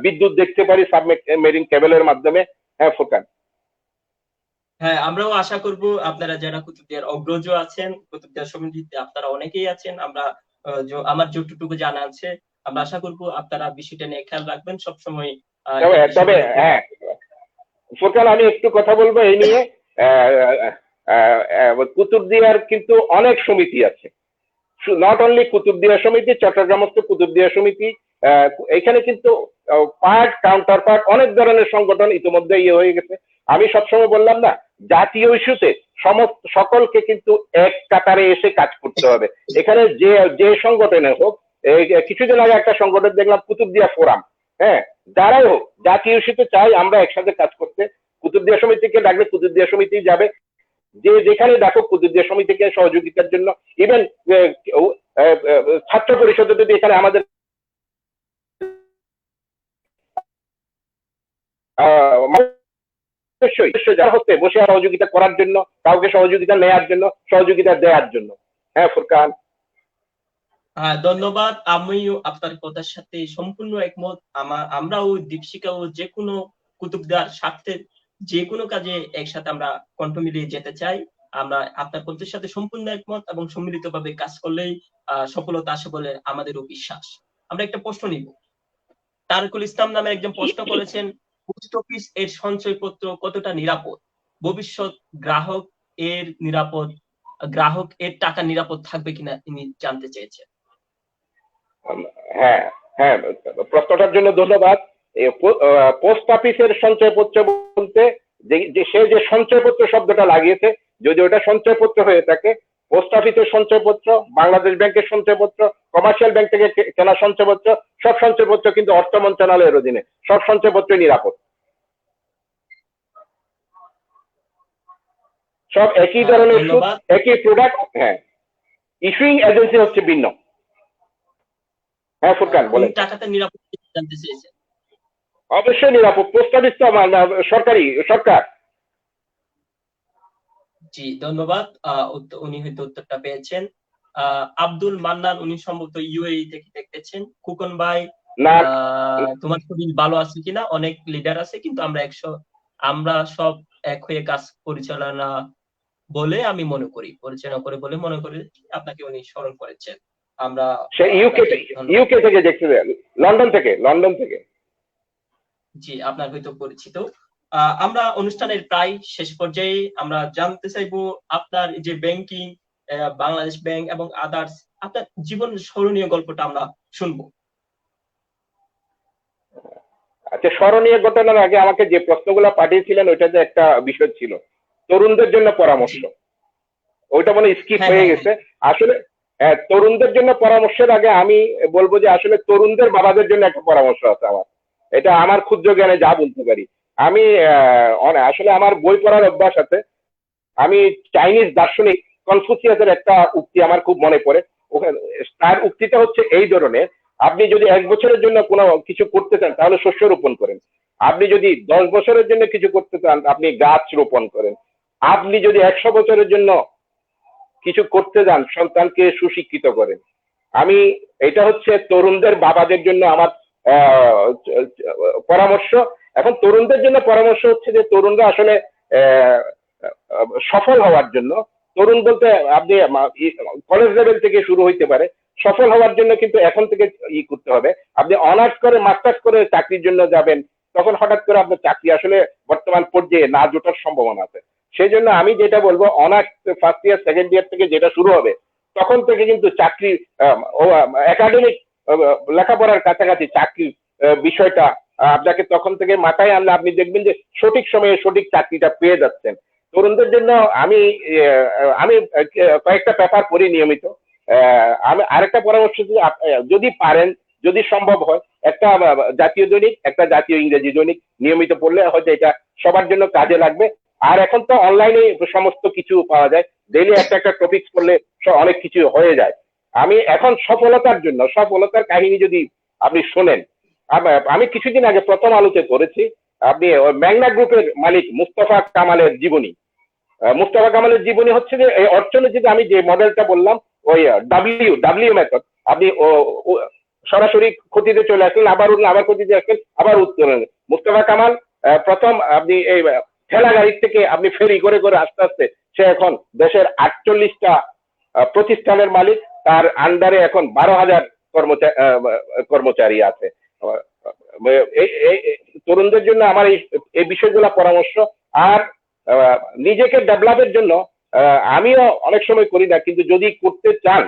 বিদ্যুৎ দেখতে পারি সাবমেরিন কেবলের মাধ্যমে। হ্যাঁ ফুরকান। হ্যাঁ, আমরাও আশা করব। আপনারা যারা কুতুবদিয়ার অগ্রজ আছেন, কুতুবদিয়া সমিতিতে আপনারা অনেকেই আছেন, আমরা আমার যতটুকু জানা আছে, আমরা আশা করব আপনারা বিষয়টা নিয়ে খেয়াল রাখবেন সবসময়। তবে হ্যাঁ ফুরকান, আমি একটু কথা বলবো এই নিয়ে। কুতুবদিয়ার কিন্তু অনেক সমিতি আছে, নট অনলি কুতুবদিয়া সমিতি, চট্টগ্রামস্থ কুতুবদিয়া সমিতি, এখানে কিন্তু পার্ট কাউন্টার পার্ট অনেক ধরনের সংগঠন ইতিমধ্যে ইয়ে হয়ে গেছে। আমি সবসময় বললাম না, জাতীয় ইস্যুতে সকলকে কিন্তু এক কাতারে এসে কাজ করতে হবে। এখানে যে সংগঠনে হোক, কিছুদিন আগে একটা সংগঠন দেখলাম কুতুবদিয়া ফোরাম, হ্যাঁ, যারাই হোক জাতীয় ইস্যুতে চাই আমরা একসাথে কাজ করতে। কুতুবদিয়া সমিতিকে ডাকলে কুতুবদিয়া সমিতি যাবে, যে যেখানে ডাকো কুতুবদিয়া সমিতিকে সহযোগিতার জন্য। ইভেন ছাত্র পরিষদে যদি এখানে আমাদের যারা হচ্ছে বসে সহযোগিতা করার জন্য, কাউকে সহযোগিতা নেওয়ার জন্য, সহযোগিতা দেওয়ার জন্য। হ্যাঁ ফুরকান। ধন্যবাদ। আমিও আপনার কথার সাথে সম্পূর্ণ একমত। আমরাও দীপশিখাও যে কোনো কুতুবদিয়ার স্বার্থে যে কোনো কাজে একসাথে আমরা কণ্ঠ মিলিয়ে যেতে চাই। আমরা আপনার কথার সাথে সম্পূর্ণ একমত, এবং সম্মিলিতভাবে কাজ করলেই সফলতা আসে বলে আমাদেরও বিশ্বাস। আমরা একটা প্রশ্ন নিব। তারকুল ইসলাম নামে একজন প্রশ্ন করেছেন, পোস্ট অফিস এর সঞ্চয়পত্র কতটা নিরাপদ? ভবিষ্যৎ গ্রাহক এর টাকা নিরাপদ থাকবে কিনা তিনি জানতে চেয়েছেন। হ্যাঁ হ্যাঁ, প্রশ্নটার জন্য ধন্যবাদ। পোস্ট অফিসের সঞ্চয়পত্র বলতে সে যে সঞ্চয়পত্র শব্দটা লাগিয়েছে, যদি ওটা সঞ্চয়পত্র হয়ে থাকে, পোস্ট অফিসের সঞ্চয়পত্র, বাংলাদেশ ব্যাংকের সঞ্চয়পত্র, কমার্শিয়াল ব্যাংক থেকে কেনা সঞ্চয়পত্র, সব সঞ্চয়পত্র কিন্তু অর্থ মন্ত্রণালয়ের অধীনে, সব সঞ্চয়পত্র নিরাপদ। সব একই ধরনের সুদ, ধন্যবাদ। একই প্রোডাক্ট। হ্যাঁ, ইস্যুইং এজেন্সি হচ্ছে ভিন্ন। হ্যাঁ ফুরকান কোন বলেন। টাকাতে নিরাপত্তা জানতে চেয়েছেন? অবশ্যই নিরাপদ, পোস্ট অফিস তো সরকারি সরকার। জি ধন্যবাদ। উনি হয়তো উত্তরটা পেয়েছেন। আব্দুল মান্নান, উনি সম্ভবত ইউএই থেকে দেখতেছেন। খোকন ভাই, না, তোমার শরীর ভালো আছে কিনা? অনেক লিডার আছে, কিন্তু আমরা সব এক হয়ে কাজ পরিচালনা বলে আমি মনে করি, পরিচালনা করে বলে মনে করি। আপনাকে উনি স্মরণ করেছেন। আমরা সে ইউকে আপনাকে ধন্যবাদ। ইউকে থেকে দেখতে, লন্ডন থেকে। জি, আপনার হয়তো পরিচিত। আমরা অনুষ্ঠানের প্রায় শেষ পর্যায়ে। আমরা জানতে চাইবো আপনার যে ব্যাংকিং, বাংলাদেশ ব্যাংক এবং আদার্স, আপনার জীবনের স্মরণীয় গল্পটা আমরা শুনবো। আচ্ছা, স্মরণীয় ঘটনার আগে আমাকে যে প্রশ্নগুলো পাঠিয়েছিলেন ওইটাতে একটা বিষয় ছিল তরুণদের জন্য পরামর্শ। জি, ওইটা মনে স্কিপ হ্যাঁ হয়ে হ্যাঁ হ্যাঁ। গেছে। আসলে তরুণদের জন্য পরামর্শের আগে আমি বলবো যে আসলে তরুণদের বাবাদের জন্য একটা পরামর্শ আছে আমার। এটা আমার ক্ষুদ্র জ্ঞানে যা বলতে পারি। আমি আসলে আমার বই পড়ার অভ্যাস আছে। আমি চাইনিজ দার্শনিক কনফুসিয়াসের একটা উক্তি আমার খুব মনে পড়ে। ওখানে তার উক্তিটা হচ্ছে এই ধরনের: আপনি যদি 1 বছরের জন্য কোনো কিছু করতে চান তাহলে শস্য রোপণ করেন। আপনি যদি 10 বছরের জন্য কিছু করতে চান আপনি গাছ রোপণ করেন। আপনি যদি 100 বছরের জন্য কিছু করতে যান সন্তানকে সুশিক্ষিত করেন। আমি, এটা হচ্ছে তরুণদের বাবাদের জন্য আমার আহ, পরামর্শ। এখন তরুণদের জন্য পরামর্শ হচ্ছে যে তরুণরা আসলে আহ, সফল হওয়ার জন্য, তরুণ বলতে আপনি কলেজ লেভেল থেকে শুরু হইতে পারে। সফল হওয়ার জন্য কিন্তু এখন থেকে করতে হবে। আপনি অনার্স করে মাস্টার্স করে চাকরির জন্য যাবেন, তখন হঠাৎ করে আপনার চাকরি আসলে বর্তমান পর্যায়ে না জোটার সম্ভাবনা আছে। সেই জন্য আমি যেটা বলবো, honours first year second year থেকে যেটা শুরু হবে তখন থেকে কিন্তু চাকরি একাডেমিক লেখাপড়ার কাছাকাছি চাকরি বিষয়টা আপনাকে তখন থেকে মাথায় আনলে আপনি দেখবেন যে সঠিক সময়ে সঠিক চাকরিটা পেয়ে যাচ্ছেন। তরুণদের জন্য আমি আমি কয়েকটা পেপার পড়ি নিয়মিত। আমি আরেকটা পরামর্শ যদি পারেন, যদি সম্ভব হয়, একটা জাতীয় দৈনিক, একটা জাতীয় ইংরেজি দৈনিক নিয়মিত পড়লে হয়তো এটা সবার জন্য কাজে লাগবে। আর এখন তো অনলাইনে সমস্ত কিছু পাওয়া যায়, ডেইলি একটা একটা টপিক পড়লে অনেক কিছু হয়ে যায়। আমি এখন সফলতার কাহিনী যদি আপনি শোনেন, আমি কিছুদিন আগে প্রথম আলোতে করেছি, আপনি ম্যাগনা গ্রুপের মালিক মুস্তফা কামালের জীবনী। মুস্তফা কামালের জীবনী হচ্ছে যে এই অর্থনীতিতে আমি যে মডেলটা বললাম, ওই ডাব্লিউ মেথড। আপনি সরাসরি ক্ষতিতে চলে আসলেন, আবার উঠলেন, আবার ক্ষতিতে আসলেন, আবার উত্তরলেন। মুস্তফা কামাল প্রথম আপনি এই ঠেলা গাড়ির থেকে আপনি ফেরি করে করে আস্তে আস্তে সে এখন দেশের 48টা প্রতিষ্ঠানের মালিক। তার আন্ডারে এখন 12,000 কর্মচারী আছে। তরুণদের জন্য আমার এই বিষয়গুলো পরামর্শ। আর নিজেকে ডেভেলপের জন্য আমিও অনেক সময় করি না, কিন্তু যদি করতে চান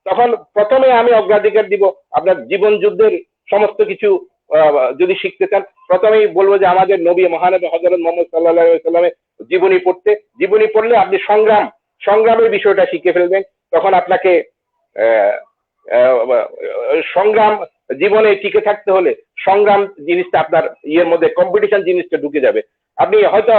তখন প্রথমে আমি অগ্রাধিকার দিব আপনার জীবন যুদ্ধের সমস্ত কিছু। যদি শিখতে চান প্রথমেই বলবো যে আমাদের নবী মহানবী হযরত মুহাম্মদ সাল্লাল্লাহু আলাইহি ওয়াসাল্লামের জীবনী পড়লে আপনি সংগ্রামের বিষয়টা শিখে ফেলবেন। তখন আপনাকে সংগ্রাম, জীবনে টিকে থাকতে হলে সংগ্রাম জিনিসটা আপনার ইয়ের মধ্যে, কম্পিটিশন জিনিসটা ঢুকে যাবে। আপনি হয়তো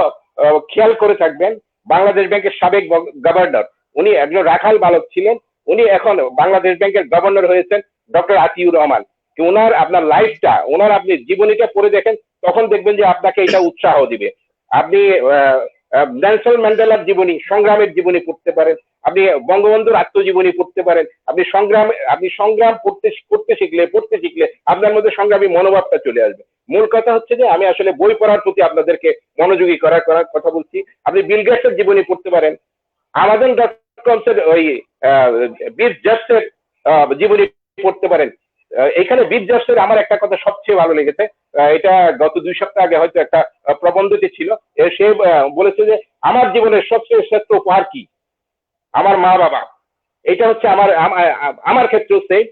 খেয়াল করে থাকবেন, বাংলাদেশ ব্যাংকের সাবেক গভর্নর, উনি একজন রাখাল বালক ছিলেন, উনি এখন বাংলাদেশ ব্যাংকের গভর্নর হয়েছেন, ডক্টর আতিউর রহমান। ওনার আপনার লাইফটা, ওনার আপনি জীবনীটা পড়ে দেখেন, তখন দেখবেন যে আপনাকে এটা উৎসাহ দিবে। আপনি নেলসন ম্যান্ডেলার জীবনী, সংগ্রামের জীবনী পড়তে পারেন। আপনি বঙ্গবন্ধুর আত্মজীবনী পড়তে পারেন। আপনি সংগ্রাম পড়তে শিখলে আপনার মধ্যে সংগ্রামী মনোভাবটা চলে আসবে। মূল কথা হচ্ছে যে আমি আসলে বই পড়ার প্রতি আপনাদেরকে মনোযোগী করার কথা বলছি। আপনি বিল গেটসের জীবনী পড়তে পারেন। আমাজন.কমস ওই বিল গেটসের জীবনী পড়তে পারেন। এখানে বিল গেটসের আমার একটা কথা সবচেয়ে ভালো লেগেছে। এটা গত 2 সপ্তাহ আগে হয়তো একটা প্রবন্ধতে ছিল। সে বলেছে যে আমার জীবনের সবচেয়ে শ্রেষ্ঠ উপহার কি? আমার মা বাবা। এটা হচ্ছে আমার ক্ষেত্রেও সেই।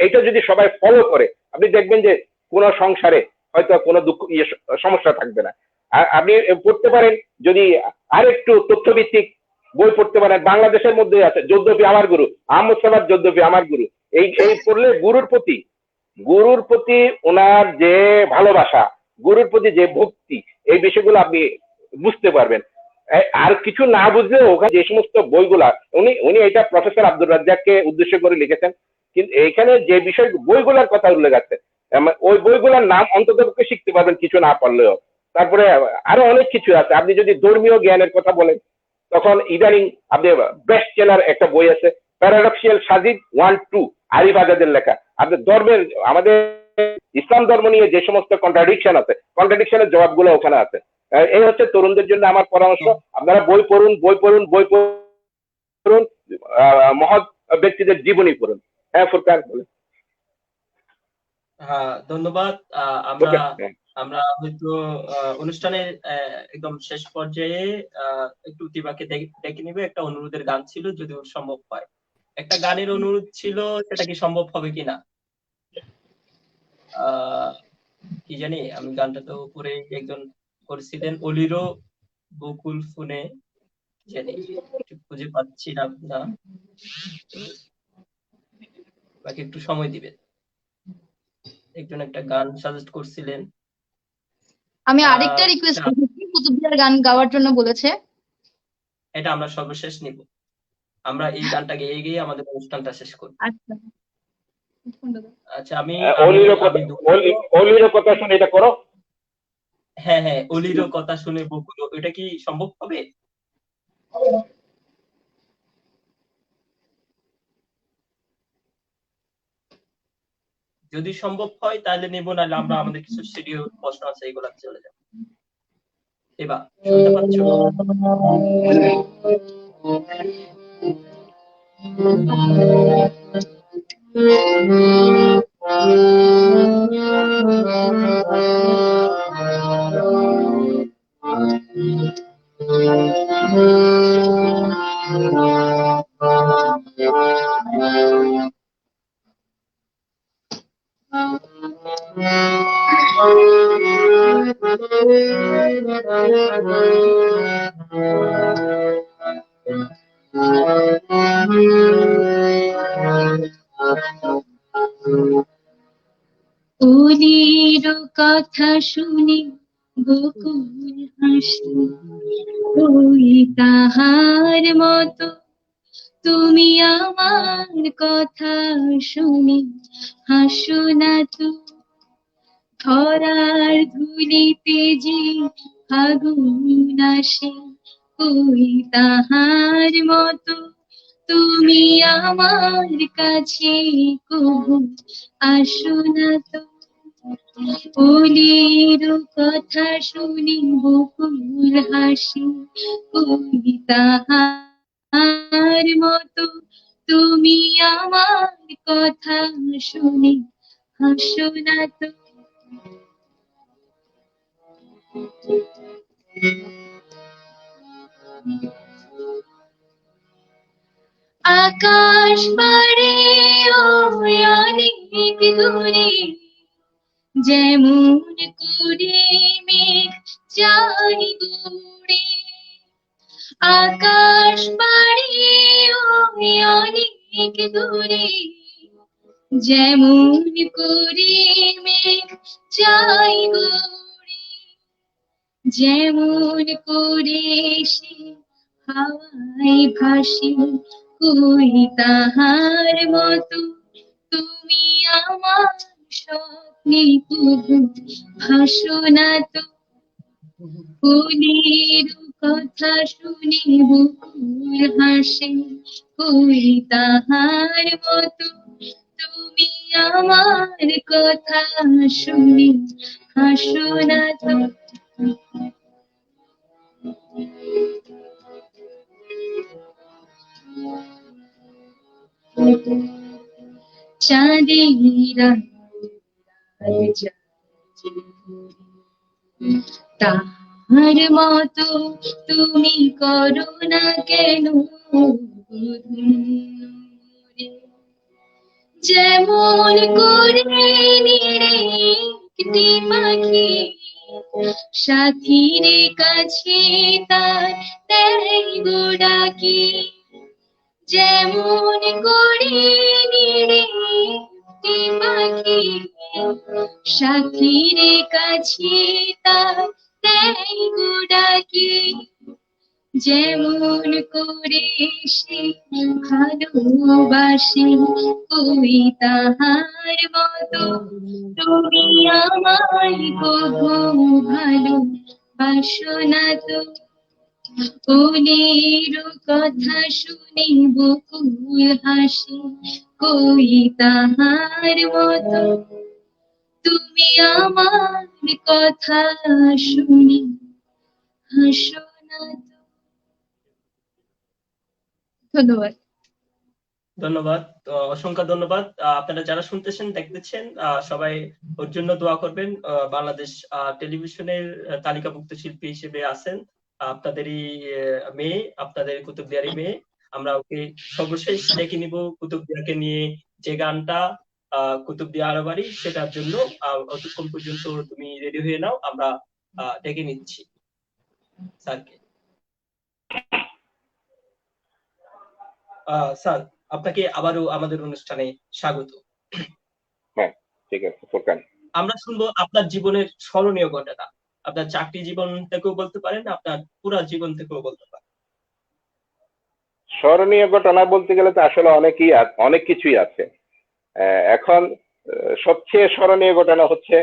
এটা যদি সবাই ফলো করে আপনি দেখবেন যে কোনো সংসারে হয়তো কোনো দুঃখ সমস্যা থাকবে না। আপনি পড়তে পারেন, যদি আরেকটু তথ্যভিত্তিক বই পড়তে পারেন, বাংলাদেশের মধ্যে আছে যদ্যপি আমার গুরু, আহমদ সামাদ যদ্যপি আমার গুরু। এই পড়লে গুরুর প্রতি ওনার যে ভালোবাসা, গুরুর প্রতি যে ভক্তি, এই বিষয়গুলো আপনি বুঝতে পারবেন। আর কিছু না বুঝলে ওখানে যে সমস্ত বইগুলা উনি উনি এটা প্রফেসর আব্দুর রাজ্জাককে উদ্দেশ্য করে লিখেছেন, কিন্তু এখানে যে বিষয় বইগুলার কথা উল্লেখ আছে ওই বইগুলোর নাম অন্ততপক্ষে শিখতে পারবেন কিছু না পারলেও। তারপরে আরো অনেক কিছু আছে। আপনি যদি ধর্মীয় জ্ঞানের কথা বলেন তখন ইদানিং আপনি বেস্ট সেলার একটা বই আছে প্যারাডক্সিয়াল সাজিদ 1-2 আরিফ আজাদের লেখা। আপনি ধর্মের আমাদের ইসলাম ধর্ম নিয়ে যে সমস্ত কন্ট্রাডিকশন আছে কন্ট্রাডিকশনের জবাবগুলো ওখানে আছে। এই হচ্ছে তরুণদের জন্য আমার পরামর্শ, আপনারা বই পড়ুন বই পড়ুন বই পড়ুন, মহৎ ব্যক্তিদের জীবনী পড়ুন। হ্যাঁ ফুরকান বলেন। হ্যাঁ, ধন্যবাদ। আমরা আমরা হয়তো অনুষ্ঠানের একদম শেষ পর্যায়ে একটু দিবাকে ডেকে নিবে। একটা অনুরোধের গান ছিল, যদি ওর সম্ভব হয়। একটা গানের অনুরোধ ছিল, সেটা কি সম্ভব হবে কিনা? কি জানি, আমি গানটা তো উপরে একজন করেছিলেন, অলিরো বকুল ফোনে, জানি খুঁজে পাচ্ছি না। বাকি একটু সময় দিবেন। একজন একটা গান সাজেস্ট করছিলেন। আমি আরেকটা রিকোয়েস্ট করছি, কুতুবদিয়ার গান গাওয়ার জন্য বলেছে। এটা আমরা সর্বশেষ নিব। আমরা এই গানটা গেয়ে গিয়ে আমাদের অনুষ্ঠানটা শেষ করব। আচ্ছা আচ্ছা, আমি অলিরও কথা শুনে এটা করো। হ্যাঁ হ্যাঁ, অলিরও কথা শুনে বকুল, এটা কি সম্ভব হবে? যদি সম্ভব হয় তাহলে নেব, নাহলে আমরা আমাদের কিছু শিডিউল প্রশ্ন আছে এগুলা চলে যাব। এবার শুনতে পাচ্ছ? অলির কথা শুনে বকুল হাসি, ওই তাহার মতো তুমি আমার কথা শুনে হাসো না তো। ধরার ধুলিতে যে ফাগুন আসে, ওই তাহার মতো তুমি আমার কাছে কবু আসো না তো। অলির কথা শুনি বকুল হাসি, ওই তাহার মতো তুমি আমার কথা শুনি হাসো না তো। আকাশ পারে অনেক দূরে, যেমন করে মেঘ যায় দূরে। আকাশ পারে অনেক দূরে, যেমন করে মেঘ যায় দূরে। যেমন করে সে হাওয়ায় ভাসে, কই তাহার মতো তুমি আমার স্বপ্নে তবু ভাসো না তো। ফুলের কথা শুনে বকুল হাসে, কই তাহার মতো তুমি আমার কথা শুনে হাসো না তো। চাঁদেরা তাহার মতো তুমি করো না কেন, যেমন করে নিরে একটি পাখি সাথীর কাছে তার দেয় গো ডাকি। যেমন করে নিরে একটি পাখি সাথীর কাছে তার দেয় গো ডাকি। যেমন করে সে ভালোবাসে, কই তাহার মতো তুমি আমায় কভু ভালোবাসো না তো। ফুলের কথা শুনে বকুল হাসে, কই তাহার মতো তুমি আমার কথা শুনে হাসো না তো। ধন্যবাদ। ধন্যবাদ, তো অসংখ্য ধন্যবাদ। আপনারা যারা শুনতেছেন দেখতেছেন সবাই ওর জন্য দোয়া করবেন। বাংলাদেশ টেলিভিশনের তালিকাভুক্ত শিল্পী হিসেবে আছেন আপনাদেরই মেয়ে, আপনাদের কুতুবদিয়ারই মেয়ে। আমরা ওকে সর্বশেষ ডেকে নিব কুতুবদিয়াকে নিয়ে যে গানটা কুতুবদিয়া আরো বাড়ি, সেটার জন্য অতক্ষণ পর্যন্ত তুমি রেডি হয়ে নাও, আমরা ডেকে নিচ্ছি স্যারকে। স্যার, আপনাকে আবারও আমাদের অনুষ্ঠানে স্বাগত। হ্যাঁ, ঠিক আছে ফোরকান। আমরা শুনবো আপনার জীবনের স্মরণীয় ঘটনা। আপনার চাকরি জীবন থেকেও বলতে পারেন, আপনার পুরা জীবন থেকেও বলতে পারেন। স্মরণীয় ঘটনা বলতে গেলে তো আসলে অনেক কিছুই আছে। এখন সবচেয়ে স্মরণীয় ঘটনা হচ্ছে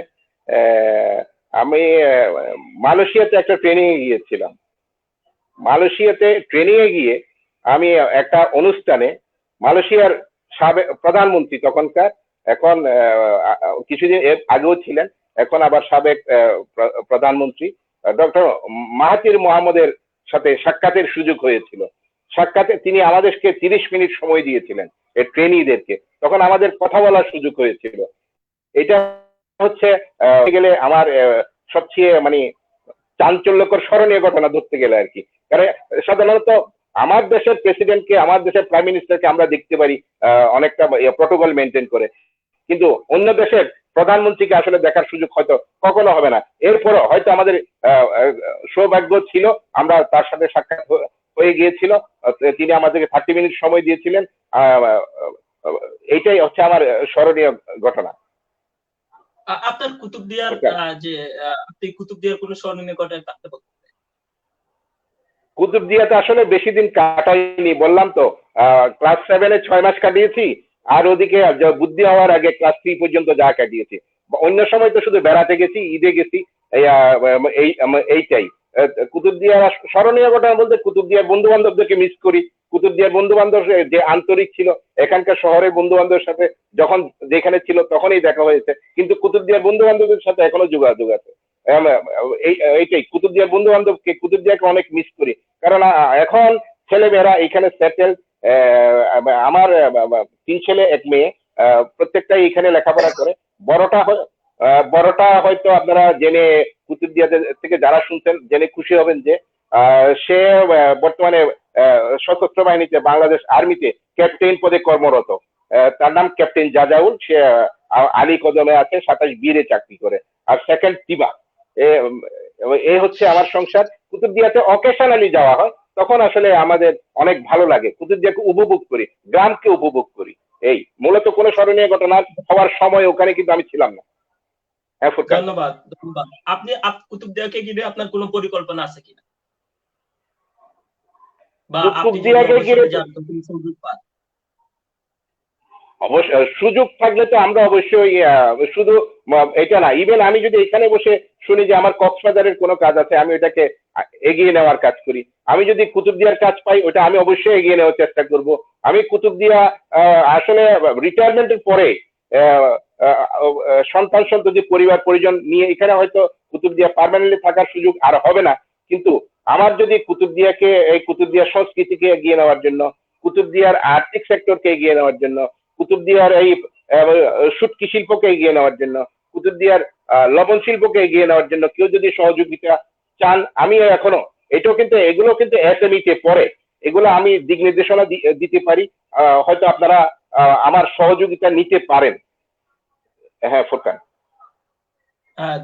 আমি মালয়েশিয়াতে একটা ট্রেনিং এ গিয়েছিলাম। মালয়েশিয়াতে ট্রেনিং এ গিয়ে আমি একটা অনুষ্ঠানে মালয়েশিয়ার সাবেক প্রধানমন্ত্রী তখনকার, এখন কিছুদিন এর আগেও ছিলেন, এখন আবার সাবেক প্রধানমন্ত্রী ডক্টর মাহাথির মোহাম্মদের সাথে সাক্ষাতের সুযোগ হয়েছিল। সাক্ষাতে তিনি আমাদেরকে 30 মিনিট সময় দিয়েছিলেন এই ট্রেনিদেরকে, তখন আমাদের কথা বলার সুযোগ হয়েছিল। এটা হচ্ছে গেলে আমার সবচেয়ে মানে চাঞ্চল্যকর স্মরণীয় ঘটনা ধরতে গেলে আর কি। কারণ সাধারণত আমার দেশের প্রেসিডেন্টকে, আমার দেশের প্রাইম মিনিস্টারকে আমরা দেখতে পারি অনেকটা প্রোটোকল মেনটেন করে, কিন্তু অন্য দেশের প্রধানমন্ত্রীকে আসলে দেখার সুযোগ হয়তো কখনো হবে না। এরপরও হয়তো আমাদের সৌভাগ্য ছিল, আমরা তার সাথে সাক্ষাৎ হয়ে গিয়েছিল, তিনি আমাদেরকে 30 মিনিট সময় দিয়েছিলেন। এইটাই হচ্ছে আমার স্মরণীয় ঘটনা। আপনার কুতুবদিয়ার যে আপনি কুতুবদিয়ার কোনো স্মরণীয় ঘটনা থাকতে পারেন? কুতুবদিয়াতে আসলে বেশি দিন কাটাইনি, বললাম তো ক্লাস 7-এ 6 মাস কাটিয়েছি, আর ওদিকে বুদ্ধি হওয়ার আগে ক্লাস 3 পর্যন্ত যা কাটিয়েছি। অন্য সময় তো শুধু বেড়াতে গেছি, ঈদে গেছি, এইটাই। কুতুবদিয়ার স্মরণীয় ঘটনা বলতে কুতুবদিয়ার বন্ধু বান্ধবদেরকে মিস করি। কুতুবদিয়ার বন্ধু বান্ধব যে আন্তরিক ছিল, এখানকার শহরের বন্ধু বান্ধবের সাথে যখন যেখানে ছিল তখনই দেখা হয়েছে, কিন্তু কুতুবদিয়ার বন্ধু বান্ধবদের সাথে এখনো যোগাযোগ আছে। এইটাই, কুতুবদিয়ার বন্ধু বান্ধবকে, কুতুবদিয়াকে অনেক মিস করি, কারণ এখন ছেলেমেয়েরা এখানে সেটেল। আমার 3 ছেলে 1 মেয়ে, প্রত্যেকটাই এখানে লেখাপড়া করে। বড়টা হয়তো আপনারা জেনে, কুতুবদিয়া থেকে যারা শুনছেন জেনে খুশি হবেন যে সে বর্তমানে সশস্ত্র বাহিনীতে, বাংলাদেশ আর্মিতে ক্যাপ্টেন পদে কর্মরত। তার নাম ক্যাপ্টেন জাজাউল। সে আলী কদমে আছে, 27 বীরে চাকরি করে। আর সেকেন্ড তিবা। এই হচ্ছে আমার সংসার। কুতুবদিয়াতে অকেশনালি যাওয়া হয়, তখন আসলে আমাদের অনেক ভালো লাগে, কুতুবদিয়াকে উপভোগ করি, গ্রামকে উপভোগ করি। এই মূলত কোনো স্মরণীয় ঘটনা হওয়ার সময় ওখানে কিন্তু আমি ছিলাম না। হ্যাঁ ফুরকান। ধন্যবাদ, ধন্যবাদ। আপনি কুতুবদিয়াকে ঘিরে আপনার কোনো পরিকল্পনা আছে কিনা, বা আপনি যদি অবসরে যান তখন সুযোগ পান? অবশ্যই সুযোগ থাকলে তো আমরা অবশ্যই, শুধু এটা না, ইভেন আমি যদি এখানে বসে শুনি যে আমার কক্সবাজারের কোনো কাজ আছে, আমি ওটাকে এগিয়ে নেওয়ার কাজ করি। আমি যদি কুতুবদিয়ার কাজ পাই, ওটা আমি অবশ্যই এগিয়ে নেওয়ার চেষ্টা করব। আমি কুতুবদিয়া আসলে রিটায়ারমেন্টের পরে সন্তান সন্ততি পরিবার পরিজন নিয়ে এখানে হয়তো কুতুবদিয়া পার্মানেন্টলি থাকার সুযোগ আর হবে না, কিন্তু আমার যদি কুতুবদিয়াকে, এই কুতুবদিয়ার সংস্কৃতিকে এগিয়ে নেওয়ার জন্য, কুতুবদিয়ার আর্থিক সেক্টরকে এগিয়ে নেওয়ার জন্য, কুতুবদিয়ার এই শুটকি শিল্পকে এগিয়ে নেওয়ার জন্য, কুতুবদিয়ার লবণ শিল্পকে এগিয়ে নেওয়ার জন্য কেউ যদি সহযোগিতা চান, আমি এখনো এগুলো কিন্তু এসএমই তে পড়ে, এগুলো আমি দিক নির্দেশনা দিতে পারি। হয়তো আপনারা আমার সহযোগিতা নিতে পারেন। হ্যাঁ ফুরকান।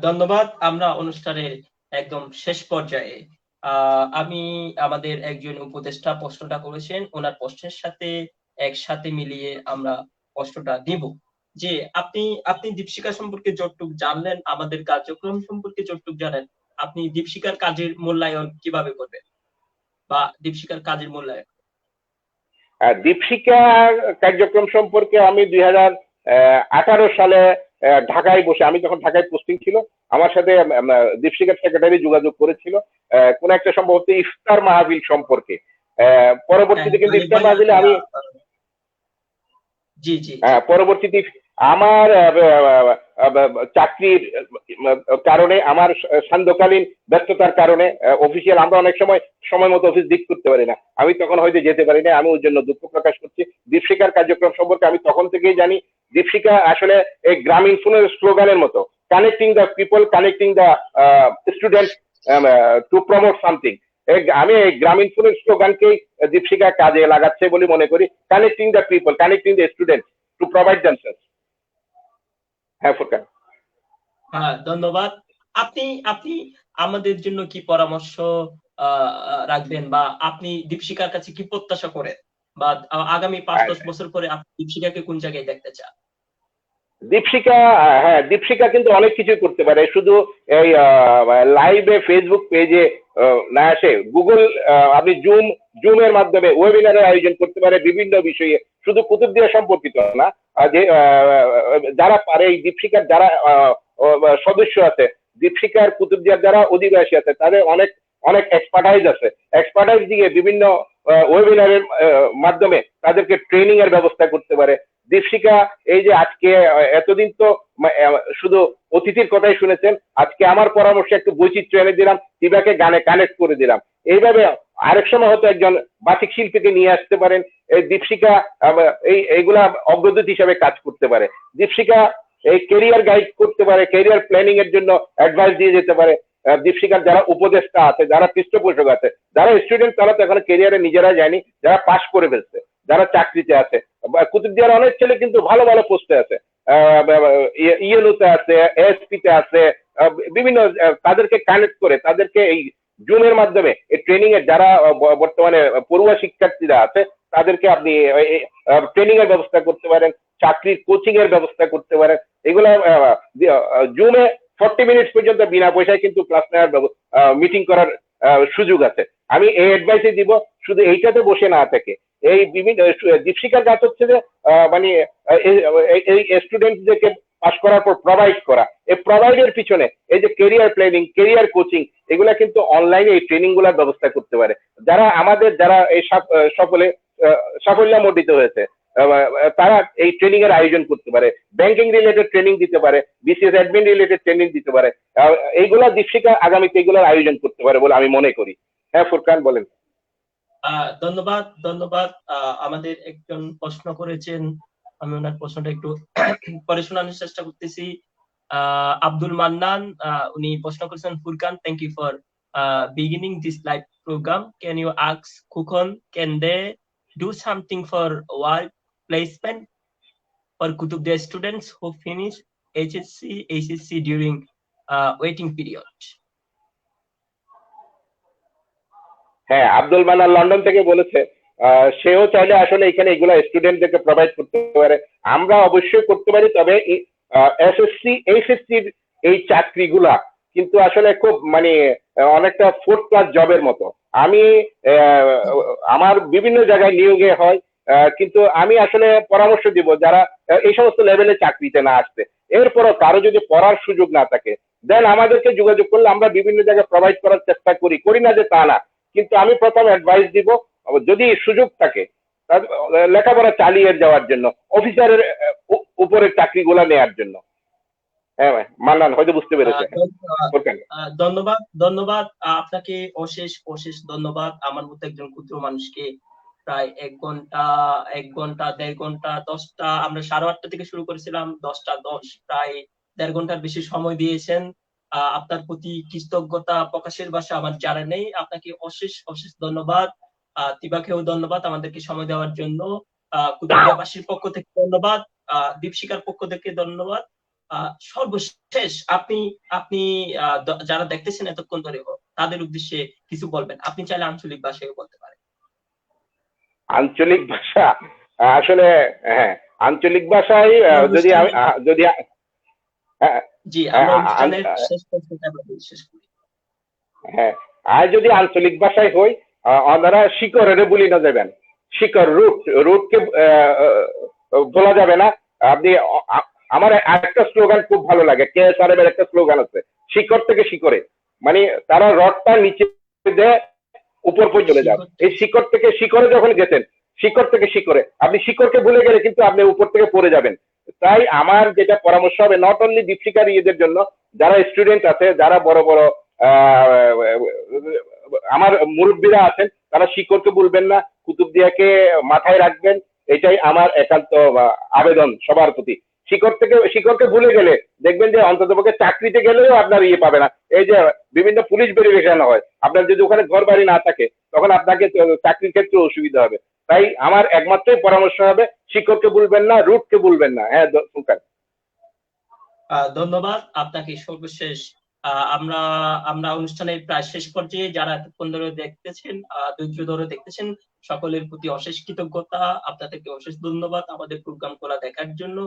ধন্যবাদ। আমরা অনুষ্ঠানের একদম শেষ পর্যায়ে। আমি আমাদের একজন উপদেষ্টা প্রশ্নটা করেছেন, ওনার প্রশ্নের সাথে একসাথে মিলিয়ে আমরা প্রশ্নটা দিব যে আপনি দীপশিখা সম্পর্কে যতটুক জানলেন, আমাদের কার্যক্রম সম্পর্কে যতটুক জানেন, আপনি দীপশিখার কাজের মূল্যায়ন কিভাবে করবেন? বা দীপশিখার কাজের মূল্যায়ন? দীপশিকা কার্যক্রম সম্পর্কে আমি 2018 সালে ঢাকায় বসে, আমি যখন ঢাকায় পোস্টিং ছিল, আমার সাথে দীপশিকার সেক্রেটারি যোগাযোগ করেছিল কোন একটা সম্ভবত ইফতার মাহফিল সম্পর্কে। হ্যাঁ, পরবর্তীতে কিন্তু মানিক ইফতার ভাইয়া, মাহফিলে আমি জি জি জি। পরবর্তীতে আমার চাকরির কারণে, আমার সান্ধ্যকালীন ব্যস্ততার কারণে, অফিসিয়াল আমরা অনেক সময় সময় মতো অফিস দিক করতে পারি না, আমি তখন হয়তো যেতে পারি না। আমি ওর জন্য দুঃখ প্রকাশ করছি। দীপশিকার কার্যক্রম সম্পর্কে আমি তখন থেকেই জানি। দীপশিকা আসলে এই গ্রামীণ ফোনের স্লোগানের মতো, connecting the people, connecting the student to promote something. আমি এই গ্রামীণ ফোনের স্লোগানকেই দীপশিকা কাজে লাগাচ্ছে বলে মনে করি। Connecting the people, connecting the student to provide themselves. হ্যাঁ ফুরকান। হ্যাঁ, ধন্যবাদ। আপনি আপনি আমাদের জন্য কি পরামর্শ রাখবেন, বা আপনি দীপশিকার কাছে কি প্রত্যাশা করেন, বা আগামী 5-10 বছর পরে আপনি দীপশিকাকে কোন জায়গায় দেখতে চান? দীপশিকা, হ্যাঁ দীপশিকা কিন্তু অনেক কিছু করতে পারে, শুধু এই লাইভে ফেসবুক পেজে না আসে, গুগল, আপনি জুমের মাধ্যমে ওয়েবিনারের আয়োজন করতে পারে বিভিন্ন বিষয়ে, শুধু কুতুবদিয়া সম্পর্কিত না। যে যারা পারে, এই দীপশিকার যারা সদস্য আছে, দীপশিকার কুতুবদিয়ার যারা অধিবাসী আছে, তাদের অনেক অনেক এক্সপার্টাইজ আছে। এক্সপার্টাইজ দিয়ে বিভিন্ন ওয়েবিনারের মাধ্যমে তাদেরকে ট্রেনিং এর ব্যবস্থা করতে পারে। দীপশিকা এই যে আজকে এতদিন তো শুধু অতিথির কথাই শুনেছেন, আজকে আমার পরামর্শে একটু বৈচিত্র্য এনে দিলাম, দিবাকে গানে কানেক্ট করে দিলাম। এইভাবে আরেক সময় হয়তো একজন বাচিক শিল্পীকে নিয়ে আসতে পারেন। এই দীপশিকা এইগুলা অগ্রদূত হিসাবে কাজ করতে পারে। দীপশিকা এই কেরিয়ার গাইড করতে পারে, কেরিয়ার প্ল্যানিং এর জন্য অ্যাডভাইস দিয়ে যেতে পারে। দীপশিকার যারা উপদেষ্টা আছে, যারা পৃষ্ঠপোষক আছে, যারা স্টুডেন্ট, তারা তো এখন কেরিয়ারে নিজেরা যায়নি, যারা পাশ করে ফেলছে, যারা চাকরিতে আছে, কুতুবদিয়ার অনেক ছেলে কিন্তু ভালো ভালো পোস্টে আছে, ইয়েলোতে আছে, এএসপিতে আছে, বিভিন্ন, তাদেরকে কানেক্ট করে, তাদেরকে এই জুমের মাধ্যমে এই ট্রেনিং এর, যারা বর্তমানে পড়ুয়া শিক্ষার্থীরা আছে, তাদেরকে আপনি ট্রেনিং এর ব্যবস্থা করতে পারেন, চাকরির কোচিং এর ব্যবস্থা করতে পারেন। এগুলা জুমে 40 মিনিট পর্যন্ত বিনা পয়সায় কিন্তু ক্লাস নেওয়ার মিটিং করার সুযোগ আছে। আমি এই অ্যাডভাইসই দিব, শুধু এইটাতে বসে না থাকে। এই বিভিন্ন দীপশিকার কাজ হচ্ছে যে মানে এই স্টুডেন্টদেরকে পাস করার পর প্রোভাইড করা, এই প্রোভাইডের পিছনে এই যে কেরিয়ার প্ল্যানিং, কেরিয়ার কোচিং, এগুলা কিন্তু অনলাইনে এই ট্রেনিং গুলার ব্যবস্থা করতে পারে। যারা আমাদের, যারা এই সকলে সাফল্যমণ্ডিত হয়েছে, তারা এই ট্রেনিং এর আয়োজন করতে পারে, ব্যাংকিং রিলেটেড ট্রেনিং দিতে পারে, বিসিএস অ্যাডমিন রিলেটেড ট্রেনিং দিতে পারে। এইগুলা দীপশিকা আগামীতে এগুলোর আয়োজন করতে পারে বলে আমি মনে করি। হ্যাঁ ফুরকান বলেন। ধন্যবাদ, ধন্যবাদ। আমাদের একজন প্রশ্ন করেছেন, আমি ওনার প্রশ্নটা একটু পরে শোনানোর চেষ্টা করতেছি। আব্দুল মান্নান, উনি প্রশ্ন করেছেন, Furkan, thank you for beginning this live program, can you ask Khukon, can they do something for work placement for Kutubdia students who finish HSC during waiting period? হ্যাঁ, আব্দুল মান্নান লন্ডন থেকে বলেছে, সেও চাইলে আসলে এখানে এগুলা স্টুডেন্টদেরকে প্রোভাইড করতে পারে। আমরা অবশ্যই করতে পারি, তবে এসএসসি এইচএসসির এই চাকরিগুলা কিন্তু আসলে খুব মানে অনেকটা 4th ক্লাস জবের মতো। আমি আমার বিভিন্ন জায়গায় নিয়োগে হয়, কিন্তু আমি আসলে পরামর্শ দিব যারা এই সমস্ত লেভেলে চাকরিতে না আসতে। এরপরও কারো যদি পড়ার সুযোগ না থাকে, দেন আমাদেরকে যোগাযোগ করলে আমরা বিভিন্ন জায়গায় প্রোভাইড করার চেষ্টা করি না যে তা না, কিন্তু আমি প্রথম অ্যাডভাইস দিব, যদি সুযোগ থাকে লেখাপড়া চালিয়ে যাওয়ার জন্য, অফিসারের উপরের চাকরিগুলা নেওয়ার জন্য। হ্যাঁ মান্নান হয়তো বুঝতে পেরেছে। ধন্যবাদ, ধন্যবাদ আপনাকে, অশেষ অশেষ ধন্যবাদ। আমার মতো একজন ক্ষুদ্র মানুষকে প্রায় 1 ঘন্টা 1.5 ঘন্টা 10টা, আমরা 8:30 থেকে শুরু করেছিলাম, 10টা 10, প্রায় 1.5 ঘন্টার বেশি সময় দিয়েছেন। আপনার প্রতি কৃতজ্ঞতা প্রকাশের ভাষা আমার জানা নেই। আপনাকে অশেষ অশেষ ধন্যবাদ। তিবাকেও ধন্যবাদ আমাদেরকে সময় দেওয়ার জন্য। কুতুবদিয়াবাসীর পক্ষ থেকে ধন্যবাদ, দীপশিকার পক্ষ থেকে ধন্যবাদ। সর্বশেষ আপনি আপনি যারা দেখতেছেন এতক্ষণ ধরে, তাদের উদ্দেশ্যে কিছু বলবেন। আপনি চাইলে আঞ্চলিক ভাষায় বলতে পারেন। আঞ্চলিক ভাষা আসলে, হ্যাঁ আঞ্চলিক ভাষায় যদি জি, আমরা অনুষ্ঠানের শেষ পর্যন্ত শেষ করি। হ্যাঁ, আর যদি আঞ্চলিক ভাষায় হই, ওনারা শিকড় বলি না যাবেন, শিকড় রুটকে বলা যাবে না। আপনি আমার একটা স্লোগান খুব ভালো লাগে, কে সাহেবের একটা স্লোগান আছে, শিকড় থেকে শিকড়ে, মানে তারা রডটা নিচে দেয় উপর পর্যন্ত চলে যান। এই শিকড় থেকে শিকড়ে যখন গেছেন, শিকড় থেকে শিকড়ে, আপনি শিকড়কে ভুলে গেলে কিন্তু আপনি উপর থেকে পড়ে যাবেন। তাই আমার যেটা পরামর্শ হবে, নট অনলি দীপশিখার ইয়েদের জন্য, যারা স্টুডেন্ট আছে, যারা বড় বড় আমার মুরব্বীরা আছেন, তারা শিকড়কে ভুলবেন না, কুতুবদিয়াকে মাথায় রাখবেন, এটাই আমার একান্ত আবেদন সবার প্রতি। শিকড়কে ভুলে গেলে দেখবেন যে অন্ততপক্ষে চাকরিতে গেলেও আপনার ইয়ে পাবে না। এই যে বিভিন্ন পুলিশ ভেরিফিকেশন হয়, আপনার যদি ওখানে ঘর বাড়ি না থাকে, তখন আপনাকে চাকরির ক্ষেত্রে অসুবিধা হবে। তাই আমার একমাত্রই পরামর্শ হবে, শিকড়কে ভুলবেন না, রুটকে ভুলবেন না। হ্যাঁ সুলতান, ধন্যবাদ আপনাকে। সর্বশেষ আমরা আমরা অনুষ্ঠানের প্রায় শেষ পর্যায়ে, যারা এতক্ষণ ধরে দেখতেছেন, ধৈর্য ধরে দেখতেছেন, সকলের প্রতি অশেষ কৃতজ্ঞতা, আপনাদেরকে অশেষ ধন্যবাদ আমাদের প্রোগ্রাম করা দেখার জন্য।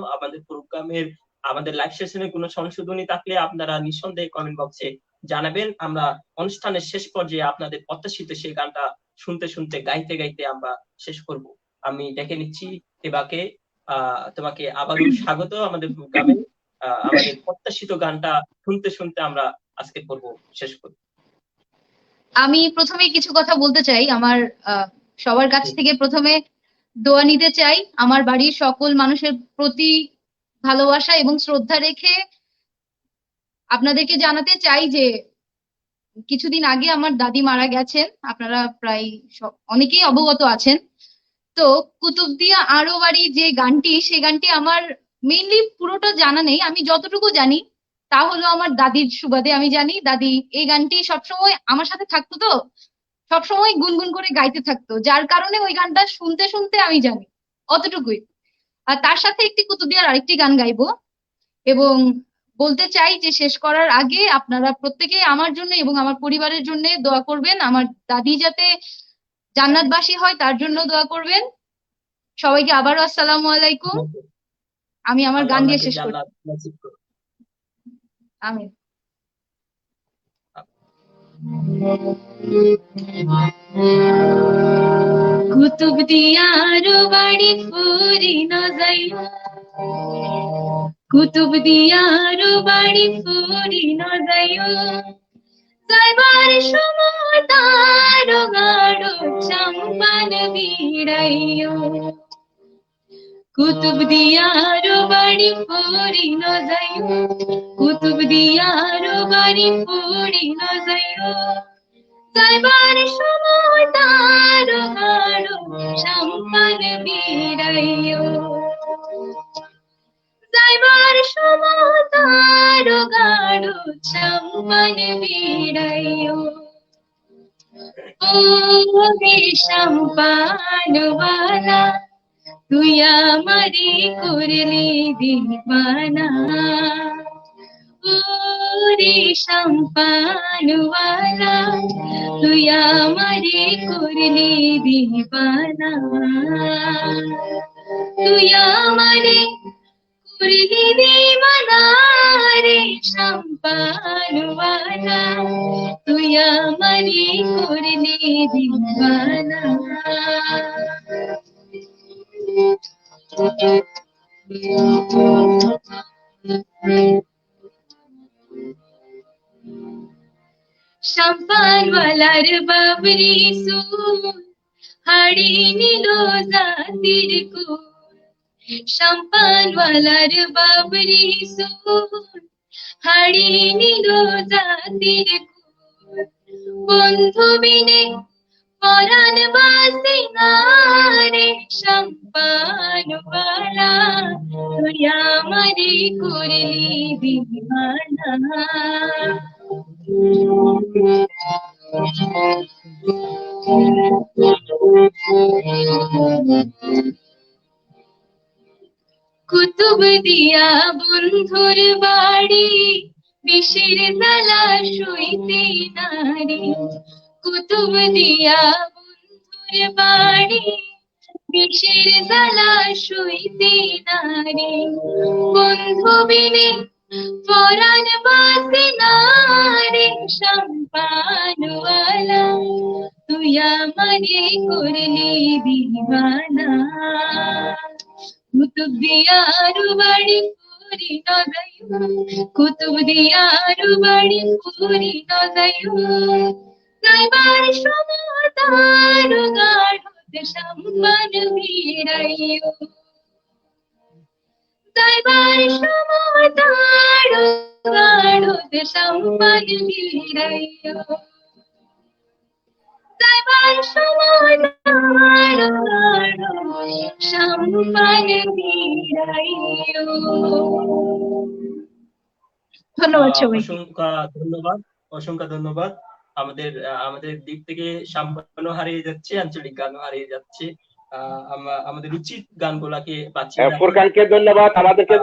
আমাদের লাইভ সেশনে কোনো সংশোধনী থাকলে আপনারা নিঃসন্দেহে কমেন্ট বক্সে জানাবেন। আমরা অনুষ্ঠানের শেষ পর্যায়ে আপনাদের প্রত্যাশিত সেই গানটা শুনতে শুনতে, গাইতে গাইতে আমরা শেষ করব। আমি দেখে নিচ্ছি এবাকে, তোমাকে আবারও স্বাগত আমাদের প্রোগ্রামে। আমাদের প্রত্যাশিত গানটা শুনতে শুনতে আমরা আজকে পর্ব শেষ করি। আমি প্রথমে কিছু কথা বলতে চাই। আমার সবার কাছ থেকে প্রথমে দোয়া নিতে চাই, আমার বাড়ির সকল মানুষের প্রতি ভালোবাসা এবং শ্রদ্ধা রেখে আপনাদেরকে জানাতে চাই যে কিছুদিন আগে আমার দাদি মারা গেছেন। আপনারা প্রায় অনেকেই অবগত আছেন। তো কুতুবদিয়া আরো বাড়ি যে গানটি, সেই গানটি আমার মেইনলি পুরোটা জানা নেই। আমি যতটুকু জানি তা হলো আমার দাদির সুবাদে আমি জানি। দাদি এই গানটি সবসময় আমার সাথে থাকতো, তো সবসময় গুনগুন করে গাইতে থাকতো, যার কারণে ওই গানটা শুনতে শুনতে আমি জানি অতটুকুই। আর তার সাথে একটি কুতুবদিয়ার আরেকটি গান গাইবো। এবং বলতে চাই যে শেষ করার আগে আপনারা প্রত্যেকে আমার জন্য এবং আমার পরিবারের জন্য দোয়া করবেন। আমার দাদি যাতে জান্নাতবাসী হয় তার জন্য দোয়া করবেন। সবাইকে আবারও আসসালামু আলাইকুম। আমি আমার গান দিয়ে শেষ করি। আমিন। কুতুবদিয়ার বাড়ি ফুরি ন যাইও, কুতুবদিয়ার বাড়ি ফুরি ন যাইও, যাইবার সময় তার গাড়ো চাম্পান বিড়াইও। কুতুবদিয়ার বাড়ি ফুরি ন যাইও, কুতুবদিয়ার বাড়ি ফুরি ন যাইও, যাইবার সময় তার গাড়ো চাম্পান বিড়াইও, যাইবার সময় তার গাড়ো চাম্পান বিড়াইও। ও রে চাম্পানওয়ালা, তুই আমারে করলি দিবানা, ও রে চাম্পানওয়ালা, তুই আমারে করলি দিবানা, তুই আমারে করলি দিবানা রে চাম্পানওয়ালা, তুই আমারে করলি দিবানা। চাম্পানওয়ালার বাবরি সুর হাড়ি নিল জাতির কুল, চাম্পানওয়ালার বাবরি সুর হাড়ি নিল জাতির কুল, বন্ধু বিনে পরাণ বাসে না রে চাম্পানওয়ালা, তুই আমারে করলি দিবানা। কুতুবদিয়া বন্ধুর বাড়ি, বিষের জ্বালা সইতে নারী, কুতুবদিয়া বন্ধুর বাড়ি, বিষের জ্বালা সইতে নারী, বন্ধু বিনে পরাণ বাসে না রে চাম্পানওয়ালা, তুই আরো বাড়ি পুরি নজায়ু গাইবার সময় তার গাঢ়তে সম্মান ভিড়াইও গাইবার সময় তার গাঢ়তে সম্মান ভিড়াইও গাইবার সময় তার সম্মান ভিড়াইও। ধন্যবাদ সবাইকে। অসংখ্য ধন্যবাদ। আমাদের দিক থেকে সাম্য হারিয়ে যাচ্ছে, আঞ্চলিক গান হারিয়ে যাচ্ছে। আমাদের উচিত গানগুলাকে বাঁচিয়ে রাখা। ফুরকানকে ধন্যবাদ, আমাদেরকে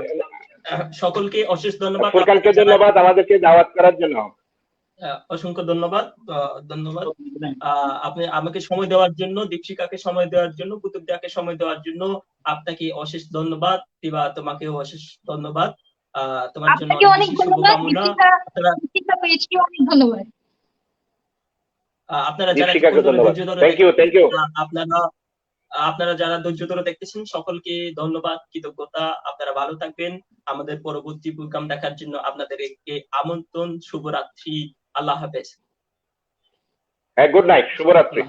সকলকে অশেষ ধন্যবাদ। ফুরকানকে ধন্যবাদ আমাদেরকে দাওয়াত করার জন্য। অসংখ্য ধন্যবাদ। আপনি আমাকে সময় দেওয়ার জন্য, দীপশিখাকে সময় দেওয়ার জন্য, কুতুবদিয়াকে সময় দেওয়ার জন্য আপনাকে অশেষ ধন্যবাদ। দিবা, তোমাকেও অশেষ ধন্যবাদ। তোমার জন্য অনেক বেশি শুভকামনা। ধন্যবাদ। আপনারা যারা আপনারা যারা ধৈর্য ধরে দেখতেছেন সকলকে ধন্যবাদ, কৃতজ্ঞতা। আপনারা ভালো থাকবেন। আমাদের পরবর্তী প্রোগ্রাম দেখার জন্য আপনাদেরকে আমন্ত্রণ। শুভরাত্রি। আল্লাহ হাফেজ। গুড নাইট, শুভরাত্রি।